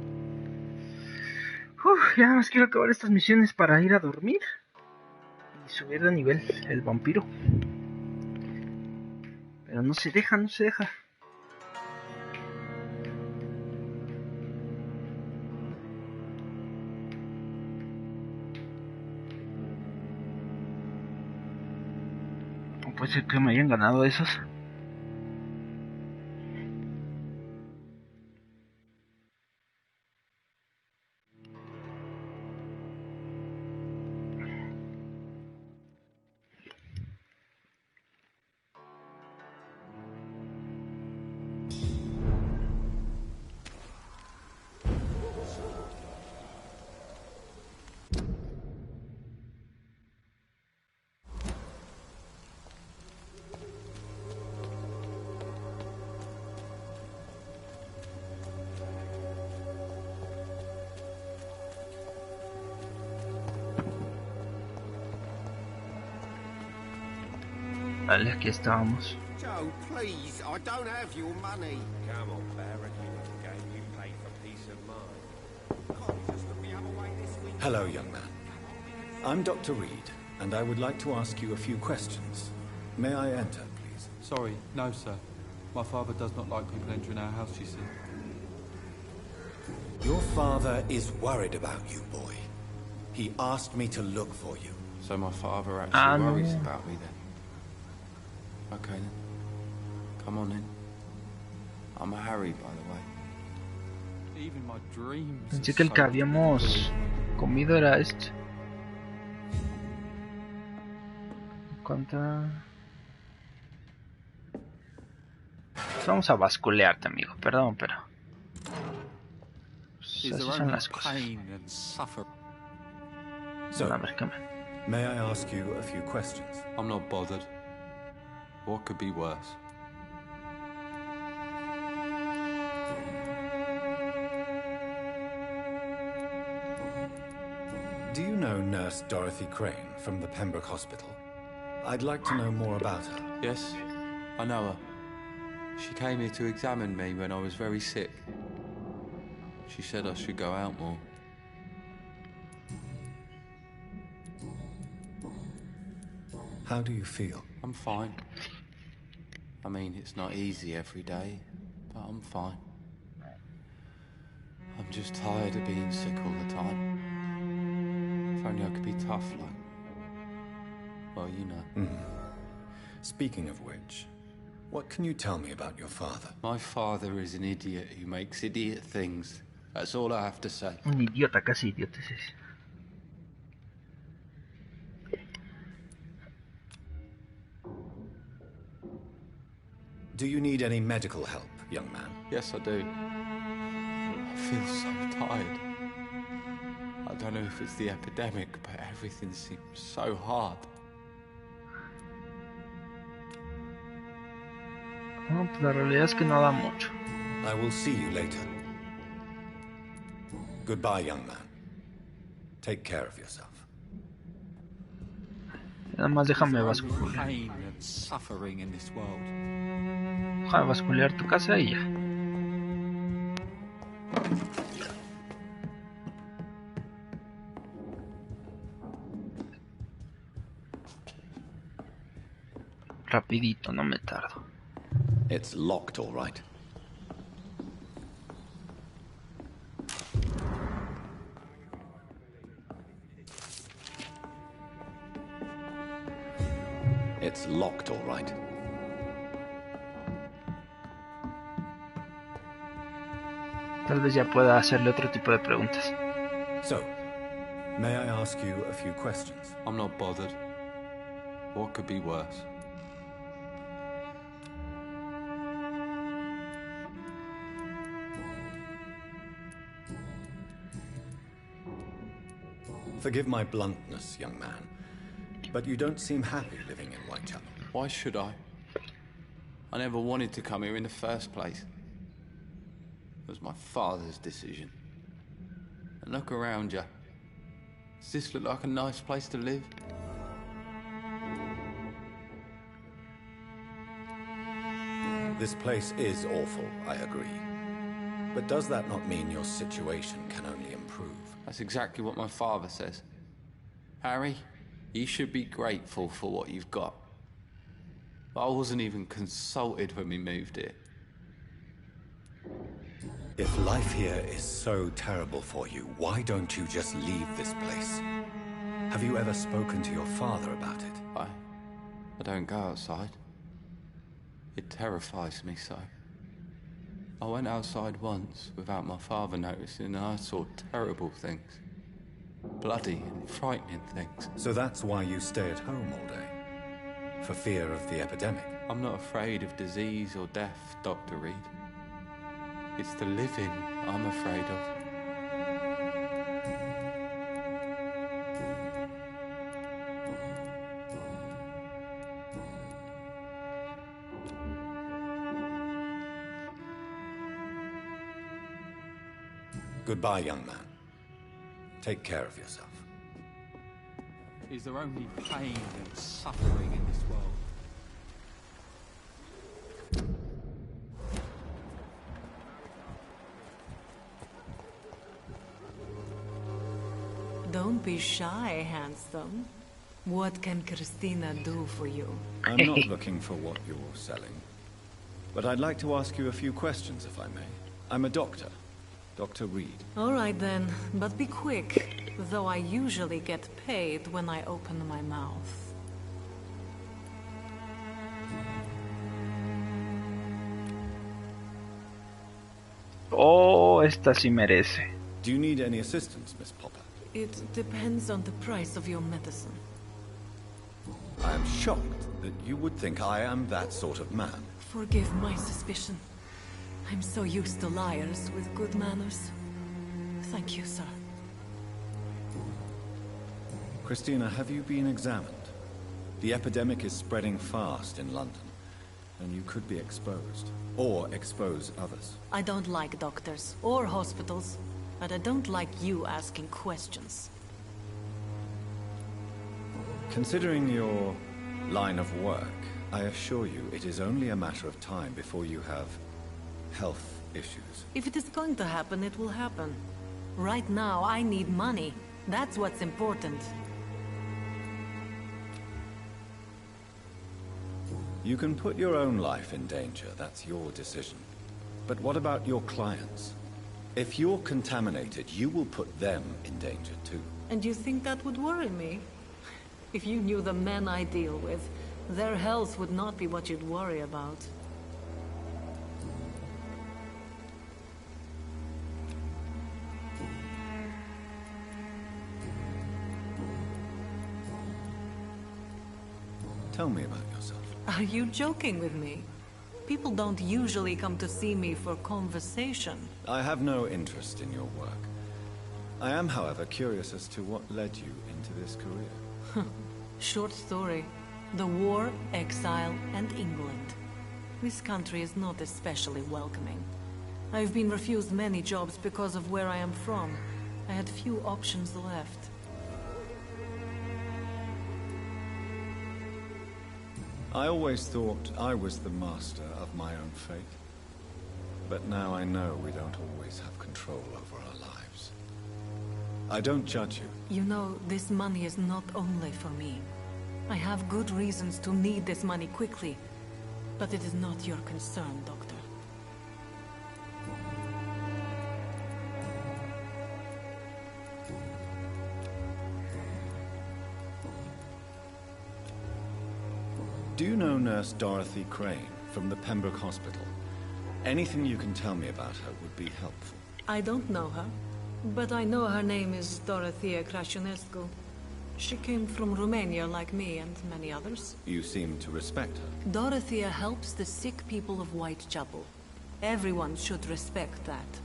Ya más quiero acabar estas misiones para ir a dormir y subir de nivel el vampiro. Pero no se deja, no se deja. No puede ser que me hayan ganado esos. Vale, aquí estábamos. Joe, please, I don't have your money. Come on, Barrett, you know the game. You pay for peace of mind. Can't you just look the other way this week? Hello, young man. I'm Dr. Reed, and I would like to ask you a few questions. May I enter, please? Sorry, no, sir. My father does not like people entering our house, you see. Your father is worried about you, boy. He asked me to look for you. So my father actually worries about me then? Okay then. Come on in. I'm Harry, by the way. Even my dreams. Pensé que el que habíamos comido era este. ¿Cuánta? Pues vamos a basculearte, amigo. Perdón, pero pues así son las cosas. So, may I ask you a few questions? I'm not bothered. What could be worse? Do you know Nurse Dorothy Crane from the Pembroke Hospital? I'd like to know more about her. Yes, I know her. She came here to examine me when I was very sick. She said I should go out more. How do you feel? I'm fine. I mean, it's not easy every day, but I'm fine. I'm just tired of being sick all the time. If only I could be tough like... Well, you know. Speaking of which, what can you tell me about your father? My father is an idiot who makes idiot things. That's all I have to say. Un idiota, casi idiota es ese. Do you need any medical help, young man? Yes, I do. I feel so tired. I don't know if it's the epidemic, but everything seems so hard. No, pues la realidad es que no da mucho. I will see you later. Goodbye, young man. Take care of yourself. Nada más déjame bascular. Pain and suffering in this world. Déjame bascular tu casa y ya. Rapidito, no me tardo. It's locked, all right. It's locked, all right. Tal vez ya pueda hacerle otro tipo de preguntas. So, may I ask you a few questions? I'm not bothered. What could be worse? Forgive my bluntness, young man, but you don't seem happy living in Whitechapel. Why should I? I never wanted to come here in the first place. It was my father's decision. And look around you. Does this look like a nice place to live? This place is awful, I agree. But does that not mean your situation can only improve? That's exactly what my father says. Harry, you should be grateful for what you've got. I wasn't even consulted when we moved here. If life here is so terrible for you, why don't you just leave this place? Have you ever spoken to your father about it? I don't go outside. It terrifies me so. I went outside once without my father noticing and I saw terrible things. Bloody and frightening things. So that's why you stay at home all day? For fear of the epidemic? I'm not afraid of disease or death, Dr. Reed. It's the living I'm afraid of. Goodbye, young man. Take care of yourself. Is there only pain and suffering in this world? Don't be shy, handsome. What can Christina do for you? I'm not looking for what you're selling. But I'd like to ask you a few questions, if I may. I'm a doctor. Dr. Reed. All right then, but be quick, though I usually get paid when I open my mouth. Oh, esta sí merece. Do you need any assistance, Miss Popper? It depends on the price of your medicine. I am shocked that you would think I am that sort of man. Forgive my suspicion. I'm so used to liars with good manners. Thank you, sir. Christina, have you been examined? The epidemic is spreading fast in London, and you could be exposed, or expose others. I don't like doctors or hospitals, but I don't like you asking questions. Considering your line of work, I assure you it is only a matter of time before you have health issues. If it is going to happen, it will happen. Right now, I need money. That's what's important. You can put your own life in danger, that's your decision. But what about your clients? If you're contaminated, you will put them in danger too. And you think that would worry me? If you knew the men I deal with, their health would not be what you'd worry about. Tell me about yourself. Are you joking with me? People don't usually come to see me for conversation. I have no interest in your work. I am, however, curious as to what led you into this career. Short story. The war, exile, and England. This country is not especially welcoming. I've been refused many jobs because of where I am from. I had few options left. I always thought I was the master of my own fate. But now I know we don't always have control over our lives. I don't judge you. You know, this money is not only for me. I have good reasons to need this money quickly. But it is not your concern, Doctor. Do you know Nurse Dorothy Crane from the Pembroke Hospital? Anything you can tell me about her would be helpful. I don't know her, but I know her name is Dorothea Crăciunescu. She came from Romania like me and many others. You seem to respect her. Dorothea helps the sick people of Whitechapel. Everyone should respect that.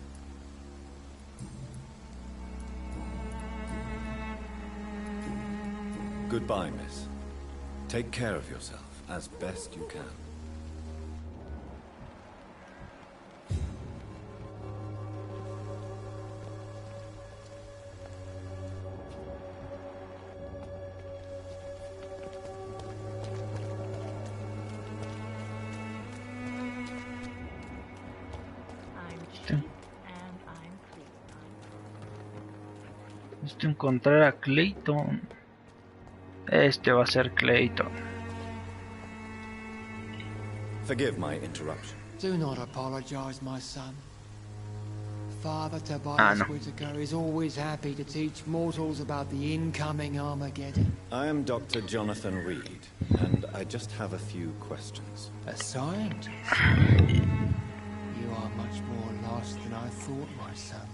Goodbye, miss. Take care of yourself as best you can. Necesito encontrar a Clayton. Este va a ser Clayton. Forgive my interruption. Do not apologize, my son. Father Tobias Whitaker is always happy to teach mortals about the incoming Armageddon. I am Dr. Jonathan Reed, and I just have a few questions. A scientist? You are much more lost than I thought, my son.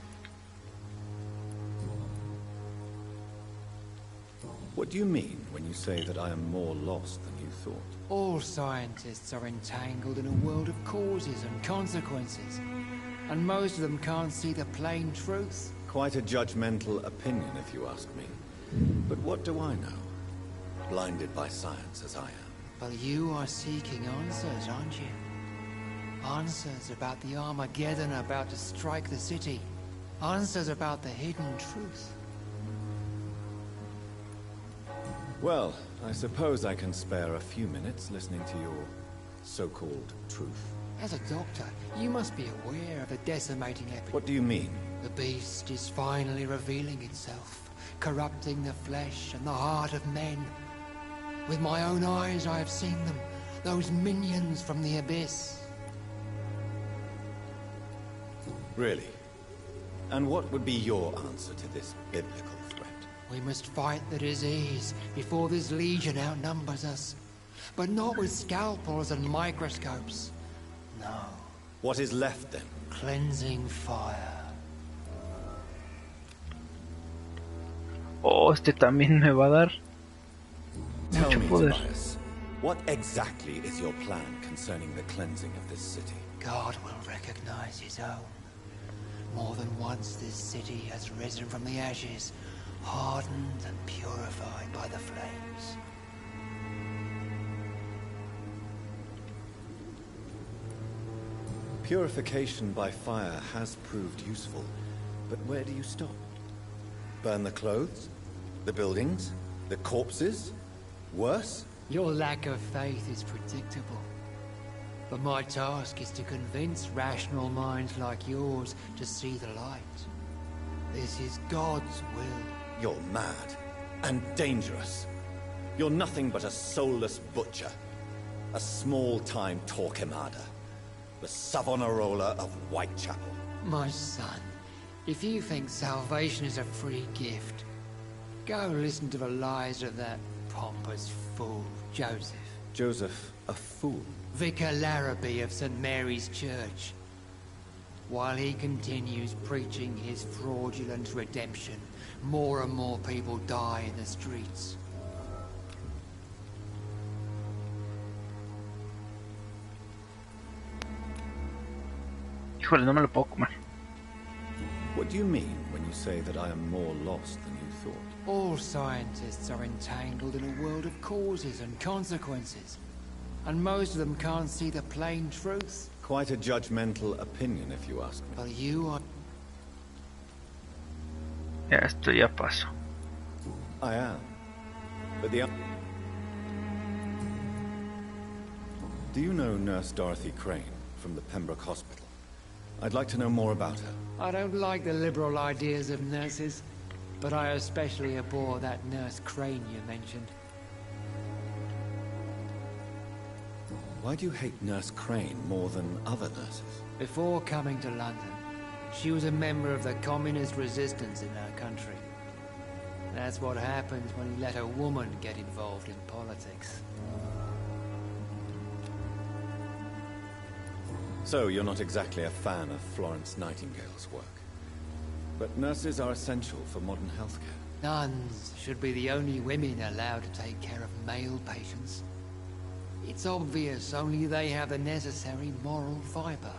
What do you mean when you say that I am more lost than you thought? All scientists are entangled in a world of causes and consequences, and most of them can't see the plain truth. Quite a judgmental opinion, if you ask me. But what do I know? Blinded by science as I am. But you are seeking answers, aren't you? Answers about the Armageddon about to strike the city. Answers about the hidden truth. Well, I suppose I can spare a few minutes listening to your so-called truth. As a doctor, you must be aware of the decimating epidemic. What do you mean? The beast is finally revealing itself, corrupting the flesh and the heart of men. With my own eyes I have seen them, those minions from the abyss. Really? And what would be your answer to this biblical threat? We must fight the disease before this legion outnumbers us. But not with scalpels and microscopes. No. What is left then? Cleansing fire. Oh, este también me va a dar Tell mucho me, poder. Tobias, what exactly is your plan concerning the cleansing of this city? God will recognize his own. More than once this city has risen from the ashes, hardened and purified by the flames. Purification by fire has proved useful, but where do you stop? Burn the clothes? The buildings? The corpses? Worse? Your lack of faith is predictable. But my task is to convince rational minds like yours to see the light. This is God's will. You're mad. And dangerous. You're nothing but a soulless butcher. A small-time Torquemada. The Savonarola of Whitechapel. My son, if you think salvation is a free gift, go listen to the lies of that pompous fool, Joseph. Joseph, a fool? Vicar Larrabee of St. Mary's Church. While he continues preaching his fraudulent redemption, more and more people die in the streets. Híjole, no me lo puedo comer. What do you mean when you say that I am more lost than you thought? All scientists are entangled in a world of causes and consequences, and most of them can't see the plain truth. Quite a judgmental opinion, if you ask me. But you are... Ya, esto ya pasó. I am. But the... Do you know Nurse Dorothy Crane from the Pembroke Hospital? I'd like to know more about her. I don't like the liberal ideas of nurses, but I especially abhor that Nurse Crane you mentioned. Why do you hate Nurse Crane more than other nurses? Before coming to London, she was a member of the communist resistance in our country. That's what happens when you let a woman get involved in politics. So, you're not exactly a fan of Florence Nightingale's work. But nurses are essential for modern healthcare. Nuns should be the only women allowed to take care of male patients. It's obvious only they have the necessary moral fiber.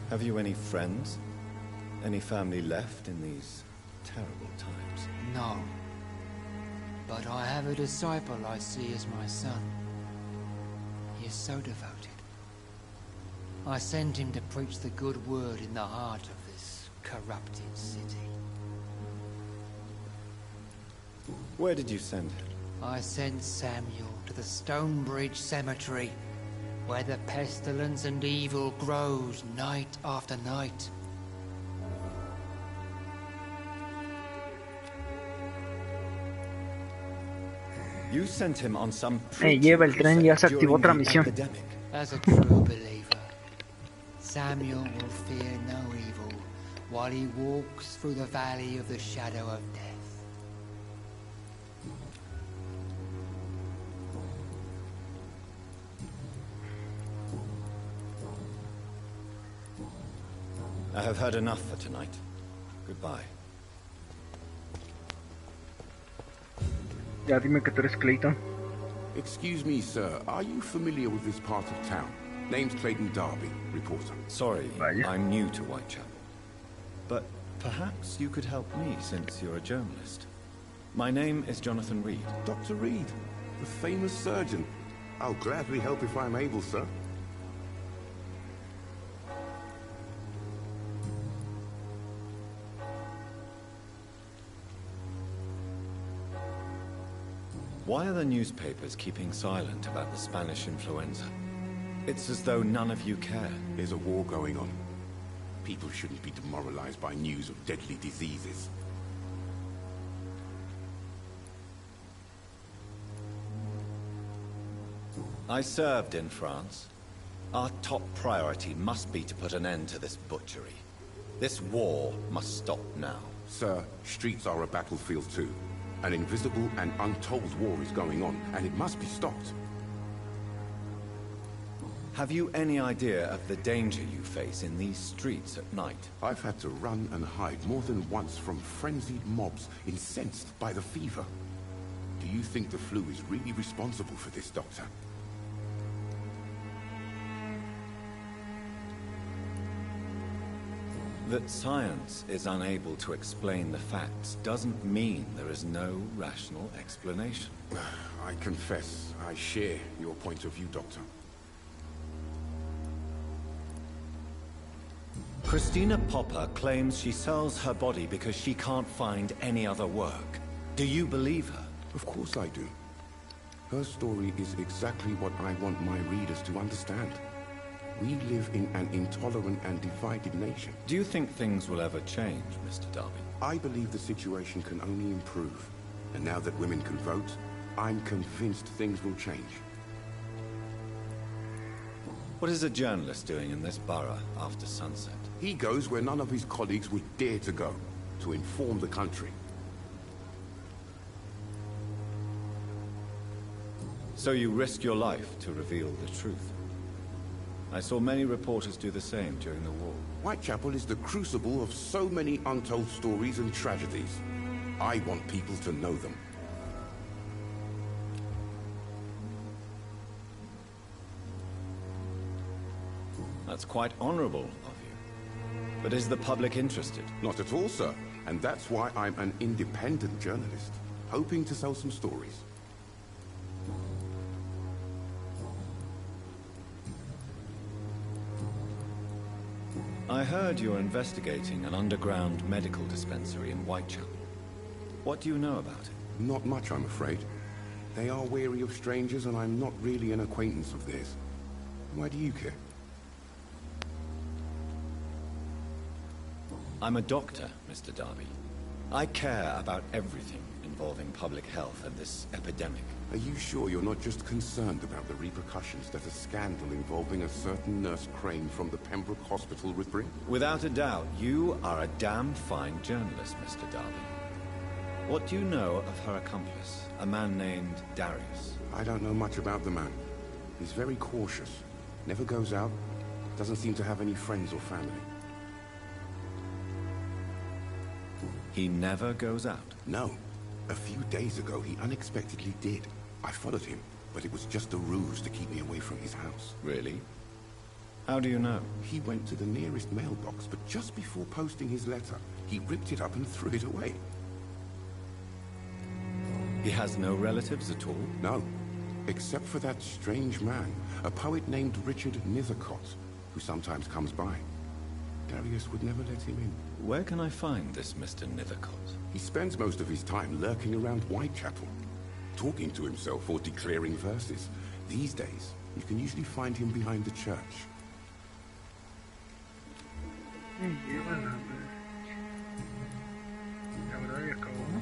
Have you any friends? Any family left in these terrible times? No. But I have a disciple I see as my son. He is so devoted. I sent him to preach the good word in the heart of this corrupted city. Where did you send him? I sent Samuel to the Stonebridge Cemetery, where the pestilence and evil grows night after night. You sent him on some lleva el tren, ya se activó otra misión. As a true believer, Samuel will fear no evil while he walks through the valley of the shadow of death. I have heard enough for tonight. Goodbye. Ya dime que tú eres Clayton. Excuse me, sir. Are you familiar with this part of town? Name's Clayton Darby, reporter. Sorry, I'm new to Whitechapel. But perhaps you could help me since you're a journalist. My name is Jonathan Reed. Dr. Reed, the famous surgeon. I'll gladly help if I'm able, sir. Why are the newspapers keeping silent about the Spanish influenza? It's as though none of you care. There's a war going on. People shouldn't be demoralized by news of deadly diseases. I served in France. Our top priority must be to put an end to this butchery. This war must stop now. Sir, streets are a battlefield too. An invisible and untold war is going on, and it must be stopped. Have you any idea of the danger you face in these streets at night? I've had to run and hide more than once from frenzied mobs incensed by the fever. Do you think the flu is really responsible for this, Doctor? That science is unable to explain the facts doesn't mean there is no rational explanation. I confess, I share your point of view, Doctor. Christina Popper claims she sells her body because she can't find any other work. Do you believe her? Of course I do. Her story is exactly what I want my readers to understand. We live in an intolerant and divided nation. Do you think things will ever change, Mr. Darby? I believe the situation can only improve. And now that women can vote, I'm convinced things will change. What is a journalist doing in this borough after sunset? He goes where none of his colleagues would dare to go, to inform the country. So you risk your life to reveal the truth? I saw many reporters do the same during the war. Whitechapel is the crucible of so many untold stories and tragedies. I want people to know them. That's quite honorable of you. But is the public interested? Not at all, sir. And that's why I'm an independent journalist, hoping to sell some stories. I heard you're investigating an underground medical dispensary in Whitechapel. What do you know about it? Not much, I'm afraid. They are wary of strangers, and I'm not really an acquaintance of theirs. Why do you care? I'm a doctor, Mr. Darby. I care about everything involving public health and this epidemic. Are you sure you're not just concerned about the repercussions that a scandal involving a certain Nurse Crane from the Pembroke Hospital would bring? Without a doubt, you are a damn fine journalist, Mr. Darby. What do you know of her accomplice, a man named Darius? I don't know much about the man. He's very cautious. Never goes out. Doesn't seem to have any friends or family. He never goes out? No. A few days ago, he unexpectedly did. I followed him, but it was just a ruse to keep me away from his house. Really? How do you know? He went to the nearest mailbox, but just before posting his letter, he ripped it up and threw it away. He has no relatives at all? No. Except for that strange man, a poet named Richard Nithercott, who sometimes comes by. Darius would never let him in. Where can I find this Mr. Nithercott? He spends most of his time lurking around Whitechapel, talking to himself or declaring verses. These days, You can usually find him behind the church.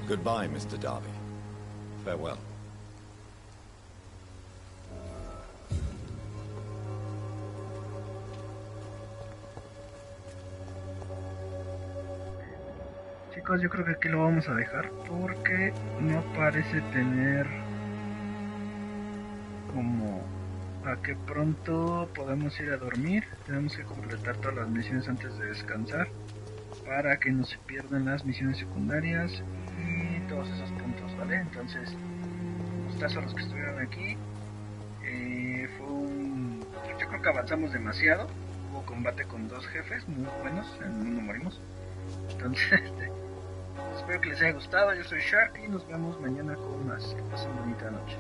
Goodbye, Mr. Darby. Farewell. Chicos, yo creo que aquí lo vamos a dejar porque no parece tener como a que pronto podemos ir a dormir. Tenemos que completar todas las misiones antes de descansar para que no se pierdan las misiones secundarias y todos esos puntos, ¿vale? Entonces, gustazo a los que estuvieron aquí. Yo creo que avanzamos demasiado. Hubo combate con 2 jefes muy buenos, en uno morimos. Entonces, espero que les haya gustado. Yo soy Shark y nos vemos mañana con más. Que pasen bonita noche.